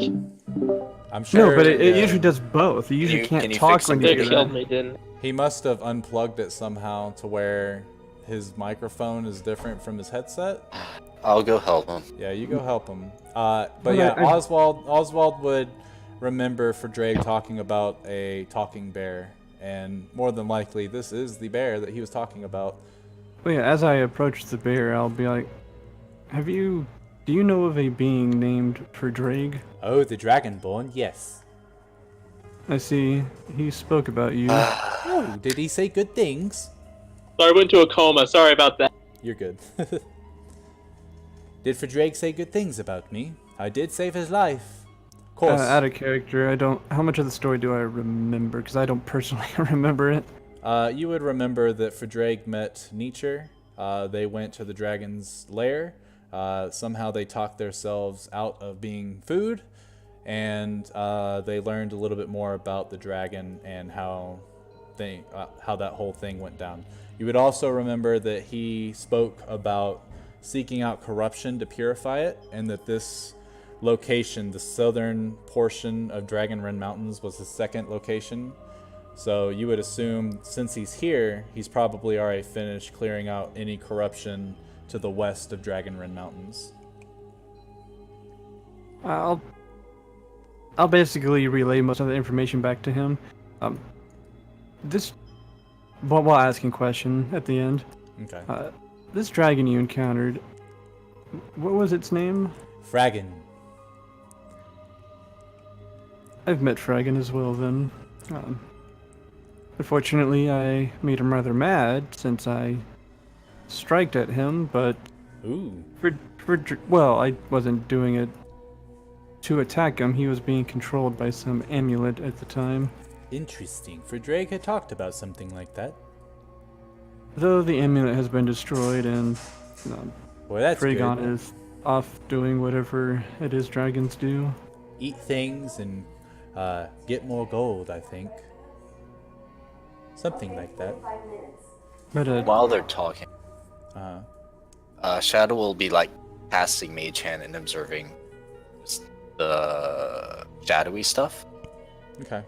I'm sure. No, but it yeah. usually does both. You usually Can can't you talk fix when you something? bear do killed that. me, didn't it? He must have unplugged it somehow to where his microphone is different from his headset. I'll go help him. Yeah, you go help him. But Well, yeah, I- Oswald would remember for Drake talking about a talking bear, and more than likely this is the bear that he was talking about. Well, yeah, as I approach the bear, I'll be like, do you know of a being named Fredrig? Oh, the Dragonborn, yes. I see. He spoke about you. Oh, did he say good things? Sorry, I went to a coma. Sorry about that. You're good. Did Fredrig say good things about me? I did save his life. Of course. Out of character, I don't. How much of the story do I remember? Because I don't personally remember it. You would remember that Fredrig met Nietzsche. They went to the dragon's lair. Somehow they talked themselves out of being food, and they learned a little bit more about the dragon and how that whole thing went down. You would also remember that he spoke about seeking out corruption to purify it, and that this location, the southern portion of Dragonrend Mountains, was the second location. So you would assume, since he's here, he's probably already finished clearing out any corruption to the west of Dragonrend Mountains. I'll basically relay most of the information back to him. While asking question at the end. Okay. This dragon you encountered, what was its name? Fragon. I've met Fragon as well then. Unfortunately, I made him rather mad since I striked at him, but Ooh. well, I wasn't doing it to attack him. He was being controlled by some amulet at the time. Interesting. For Drake had talked about something like that. Though the amulet has been destroyed and Boy, that's Fragon good. is off doing whatever it is dragons do. Eat things and get more gold, I think. Something like that. But While they're talking, Uh-huh. Shadow will be like casting Mage Hand and observing the shadowy stuff. Okay.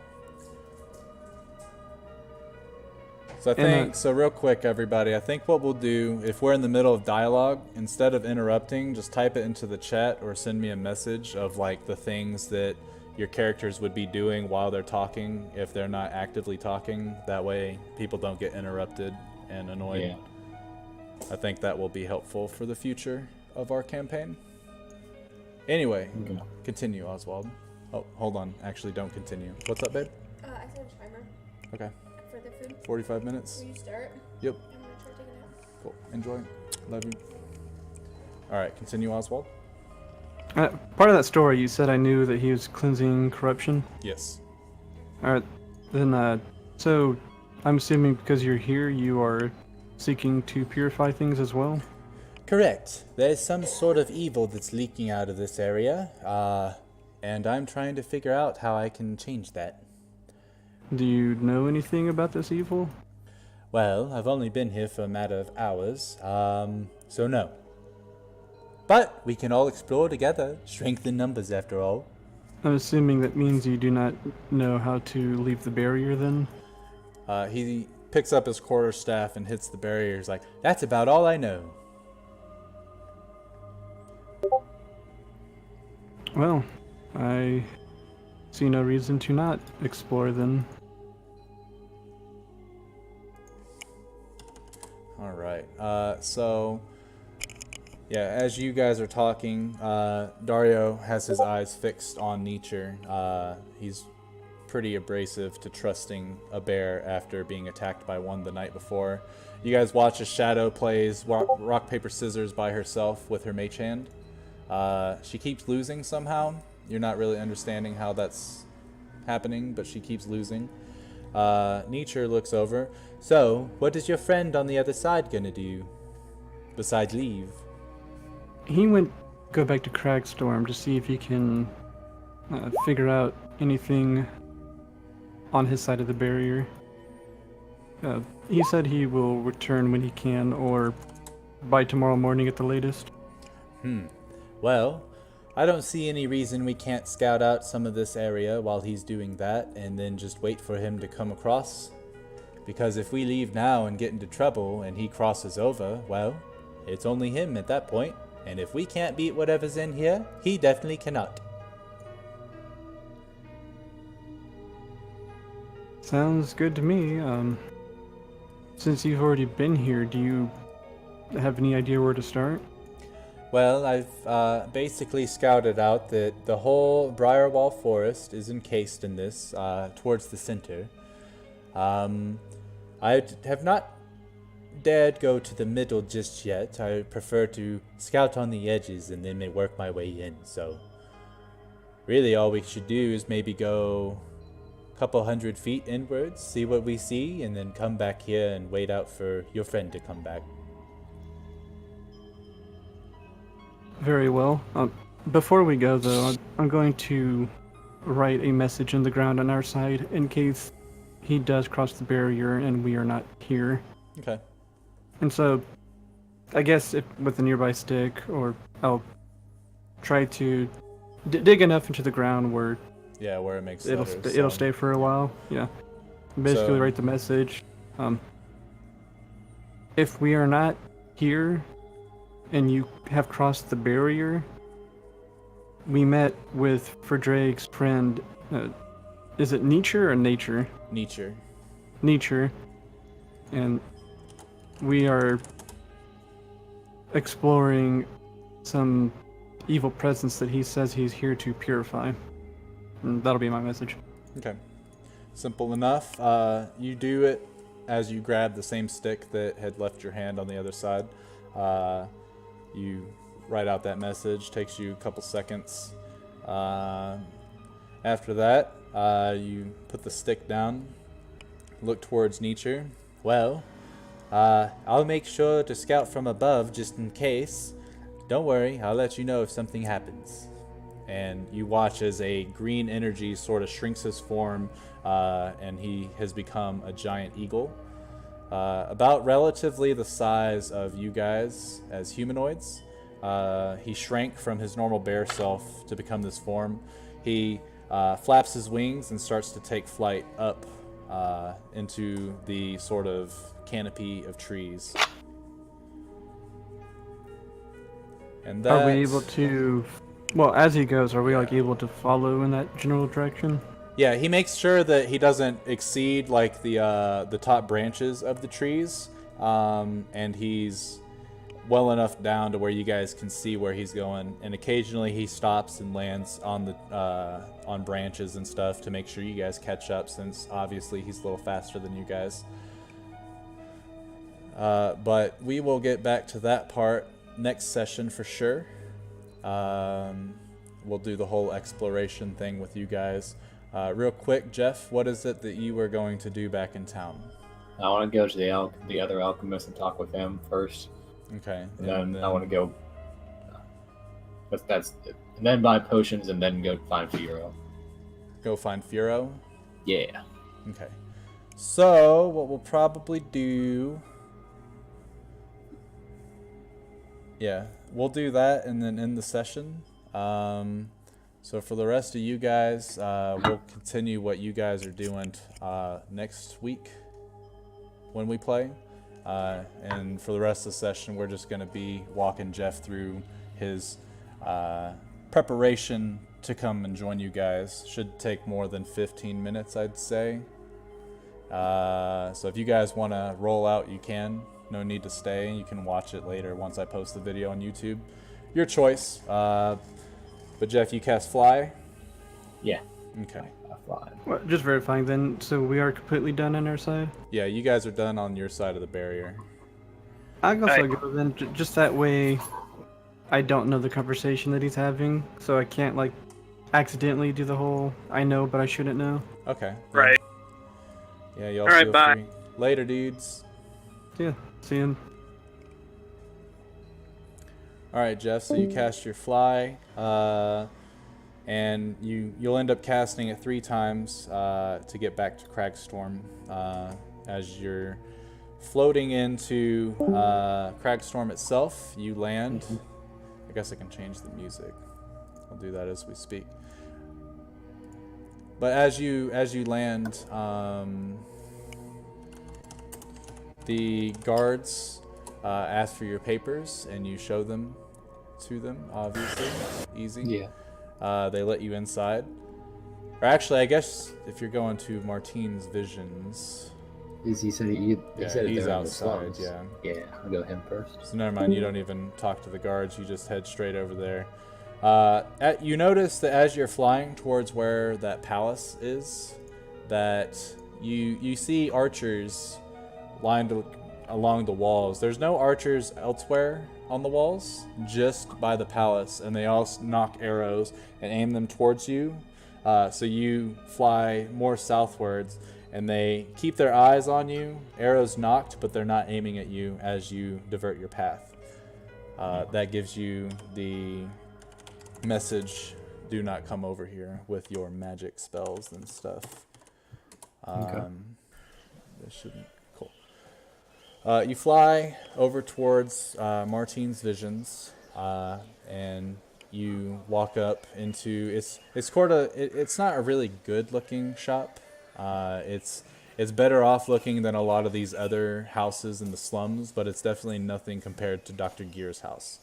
So so real quick, everybody, I think what we'll do, if we're in the middle of dialogue, instead of interrupting, just type it into the chat or send me a message of like the things that your characters would be doing while they're talking if they're not actively talking. That way people don't get interrupted and annoyed. Yeah. I think that will be helpful for the future of our campaign. Anyway, Okay. continue, Oswald. Oh, hold on. Actually, don't continue. What's up, babe? I set a timer Okay. for the food. 45 minutes? Will you start? Yep. I'm gonna try taking it out. Cool. Enjoy. Love you. Alright, continue, Oswald. part of that story, you said I knew that he was cleansing corruption. Yes. Alright, then, so I'm assuming because you're here, you are seeking to purify things as well? Correct. There's some sort of evil that's leaking out of this area, and I'm trying to figure out how I can change that. Do you know anything about this evil? Well, I've only been here for a matter of hours, so no. But we can all explore together. Strength in numbers, after all. I'm assuming that means you do not know how to leave the barrier then? He picks up his quarterstaff and hits the barrier. He's like, that's about all I know. Well, I see no reason to not explore then. Alright, so... Yeah, as you guys are talking, Dario has his eyes fixed on Nietzsche. He's pretty abrasive to trusting a bear after being attacked by one the night before. You guys watch as Shadow plays rock, paper, scissors by herself with her mage hand. She keeps losing somehow. You're not really understanding how that's happening, but she keeps losing. Nietzsche looks over. So, what is your friend on the other side gonna do? Besides leave? He go back to Cragstorm to see if he can figure out anything on his side of the barrier. He said he will return when he can, or by tomorrow morning at the latest. Well, I don't see any reason we can't scout out some of this area while he's doing that and then just wait for him to come across. Because if we leave now and get into trouble and he crosses over, well, it's only him at that point. And if we can't beat whatever's in here, he definitely cannot. Sounds good to me. Since you've already been here, do you have any idea where to start? Well, I've basically scouted out that the whole Briarwall Forest is encased in this, towards the center. I have not dared go to the middle just yet. I prefer to scout on the edges and then may work my way in, so... Really all we should do is maybe go a couple 100 feet inwards, see what we see, and then come back here and wait out for your friend to come back. Very well. Before we go, though, I'm going to write a message in the ground on our side in case he does cross the barrier and we are not here. Okay. And so, I guess if with a nearby stick, or I'll try to dig enough into the ground where Yeah, where it makes it'll letters. it'll stay for a while. Yeah. Basically, So- write the message. If we are not here, and you have crossed the barrier, we met with Drake's friend. Is it Nietzsche or Nature? Nietzsche. Nietzsche, and we are exploring some evil presence that he says he's here to purify. And that'll be my message. Okay. Simple enough. You do it as you grab the same stick that had left your hand on the other side. You write out that message. Takes you a couple seconds. After that, you put the stick down. Look towards Nietzsche. Well, I'll make sure to scout from above just in case. Don't worry, I'll let you know if something happens. And you watch as a green energy sort of shrinks his form, and he has become a giant eagle. About relatively the size of you guys as humanoids. He shrank from his normal bear self to become this form. He flaps his wings and starts to take flight up into the sort of canopy of trees. And Are we able to, well, as he goes, are we like able to follow in that general direction? Yeah, he makes sure that he doesn't exceed like the top branches of the trees, and he's well enough down to where you guys can see where he's going. And occasionally he stops and lands on the on branches and stuff to make sure you guys catch up, since obviously he's a little faster than you guys. But we will get back to that part next session for sure. We'll do the whole exploration thing with you guys. Real quick, Jeff, what is it that you were going to do back in town? I want to go to the other alchemist and talk with him first. Okay. And then I want to go. That's it. And then buy potions and then go find Firo. Go find Firo? Yeah. Okay. So, what we'll probably do... Yeah, we'll do that and then end the session. So for the rest of you guys, we'll continue what you guys are doing next week when we play. And for the rest of the session, we're just going to be walking Jeff through his preparation to come and join you guys. Should take more than 15 minutes, I'd say. So if you guys want to roll out, you can. No need to stay. You can watch it later once I post the video on YouTube. Your choice. But Jeff, you cast Fly? Yeah. Okay. Fly. Well, just verifying then, so we are completely done on our side? Yeah, you guys are done on your side of the barrier. I guess I'll go then, just that way I don't know the conversation that he's having, so I can't like accidentally do the whole I know but I shouldn't know. Okay. Right. Yeah, y'all All right, feel bye. free. Later, dudes. Yeah, see him. Alright, Jeff, so you cast your Fly, and you'll end up casting it 3 times to get back to Cragstorm. As you're floating into Cragstorm itself, you land. I guess I can change the music. I'll do that as we speak. But as you land, the guards ask for your papers, and you show them to them, obviously. Easy. Yeah. They let you inside. Or actually, I guess if you're going to Martine's Visions... He said he's they're outside, in the slums. yeah. Yeah, I'll go him first. So never mind, you don't even talk to the guards, you just head straight over there. You notice that as you're flying towards where that palace is, that you see archers lined along the walls. There's no archers elsewhere on the walls, just by the palace, and they all knock arrows and aim them towards you. So you fly more southwards, and they keep their eyes on you, arrows knocked, but they're not aiming at you as you divert your path. That gives you the message, do not come over here with your magic spells and stuff. Okay. They shouldn't. Cool. You fly over towards Martine's Visions, and you walk up into it's not a really good looking shop. It's better off looking than a lot of these other houses in the slums, but it's definitely nothing compared to Dr. Gear's house.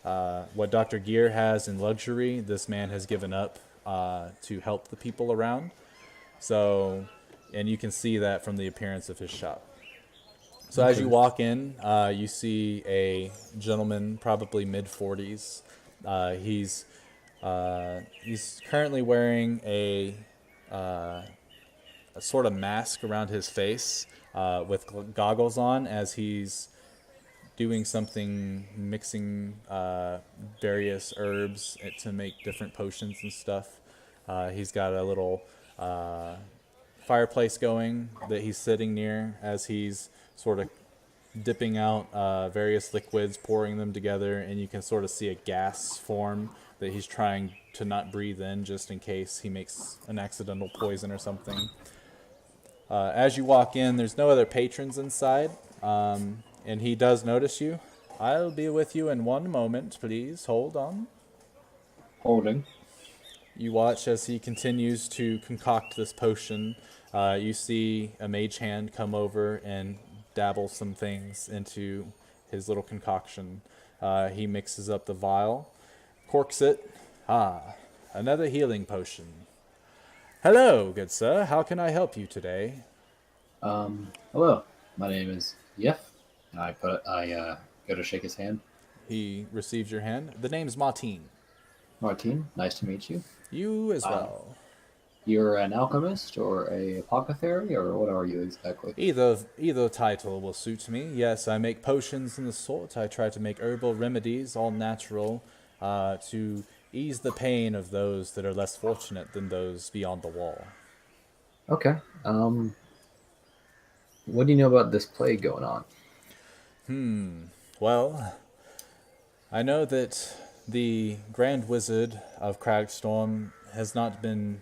What Dr. Gear has in luxury, this man has given up to help the people around. So, and you can see that from the appearance of his shop. So as you walk in, you see a gentleman, probably mid-40s. He's currently wearing a sort of mask around his face with goggles on as he's doing something, mixing various herbs to make different potions and stuff. He's got a little fireplace going that he's sitting near as he's sort of dipping out various liquids, pouring them together, and you can sort of see a gas form that he's trying to not breathe in just in case he makes an accidental poison or something. As you walk in, there's no other patrons inside, and he does notice you. I'll be with you in one moment, please. Hold on. Holding. You watch as he continues to concoct this potion. You see a mage hand come over and dabble some things into his little concoction. He mixes up the vial, corks it. Another healing potion. Hello, good sir. How can I help you today? Hello. My name is Yef. And I go to shake his hand. He receives your hand. The name's Martine. Martine, nice to meet you. You as well. You're an alchemist or a apothecary, or what are you exactly? Either title will suit me. Yes, I make potions and the sort. I try to make herbal remedies, all natural, to ease the pain of those that are less fortunate than those beyond the wall. Okay. What do you know about this plague going on? Well, I know that the Grand Wizard of Cragstorm has not been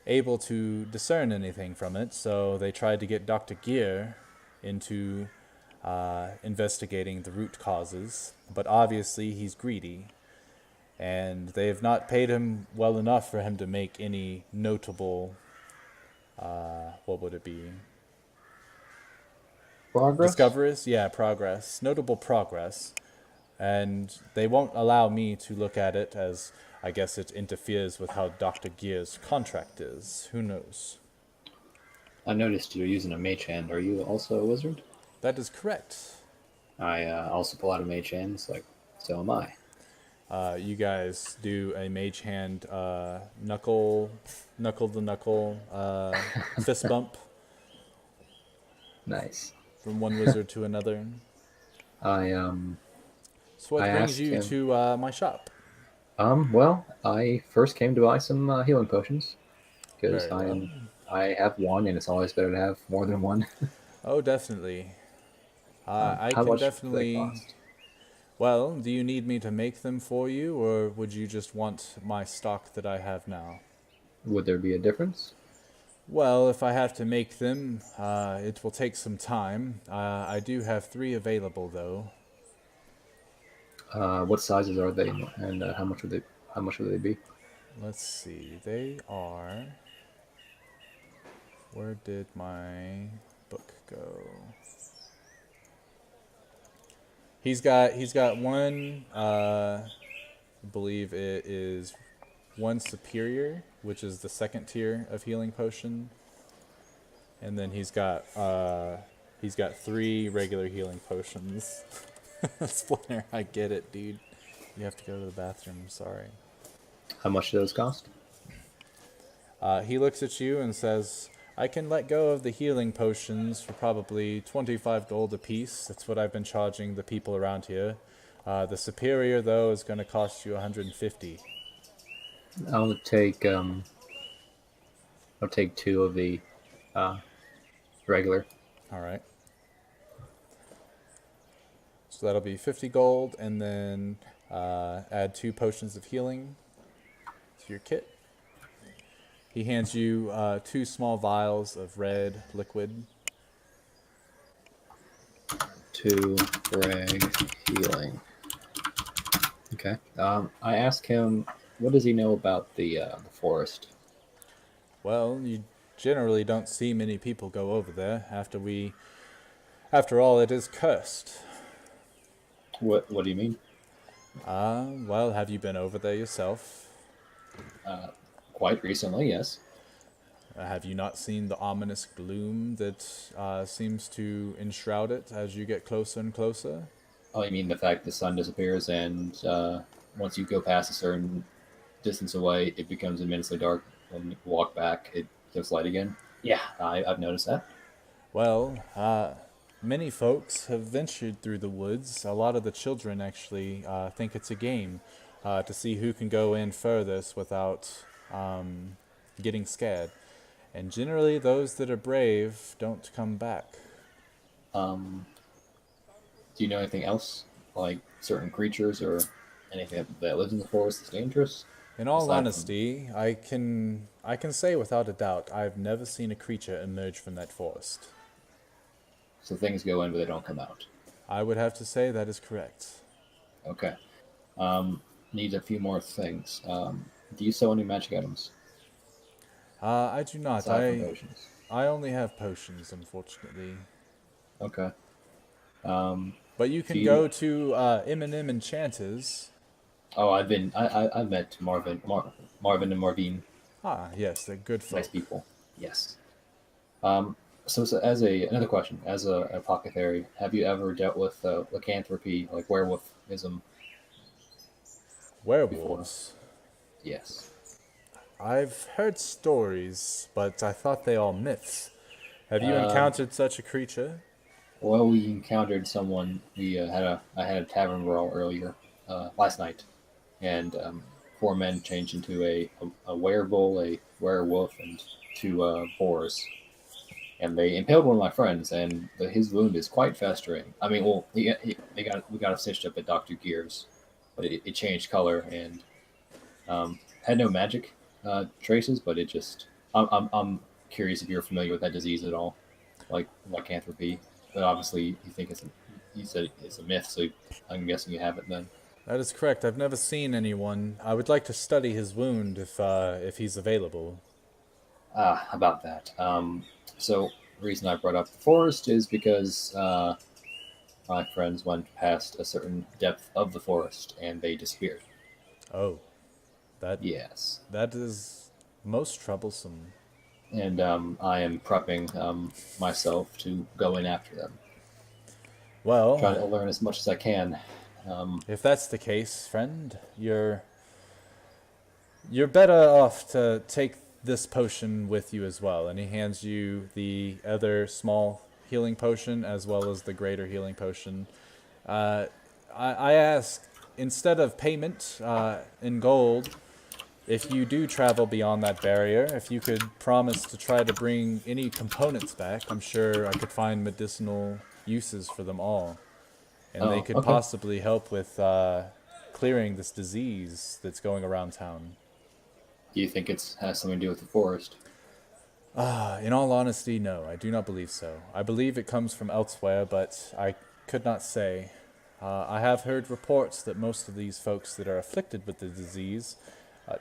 able to discern anything from it, so they tried to get Dr. Gear into investigating the root causes, but obviously he's greedy, and they have not paid him well enough for him to make any notable, what would it be? Progress? Discoveries? Yeah, progress. Notable progress. And they won't allow me to look at it as I guess it interferes with how Dr. Gear's contract is. Who knows? I noticed you're using a mage hand. Are you also a wizard? That is correct. I also pull out a mage hand, so am I. You guys do a mage hand knuckle to knuckle fist bump Nice. from one wizard to another. So what I brings asked you him- to my shop? Well, I first came to buy some healing potions because Very well. I have one, and it's always better to have more than one. Oh, definitely. I How can much definitely. do they cost? Well, do you need me to make them for you, or would you just want my stock that I have now? Would there be a difference? Well, if I have to make them, it will take some time. I do have 3 available, though. What sizes are they, and how much would they? How much would they be? Let's see. They are. Where did my book go? He's got one. I believe it is one superior, which is the second tier of healing potion, and then he's got 3 regular healing potions. Splinter, I get it, dude. You have to go to the bathroom. Sorry. How much do those cost? He looks at you and says, I can let go of the healing potions for probably 25 gold apiece. That's what I've been charging the people around here. The superior, though, is going to cost you 150. I'll take 2 of the regular. All right. So that'll be 50 gold, and then add 2 potions of healing to your kit. He hands you 2 small vials of red liquid. to brag healing. Okay. I ask him, what does he know about the forest? Well, you generally don't see many people go over there after all, it is cursed. What do you mean? Well, have you been over there yourself? Quite recently, yes. Have you not seen the ominous gloom that seems to enshroud it as you get closer and closer? Oh, you mean the fact the sun disappears and once you go past a certain distance away, it becomes immensely dark. When you walk back, it gives light again. Yeah, I've noticed that. Well, many folks have ventured through the woods. A lot of the children actually think it's a game to see who can go in furthest without getting scared. And generally, those that are brave don't come back. Um, do you know anything else, like certain creatures or anything that lives in the forest that's dangerous? In all Aside from- honesty, I can say without a doubt I've never seen a creature emerge from that forest. So things go in, but they don't come out. I would have to say that is correct. Okay. Need a few more things. Do you sell any magic items I do not. aside from potions? I only have potions, unfortunately. Okay. But you Do can you- go to M&M Enchanters. Oh, I've met Marvin and Marvine. Ah, yes, they're good folk. Nice people. Yes. So another question, as a apothecary, have you ever dealt with lycanthropy, like werewolfism? Werewolves. Yes. I've heard stories, but I thought they all myths. Have you Um, encountered such a creature? Well, we encountered someone. I had a tavern brawl earlier last night, and 4 men changed into a werebull, a werewolf, and 2 boars. And they impaled one of my friends, and his wound is quite festering. I mean, well, we got it stitched up at Doctor Gears, but it changed color and had no magic traces, but it just. I'm curious if you're familiar with that disease at all, like lycanthropy. But obviously, you said it's a myth, so I'm guessing you haven't then. That is correct. I've never seen anyone. I would like to study his wound if he's available. About that. So the reason I brought up the forest is because my friends went past a certain depth of the forest and they disappeared. Oh, that Yes. that is most troublesome. And I am prepping myself to go in after them. Well, Trying to learn as much as I can. if that's the case, friend, you're better off to take this potion with you as well. And he hands you the other small healing potion as well as the greater healing potion. I ask, instead of payment in gold, if you do travel beyond that barrier, if you could promise to try to bring any components back, I'm sure I could find medicinal uses for them all. And they could Okay. possibly help with clearing this disease that's going around town. Do you think it has something to do with the forest? In all honesty, no, I do not believe so. I believe it comes from elsewhere, but I could not say. I have heard reports that most of these folks that are afflicted with the disease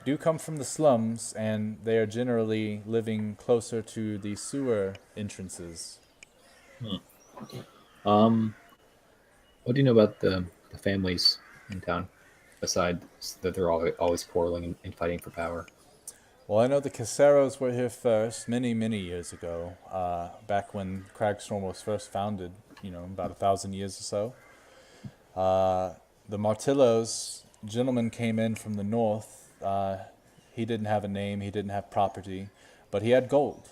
do come from the slums, and they are generally living closer to the sewer entrances. What do you know about the families in town, besides that they're always quarreling and fighting for power? Well, I know the Caseros were here first, many, many years ago, back when Cragstorm was first founded, about 1,000 years or so. The Martillos, gentleman came in from the north. He didn't have a name, he didn't have property, but he had gold.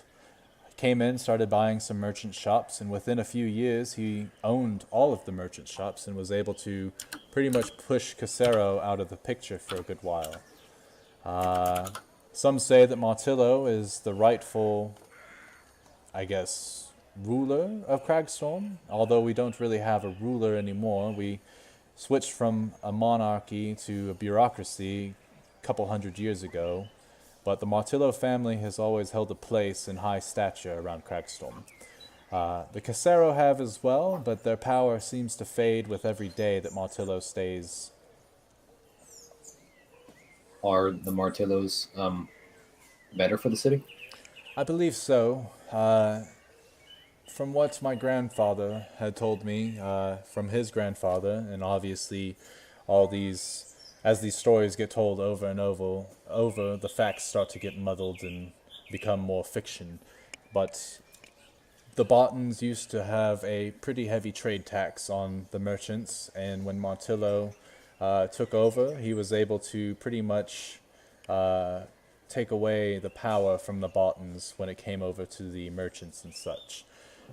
Came in, started buying some merchant shops, and within a few years, he owned all of the merchant shops and was able to pretty much push Casero out of the picture for a good while. Some say that Martillo is the rightful, I guess, ruler of Cragstorm. Although we don't really have a ruler anymore. We switched from a monarchy to a bureaucracy a couple hundred years ago. But the Martillo family has always held a place in high stature around Cragstorm. The Casero have as well, but their power seems to fade with every day that Martillo stays. Are the Martillos better for the city? I believe so. From what my grandfather had told me, from his grandfather, and obviously all these, as these stories get told over and over, the facts start to get muddled and become more fiction. But the Bottons used to have a pretty heavy trade tax on the merchants, and when Martillo took over, he was able to pretty much take away the power from the Bottons when it came over to the merchants and such.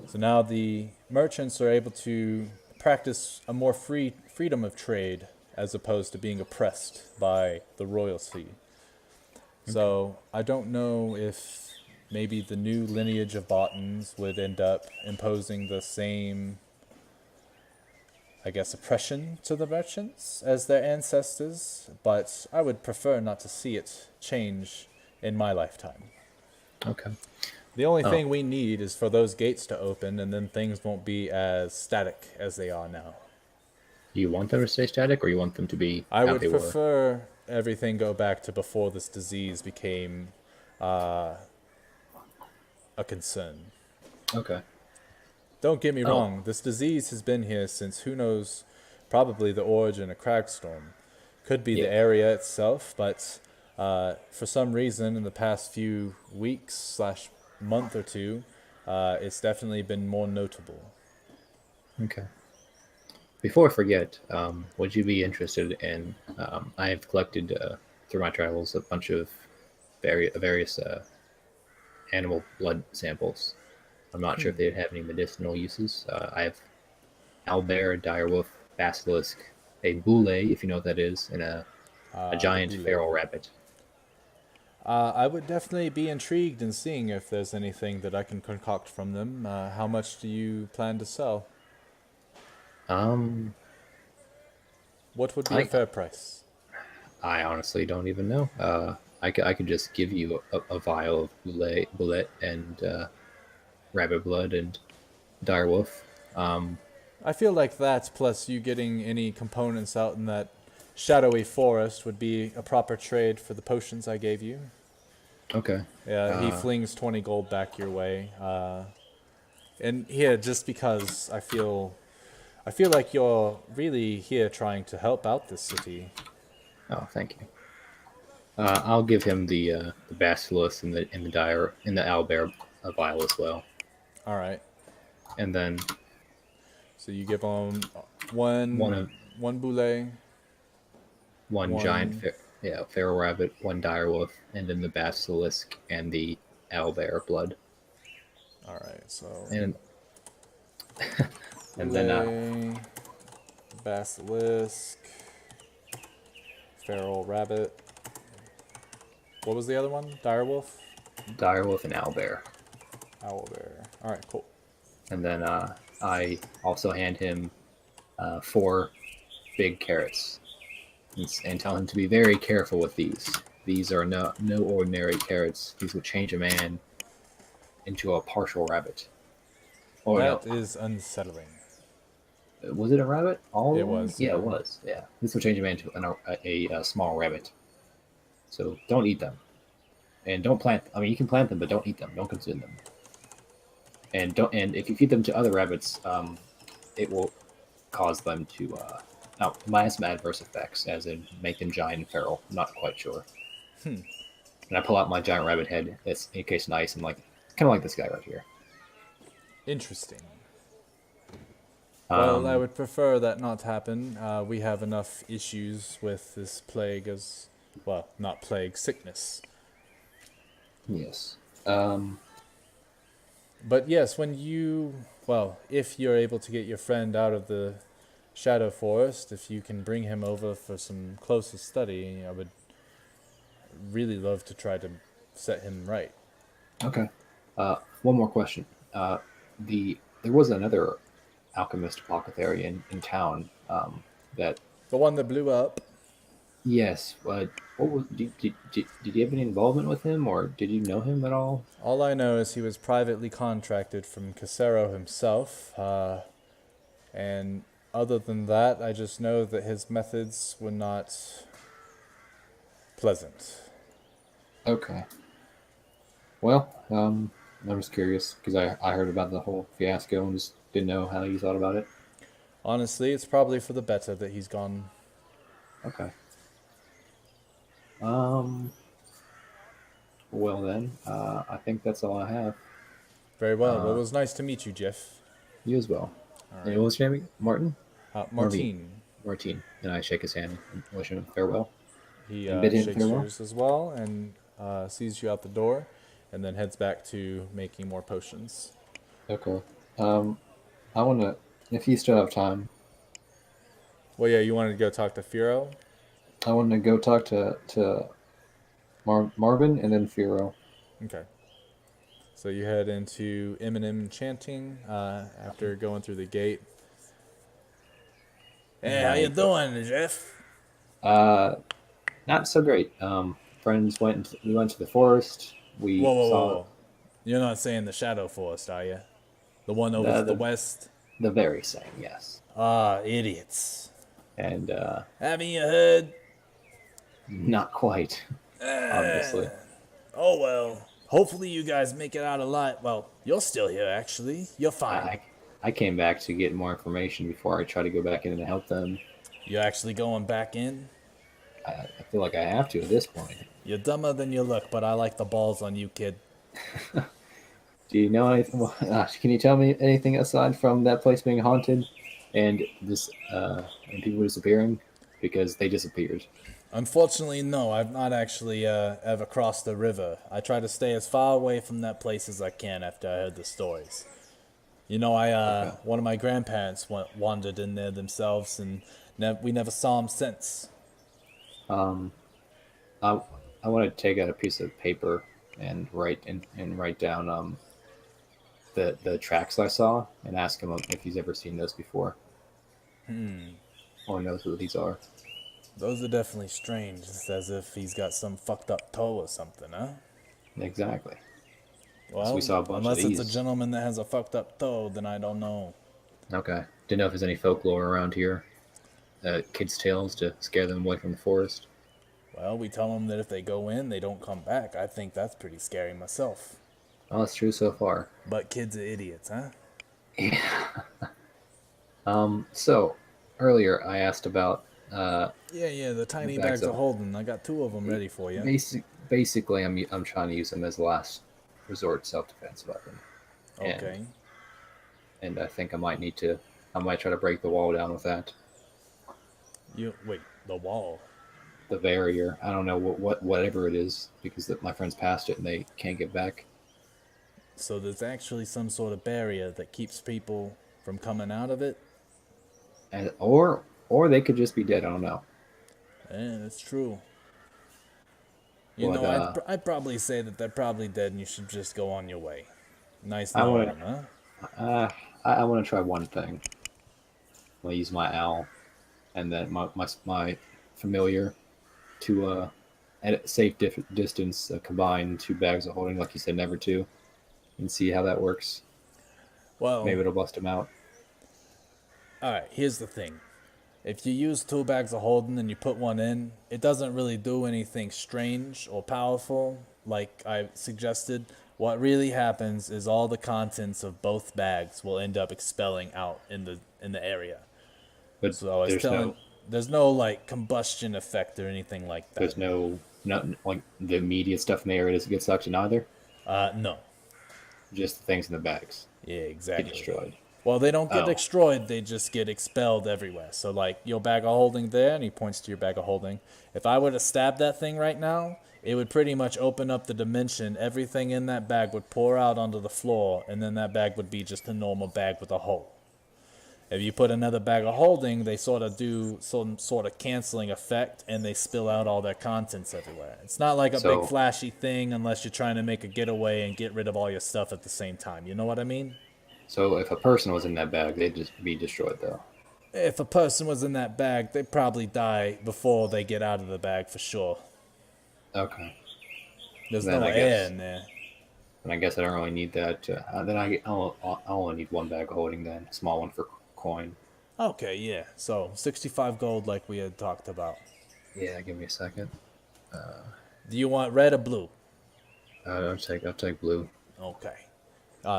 So now the merchants are able to practice a more freedom of trade as opposed to being oppressed by the royalty. So I don't know if maybe the new lineage of Bottons would end up imposing the same, I guess, oppression to the merchants as their ancestors, but I would prefer not to see it change in my lifetime. Okay. The only thing we need is for those gates to open, and then things won't be as static as they are now. Do you want them to stay static, or you want them to be I how would they were? prefer everything go back to before this disease became a concern. Okay. Don't get me wrong, this disease has been here since who knows, probably the origin of Cragstorm. Could be the area itself, but for some reason in the past few weeks / month or two, it's definitely been more notable. Okay. Before I forget, would you be interested in? I have collected through my travels a bunch of various animal blood samples. I'm not sure if they'd have any medicinal uses. I have owlbear, direwolf, basilisk, a boule, if you know what that is, and a giant boule. feral rabbit. I would definitely be intrigued in seeing if there's anything that I can concoct from them. How much do you plan to sell? What would be a fair price? I honestly don't even know. I could just give you a vial of boulette and rabbit blood and direwolf. I feel like that, plus you getting any components out in that shadowy forest, would be a proper trade for the potions I gave you. Okay. Yeah, he flings 20 gold back your way. And here, just because I feel like you're really here trying to help out this city. Oh, thank you. I'll give him the basilisk and the owlbear vial as well. All right. And then So you give him one boule, one giant feral rabbit, one direwolf, and then the basilisk and the owlbear blood. All right. So And boule, then basilisk, feral rabbit. What was the other one? Direwolf? direwolf and owlbear. Owlbear. All right, cool. And then I also hand him 4 big carrots and tell him to be very careful with these. These are no ordinary carrots. These will change a man into a partial rabbit. That is unsettling. Was it a rabbit? It was. Yeah, it was. Yeah, this will change a man into a small rabbit. So don't eat them, and don't plant. I mean, you can plant them, but don't eat them. Don't consume them. And don't. And if you feed them to other rabbits, it will cause them to. Minus some adverse effects, as in make them giant and feral. I'm not quite sure. And I pull out my giant rabbit head. It's encased in ice, and kind of like this guy right here. Interesting. Well, I would prefer that not happen. We have enough issues with this plague not plague, sickness. Yes. But yes, if you're able to get your friend out of the Shadow Forest, if you can bring him over for some closer study, I would really love to try to set him right. Okay. One more question. There was another alchemist apothecary in town that... The one that blew up? Yes, but what was did you have any involvement with him, or did you know him at all? All I know is he was privately contracted from Casero himself, and other than that, I just know that his methods were not pleasant. Okay. Well, I was curious because I heard about the whole fiasco and just didn't know how you thought about it. Honestly, it's probably for the better that he's gone. Okay. Um. Well then, I think that's all I have. Very well. Well, it Uh, was nice to meet you, Jeff. you as well. All And right. what was your name? Martin? Marvin. Martine. Martin. And I shake his hand and wish him farewell He and bid him shakes farewell. yours as well and sees you out the door, and then heads back to making more potions. Okay. Um, I want to, if you still have time, Well, yeah, you wanted to go talk to Firo? I want to go talk to Marvin and then Firo. Okay. So you head into Eminem chanting after going through the gate. Hey, how you doing, Jeff? Uh, Not so great. Friends we went to the forest. We Whoa, whoa, whoa, saw whoa. You're not saying the Shadow Forest, are you? The one over the to the the, west? the very same, yes. Ah, idiots. And Haven't you heard? not quite, obviously. Oh, well. Hopefully you guys make it out alive. Well, you're still here, actually. You're fine. I I came back to get more information before I try to go back in and help them. You're actually going back in? I feel like I have to at this point. You're dumber than you look, but I like the balls on you, kid. Do you know anything? Can you tell me anything aside from that place being haunted and this and people disappearing? Because they disappeared. Unfortunately, no. I've not actually ever crossed the river. I try to stay as far away from that place as I can after I heard the stories. You know, Okay. one of my grandparents wandered in there themselves, and we never saw him since. Um, I I want to take out a piece of paper and write down the tracks I saw and ask him if he's ever seen those before or knows who these are. Those are definitely strange. It's as if he's got some fucked up toe or something, huh? Exactly. Well, we saw a bunch of unless it's a these. gentleman that has a fucked up toe, then I don't know. Okay. Didn't know if there's any folklore around here. Kids' tales to scare them away from the forest. Well, we tell them that if they go in, they don't come back. I think that's pretty scary myself. Well, that's true so far. But kids are idiots, huh? So earlier I asked about Yeah, the tiny bags bags of- of holding. I got 2 of them ready for you. basically I'm trying to use them as a last resort self-defense weapon. Okay. And I think I might try to break the wall down with that. Wait, the wall. The barrier. I don't know whatever it is because my friends passed it and they can't get back. So there's actually some sort of barrier that keeps people from coming out of it? And or they could just be dead. I don't know. Yeah, that's true. You But, know, I'd probably say that they're probably dead and you should just go on your way. Nice I knowing wanna- them, huh? I want to try one thing. I'll use my owl and then my familiar to at a safe distance combine 2 bags of holding, like you said, never to, and see how that works. Well, Maybe it'll bust them out. alright, here's the thing. If you use 2 bags of holding and you put one in, it doesn't really do anything strange or powerful like I suggested. What really happens is all the contents of both bags will end up expelling out in the area. But So I was telling, there's no like combustion effect or anything like that. there's no nothing like the immediate stuff in the area doesn't get sucked in either. No. Just the things in the bags Yeah, get exactly. destroyed. Well, they don't get Oh. destroyed, they just get expelled everywhere. So, like, your bag of holding there, and he points to your bag of holding. If I were to stab that thing right now, it would pretty much open up the dimension. Everything in that bag would pour out onto the floor, and then that bag would be just a normal bag with a hole. If you put another bag of holding, they sort of do some sort of canceling effect, and they spill out all their contents everywhere. It's not like a So- big flashy thing unless you're trying to make a getaway and get rid of all your stuff at the same time. You know what I mean? So if a person was in that bag, they'd just be destroyed though. If a person was in that bag, they'd probably die before they get out of the bag for sure. Okay. There's Then no I air guess. in there. And I guess I don't really need that. Then I'll only need one bag of holding then, a small one for coin. Okay, yeah. So 65 gold like we had talked about. Yeah, give me a second. Do you want red or blue? I'll take blue. Okay.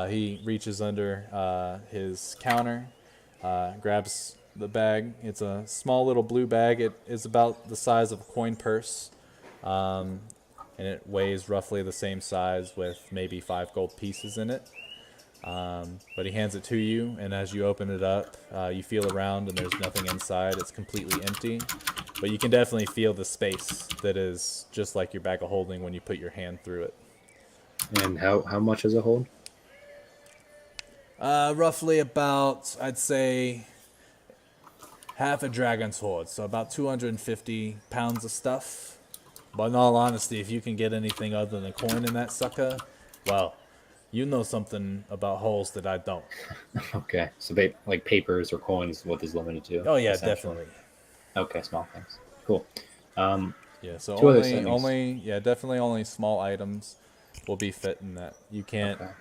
He reaches under his counter, grabs the bag. It's a small little blue bag. It is about the size of a coin purse, and it weighs roughly the same size with maybe 5 gold pieces in it. But he hands it to you, and as you open it up, you feel around, and there's nothing inside. It's completely empty, but you can definitely feel the space that is just like your bag of holding when you put your hand through it. And how much does it hold? Roughly about, I'd say, half a dragon's hoard, so about 250 pounds of stuff. But in all honesty, if you can get anything other than a coin in that sucker, well, you know something about holes that I don't. Okay, so like papers or coins, what is limited to? Oh yeah, essentially. definitely. Okay, small things. Cool. Yeah, so Two other definitely only small items will be fit in that. You can't. Okay.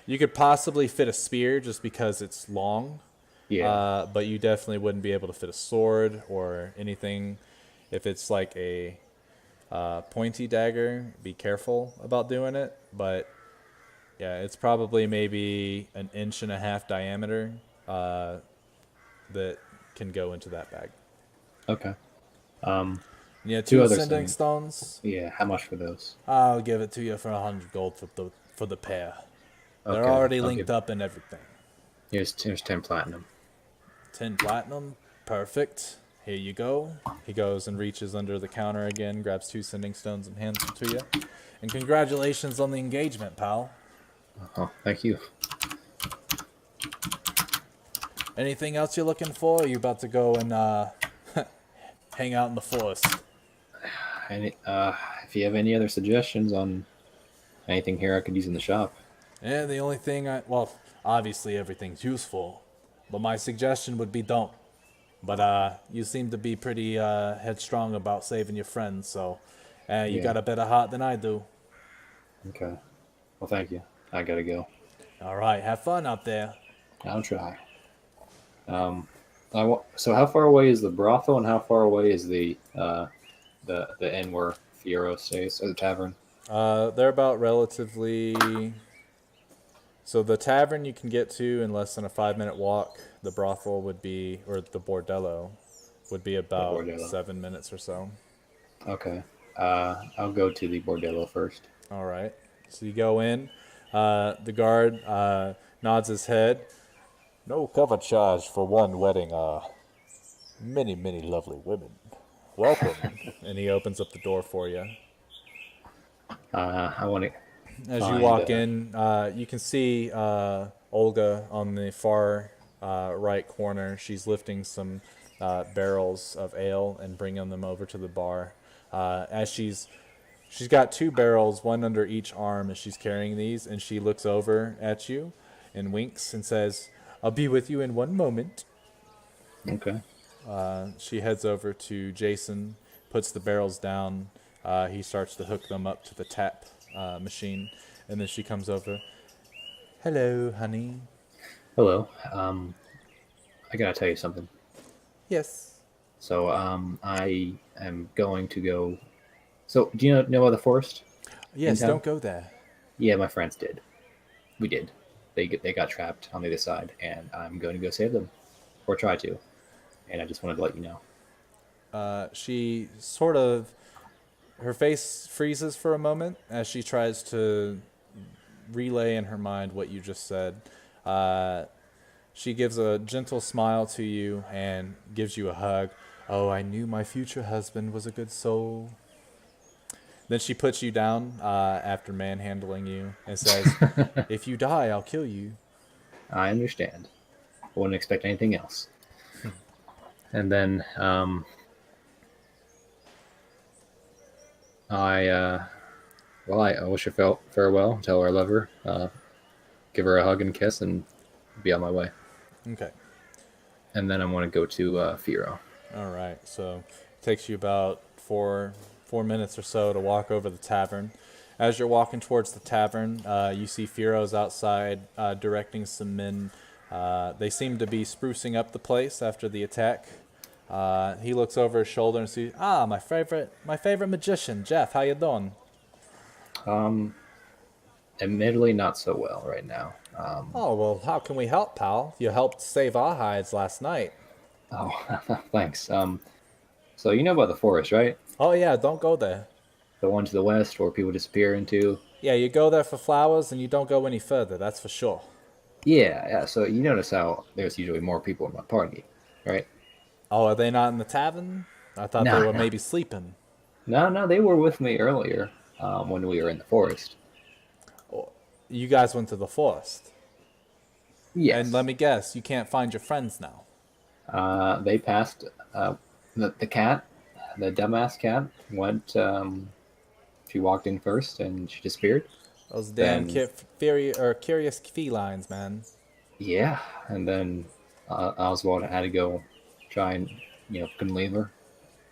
You could possibly fit a spear just because it's long. Yeah. But you definitely wouldn't be able to fit a sword or anything. If it's like a pointy dagger, be careful about doing it. But yeah, it's probably maybe an inch and a half diameter that can go into that bag. Okay. Yeah, Two two other sending things. stones. Yeah. How much for those? I'll give it to you for 100 gold for the pair. They're Okay, already I'll linked give- up and everything. Here's 10 platinum. 10 platinum. Perfect. Here you go. He goes and reaches under the counter again, grabs 2 sending stones and hands them to you. And congratulations on the engagement, pal. Oh, thank you. Anything else you're looking for? Or are you about to go and hang out in the forest? And if you have any other suggestions on anything here I could use in the shop. Yeah, the only thing well, obviously everything's useful, but my suggestion would be don't. But you seem to be pretty headstrong about saving your friends, so you Yeah. got a better heart than I do. Okay. Well, thank you. I gotta go. All right, have fun out there. I'll try. So how far away is the brothel, and how far away is the inn where Fiero stays, or the tavern? They're about relatively. So the tavern you can get to in less than a 5-minute walk. The brothel would be, or the bordello, would be about bordello. 7 minutes or so. Okay. I'll go to the bordello first. All right. So you go in. The guard nods his head. No cover charge for one wedding. Many, many lovely women. Welcome. And he opens up the door for you. I want to. As you walk in, you can see Olga on the far right corner. She's lifting some barrels of ale and bringing them over to the bar. As she's got 2 barrels, one under each arm as she's carrying these, and she looks over at you and winks and says, "I'll be with you in one moment." Okay. She heads over to Jason, puts the barrels down. He starts to hook them up to the tap machine, and then she comes over. "Hello, honey." Hello. I gotta tell you something. "Yes." So, I am going to go. So, do you know of the forest? "Yes, in town? don't go there." Yeah, my friends did. We did. They got trapped on the other side, and I'm going to go save them, or try to. And I just wanted to let you know. She sort of, her face freezes for a moment as she tries to relay in her mind what you just said. She gives a gentle smile to you and gives you a hug. "Oh, I knew my future husband was a good soul." Then she puts you down after manhandling you and says, "If you die, I'll kill you." I understand. I wouldn't expect anything else. And then I wish her farewell, tell her I love her, give her a hug and kiss, and be on my way. Okay. and then I want to go to Firo. All right, so it takes you about four minutes or so to walk over the tavern. As you're walking towards the tavern, you see Firo's outside directing some men. They seem to be sprucing up the place after the attack. He looks over his shoulder and sees, my favorite magician, Jeff. How you doing? Admittedly, not so well right now. Oh well, how can we help, pal? You helped save our hides last night. Oh, thanks. So you know about the forest, right? Oh yeah, don't go there. The one to the west where people disappear into. Yeah, you go there for flowers and you don't go any further. That's for sure. Yeah. So you notice how there's usually more people in my party, right? Oh, are they not in the tavern? I thought they No, were no. maybe sleeping. No, they were with me earlier when we were in the forest. You guys went to the forest. Yes. And let me guess, you can't find your friends now. They passed the cat, the dumbass cat went. She walked in first and she disappeared. Those damn Then- curious felines, man. Yeah, and then Oswald had to go try and couldn't leave her.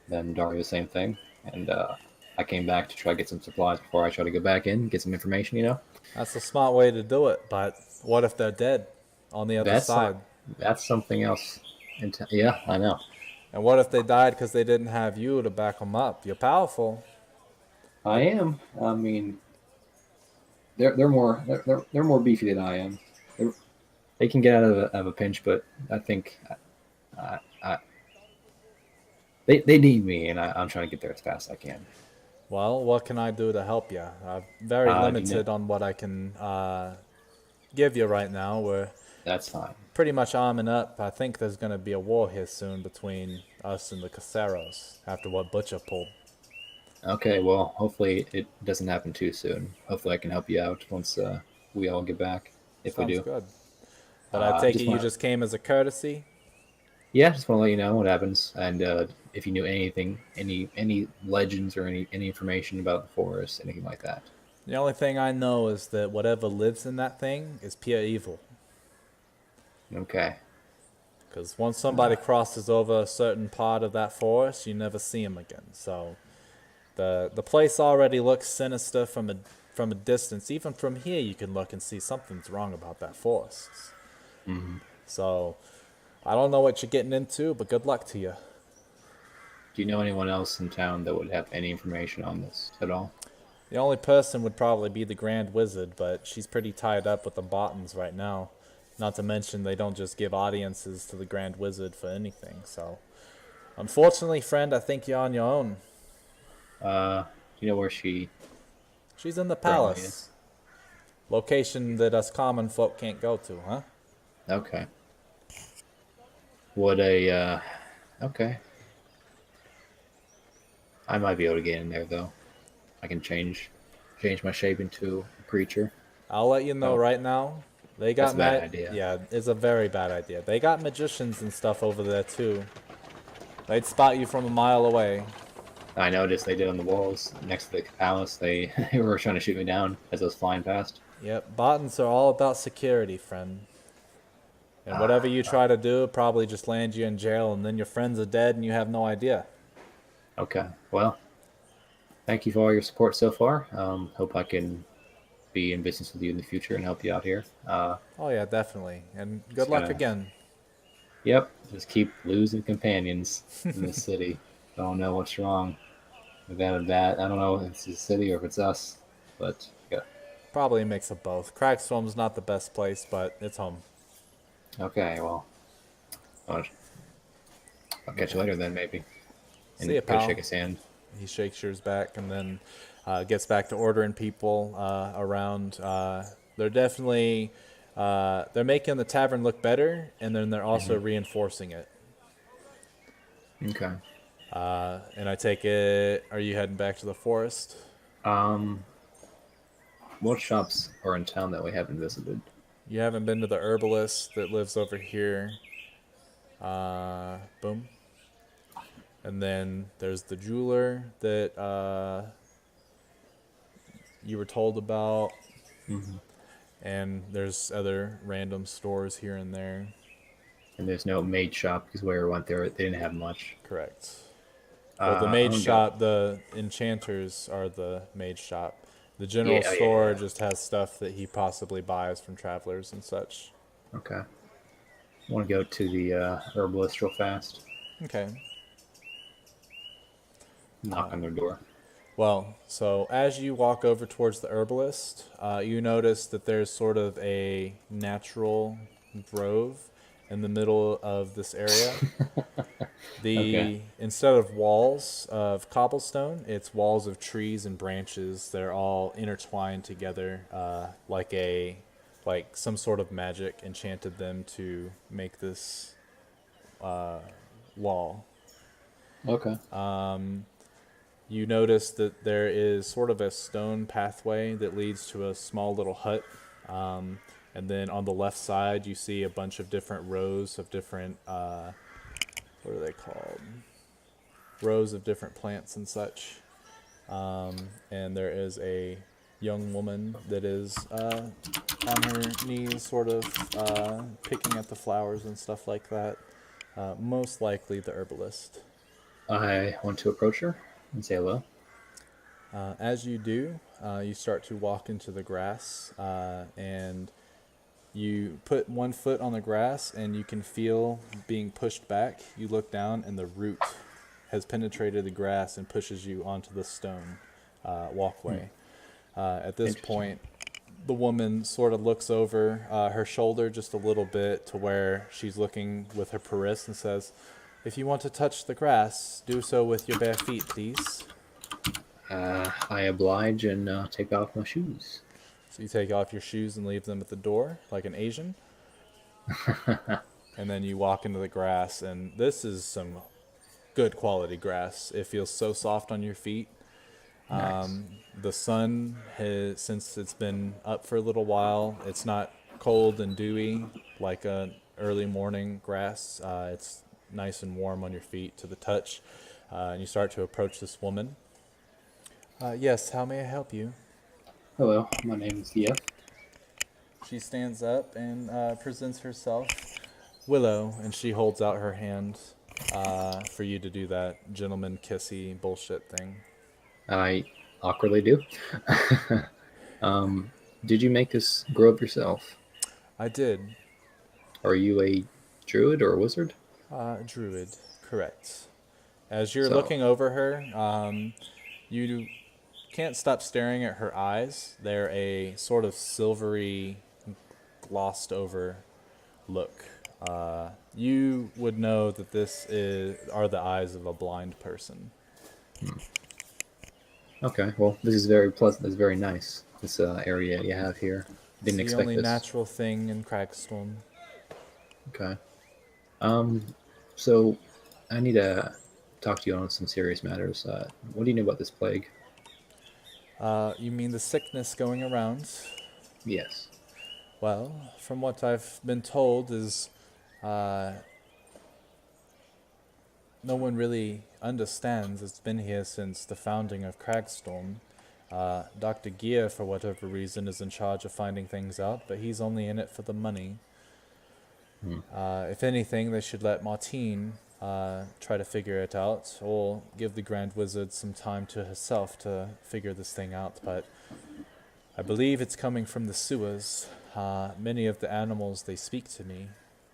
Then Dario, same thing, and I came back to try to get some supplies before I try to go back in, get some information. That's a smart way to do it, but what if they're dead on the other side? That's something else. Yeah, I know. And what if they died because they didn't have you to back them up? You're powerful. I am. I mean, they're more beefy than I am. They can get out of a pinch, but I think they need me, and I'm trying to get there as fast as I can. Well, what can I do to help you? I'm very limited on what I can give you right now. We're That's fine. pretty much arming up. I think there's going to be a war here soon between us and the Caseros after what Butcher pulled. Okay, well, hopefully it doesn't happen too soon. Hopefully I can help you out once we all get back, if we do. Sounds good. But I take it you just came as a courtesy? Yeah, just want to let you know what happens, and if you knew anything, any legends or any information about the forest, anything like that. The only thing I know is that whatever lives in that thing is pure evil. Okay. Because once somebody crosses over a certain part of that forest, you never see them again. So the place already looks sinister from a distance. Even from here, you can look and see something's wrong about that forest. Mm-hmm. So I don't know what you're getting into, but good luck to you. Do you know anyone else in town that would have any information on this at all? The only person would probably be the Grand Wizard, but she's pretty tied up with the Bottons right now. Not to mention they don't just give audiences to the Grand Wizard for anything. So unfortunately, friend, I think you're on your own. Do you know where she... She's in the Currently palace. is. Location that us common folk can't go to, huh? Okay. Would a... Okay. I might be able to get in there, though. I can change my shape into a creature. I'll let you know right now. They got That's a bad idea. Yeah, it's a very bad idea. They got magicians and stuff over there too. They'd spot you from a mile away. I noticed they did on the walls next to the palace. They were trying to shoot me down as I was flying past. Yep, Bottons are all about security, friend. And whatever you try to do probably just land you in jail, and then your friends are dead and you have no idea. Okay, well, thank you for all your support so far. Hope I can be in business with you in the future and help you out here. Oh yeah, definitely. And good Just luck gotta- again. Yep, just keep losing companions in this city. Don't know what's wrong with that. I don't know if it's the city or if it's us, but yeah. Probably a mix of both. Crackstorm's not the best place, but it's home. Okay, well, I'll catch you later then, maybe. And See ya, go pal. shake his hand. He shakes yours back and then gets back to ordering people around. They're definitely they're making the tavern look better, and then they're also reinforcing it. Okay. And I take it, are you heading back to the forest? What shops are in town that we haven't visited? You haven't been to the herbalist that lives over here. Boom. And then there's the jeweler that you were told about. Mm-hmm. And there's other random stores here and there. And there's no maid shop because where we went there, they didn't have much. Correct. Well, the maid I'm gonna shop, the enchanters are the maid shop. The general Yeah, oh, yeah, store yeah. just has stuff that he possibly buys from travelers and such. Okay. I want to go to the herbalist real fast. Okay. Knock on their door. Well, so as you walk over towards the herbalist, you notice that there's sort of a natural grove in the middle of this area. Okay. Instead of walls of cobblestone, it's walls of trees and branches that are all intertwined together, like some sort of magic enchanted them to make this wall. Okay. You notice that there is sort of a stone pathway that leads to a small little hut. And then on the left side, you see a bunch of different rows of different, what are they called? Rows of different plants and such. And there is a young woman that is on her knees, sort of picking at the flowers and stuff like that. Most likely the herbalist. I want to approach her and say hello. As you do, you start to walk into the grass, and you put one foot on the grass, and you can feel being pushed back. You look down, and the root has penetrated the grass and pushes you onto the stone walkway. At this point, the woman sort of looks over her shoulder just a little bit to where she's looking with her paris and says, "If you want to touch the grass, do so with your bare feet, please." I oblige and take off my shoes. So you take off your shoes and leave them at the door, like an Asian. And then you walk into the grass, and this is some good quality grass. It feels so soft on your feet. Nice. The sun has, since it's been up for a little while, it's not cold and dewy like an early morning grass. It's nice and warm on your feet to the touch. And you start to approach this woman. Yes, how may I help you? Hello, my name is Yef. She stands up and presents herself. Willow, and she holds out her hand for you to do that gentleman kissy bullshit thing. I awkwardly do. Did you make this grove yourself? I did. Are you a druid or a wizard? Druid, correct. As you're So- looking over her, you can't stop staring at her eyes. They're a sort of silvery, glossed over look. You would know that are the eyes of a blind person. Okay, well, this is very pleasant. This is very nice. This area you have here. Didn't It's the expect only this. natural thing in Cragstorm. Okay. So I need to talk to you on some serious matters. What do you know about this plague? You mean the sickness going around? Yes. Well, from what I've been told is no one really understands. It's been here since the founding of Cragstorm. Dr. Gia, for whatever reason, is in charge of finding things out, but he's only in it for the money. If anything, they should let Martine try to figure it out, or give the Grand Wizard some time to herself to figure this thing out. But I believe it's coming from the sewers. Many of the animals, they speak to me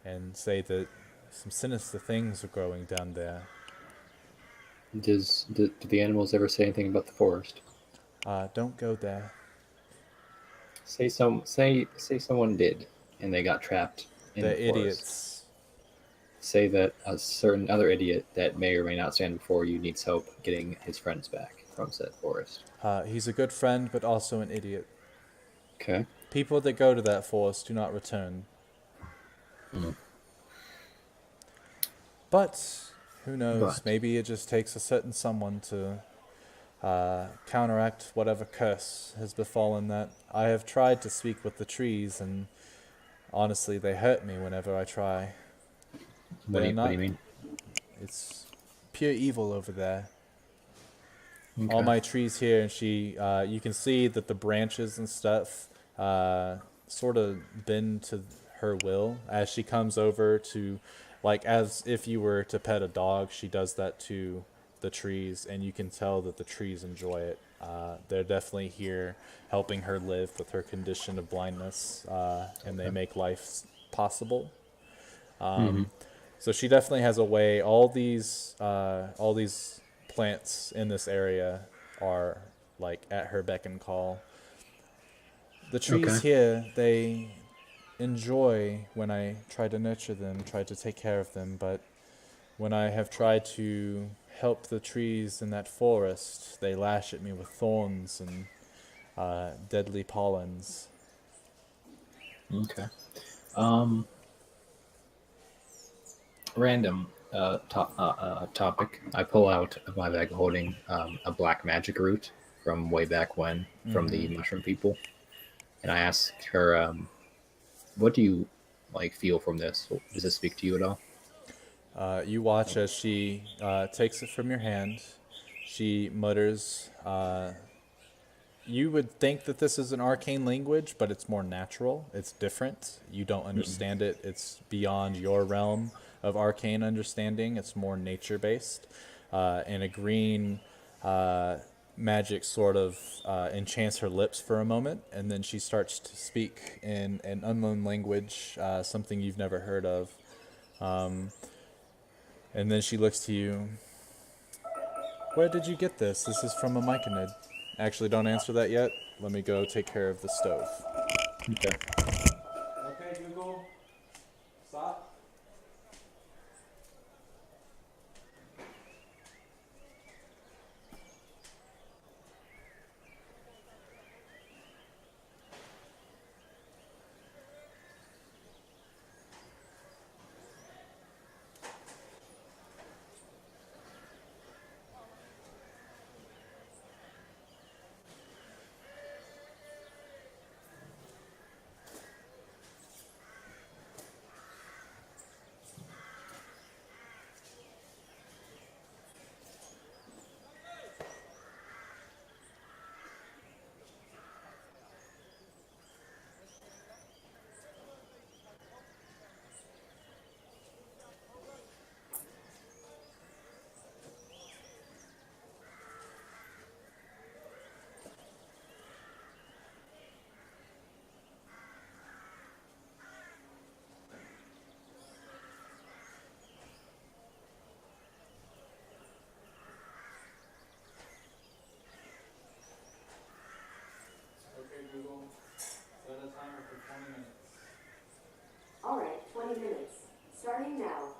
and say that some sinister things are growing down there. Do the animals ever say anything about the forest? Don't go there. Say someone did, and they got trapped in the They're forest. idiots. Say that a certain other idiot that may or may not stand before you needs help getting his friends back from said forest. He's a good friend, but also an idiot. Okay. People that go to that forest do not return. But who knows? But- Maybe it just takes a certain someone to counteract whatever curse has befallen that. I have tried to speak with the trees, and honestly, they hurt me whenever I try. What do They're you not- mean? It's pure evil over there. Okay. All my trees here, and you can see that the branches and stuff sort of bend to her will as she comes over to, like, as if you were to pet a dog, she does that to the trees, and you can tell that the trees enjoy it. They're definitely here helping her live with her condition of blindness, and they make life possible. Hmm. So she definitely has a way. All these plants in this area are like at her beck and call. The trees Okay. here, they enjoy when I try to nurture them, try to take care of them, but when I have tried to help the trees in that forest, they lash at me with thorns and deadly pollens. Okay. Um, Random topic. I pull out of my bag holding a black magic root from way back when, from the mushroom people, and I ask her, "What do you like feel from this? Does it speak to you at all?" You watch as she takes it from your hand. She mutters, you would think that this is an arcane language, but it's more natural. It's different. You don't understand it. It's beyond your realm of arcane understanding. It's more nature based. And a green magic sort of enchants her lips for a moment, and then she starts to speak in an unknown language, something you've never heard of. And then she looks to you. Where did you get this? This is from a myconid. Actually, don't answer that yet. Let me go take care of the stove. Okay. Okay, Google. Stop. Okay, Google. Set a timer for 20 minutes. All right, 20 minutes. Starting now.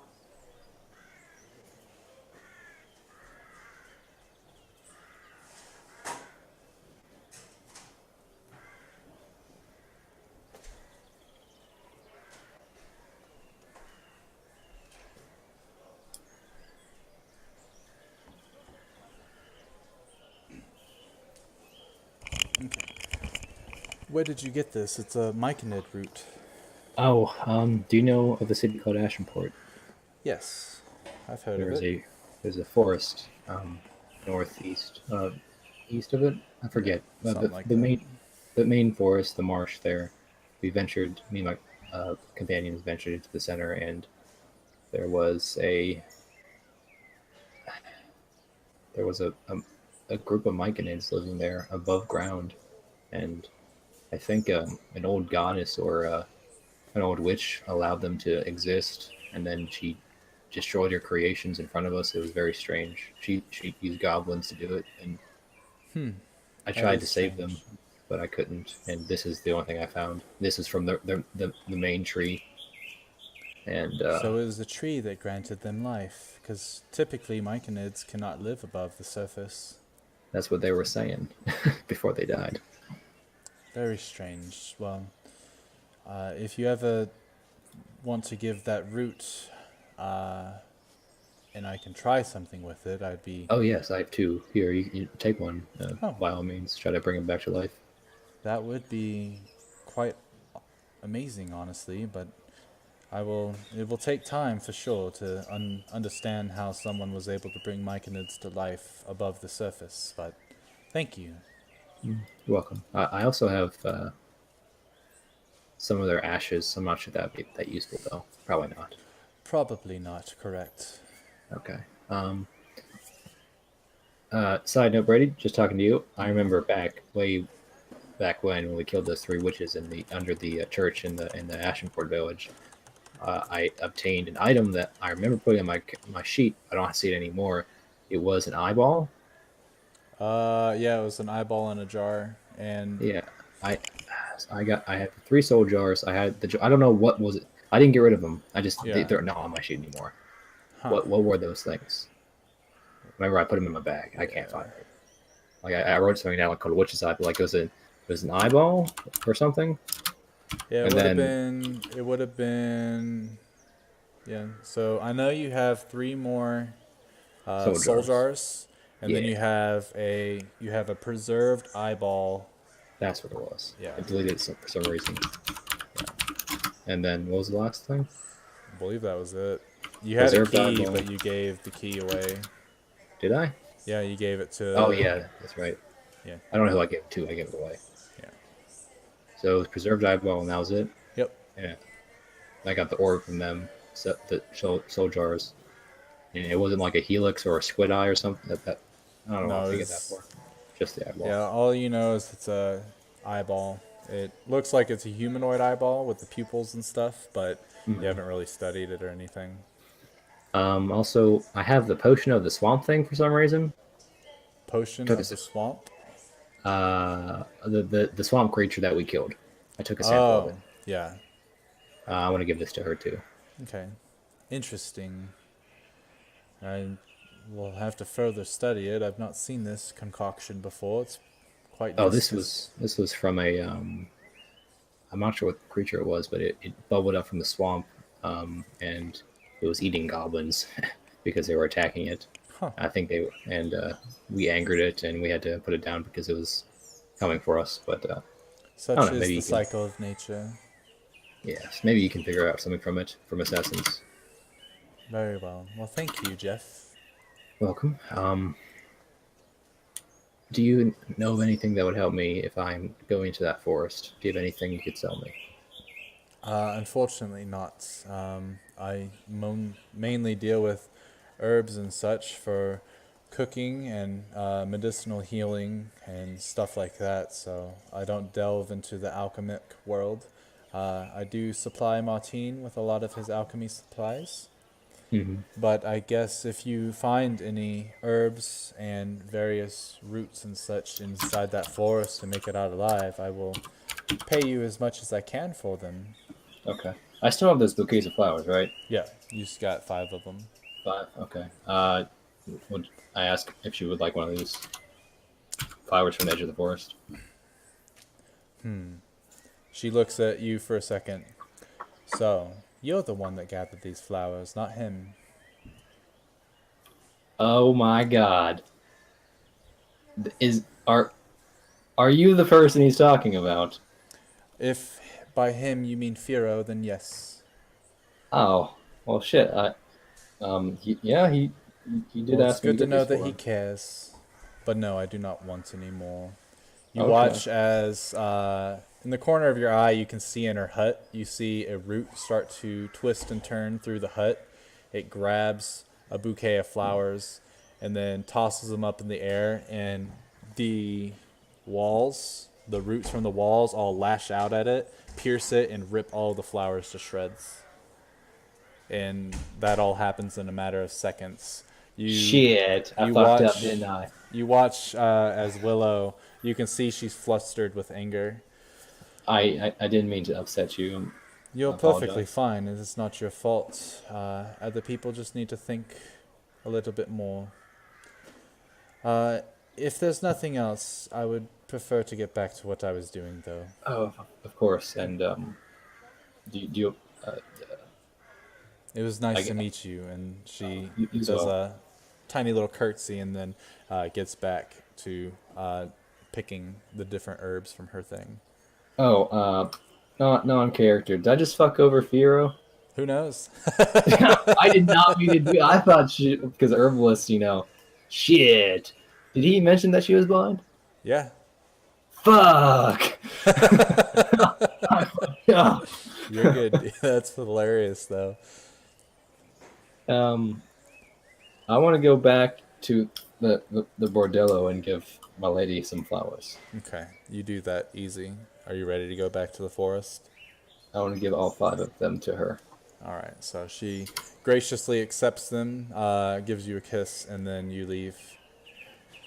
Where did you get this? It's a myconid root. Oh, do you know of a city called Ashenport? Yes, I've heard of There's it. a forest northeast, east of it. I forget. Something like The that. main forest, the marsh there. We ventured. Me and my companions ventured into the center, and there was a there was a group of myconids living there above ground, and I think an old goddess or an old witch allowed them to exist, and then she destroyed her creations in front of us. It was very strange. She used goblins to do it, and I That tried is to save them, strange. but I couldn't. And this is the only thing I found. This is from the main tree, and So it was the tree that granted them life, because typically myconids cannot live above the surface. that's what they were saying before they died. Very strange. Well, if you ever want to give that root, and I can try something with it, I'd be. Oh yes, I have two. Here, you take one. Oh, By all means, try to bring him back to life. that would be quite amazing, honestly, but I will. It will take time for sure to understand how someone was able to bring myconids to life above the surface. But thank you. You're welcome. I also have some of their ashes. I'm not sure that'd be that useful though. Probably not. Probably not correct. Okay. Side note, Brady, just talking to you. I remember way back when we killed those 3 witches in the under the church in the Ashenport village. I obtained an item that I remember putting on my sheet. I don't see it anymore. It was an eyeball. Yeah, it was an eyeball in a jar, and Yeah, I had 3 soul jars. I had I don't know what was it. I didn't get rid of them. Yeah. They're not on my sheet anymore. Huh. What were those things? Remember, I put them in my bag. I can't find it. Like I wrote something down called witch's eye, but like it was an eyeball or something. Yeah, And it would have been, yeah. So I know you have 3 more soul jars, and then you have a preserved eyeball. That's what it was. Yeah. I deleted it for some reason. And then what was the last thing? I believe that was it. You had Preserved a key, eyeball. but you gave the key away. Did I? Yeah, you gave it to. Oh yeah, that's right. Yeah. I don't know who I gave it to. I gave it away. Yeah. So it was preserved eyeball, and that was it. Yep. Yeah. I got the orb from them. The soul jars. And it wasn't like a helix or a squid eye or something. That I don't know what to get that for. Just the eyeball. Yeah, all you know is it's a eyeball. It looks like it's a humanoid eyeball with the pupils and stuff, but you haven't really studied it or anything. Also, I have the potion of the swamp thing for some reason. Potion of the swamp? The swamp creature that we killed. I took a sample of it. Yeah. I want to give this to her too. Okay. Interesting. I will have to further study it. I've not seen this concoction before. It's quite viscous. This was from a I'm not sure what creature it was, but it bubbled up from the swamp, and it was eating goblins because they were attacking it. Huh. I think we angered it, and we had to put it down because it was coming for us. But such is the cycle of nature. Yes, maybe you can figure out something from it, from its essence. Very well. Well, thank you, Jeff. Welcome. Do you know of anything that would help me if I'm going to that forest? Do you have anything you could sell me? Unfortunately not. I mainly deal with herbs and such for cooking and medicinal healing and stuff like that, so I don't delve into the alchemic world. I do supply Martine with a lot of his alchemy supplies. But I guess if you find any herbs and various roots and such inside that forest and make it out alive, I will pay you as much as I can for them. Okay. I still have those bouquets of flowers, right? Yeah, you just got 5 of them. 5? Okay. Would I ask if she would like one of these flowers from the edge of the forest? She looks at you for a second. So, you're the one that gathered these flowers, not him. Oh my god. Are you the person he's talking about? If by him you mean Firo, then yes. Oh, well shit. He did Well, ask it's me good to get know these that for he him. cares. But no, I do not want any more. You Okay. watch as in the corner of your eye you can see in her hut, you see a root start to twist and turn through the hut. It grabs a bouquet of flowers and then tosses them up in the air, and the walls, the roots from the walls all lash out at it, pierce it, and rip all the flowers to shreds. And that all happens in a matter of seconds. Shit, I fucked up, didn't I? You watch as Willow, you can see she's flustered with anger. I didn't mean to upset you. You're I apologize. perfectly fine. It's not your fault. Other people just need to think a little bit more. If there's nothing else, I would prefer to get back to what I was doing, though. Oh, of course. And do you It was nice to meet you. And she you as does well. a tiny little curtsy and then gets back to picking the different herbs from her thing. Non-character. Did I just fuck over Firo? Who knows? I did not mean to do. I thought she, because herbalist, shit. Did he mention that she was blind? Yeah. Fuck. I fucked You're good. That's hilarious, though. I want to go back to the bordello and give my lady some flowers. Okay, you do that easy. Are you ready to go back to the forest? I want to give all 5 of them to her. All right, so she graciously accepts them, gives you a kiss, and then you leave.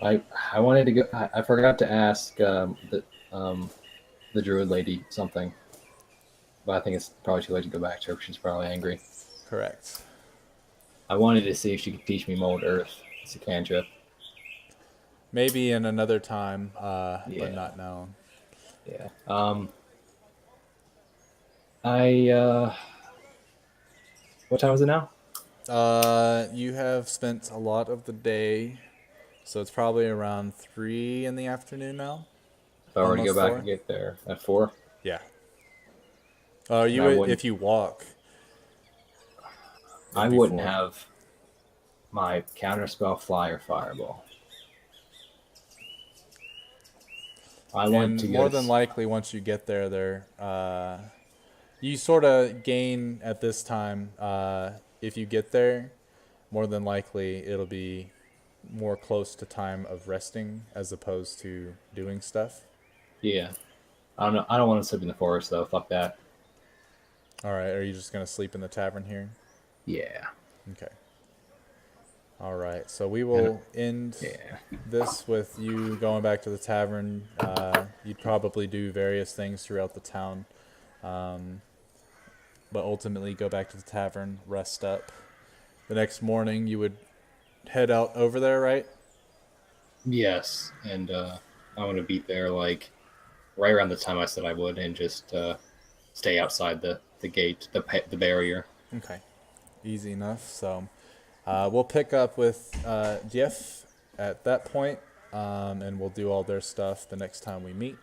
I wanted to go. I forgot to ask the druid lady something, but I think it's probably too late to go back to her. She's probably angry. Correct. I wanted to see if she could teach me mold earth. It's a cantrip. Maybe in another time, Yeah. but not now. Yeah. What time is it now? You have spent a lot of the day, so it's probably around 3 in the afternoon now. If I were to go Almost back 4? and get there at 4. Yeah. wouldn't- If you walk. I it'd be wouldn't 4. have my counterspell fly or fireball. I want And to go more to than likely, once you get there, you sort of gain at this time. If you get there, more than likely it'll be more close to time of resting as opposed to doing stuff. Yeah. I don't know. I don't want to sleep in the forest though. Fuck that. All right, are you just gonna sleep in the tavern here? Yeah. Okay. All right, so we will end Yeah. this with you going back to the tavern. You'd probably do various things throughout the town, but ultimately go back to the tavern, rest up. The next morning, you would head out over there, right? Yes, and I want to be there like right around the time I said I would, and just stay outside the gate, the barrier. Okay, easy enough. So we'll pick up with Jeff at that point, and we'll do all their stuff the next time we meet.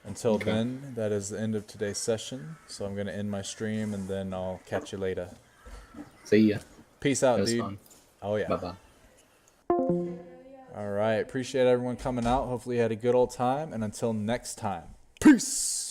Until Okay. then, that is the end of today's session. So I'm going to end my stream, and then I'll catch you later. See ya. Peace out, That was dude. fun. Oh, yeah. Bye bye. All right. Appreciate everyone coming out. Hopefully you had a good old time. And until next time, peace.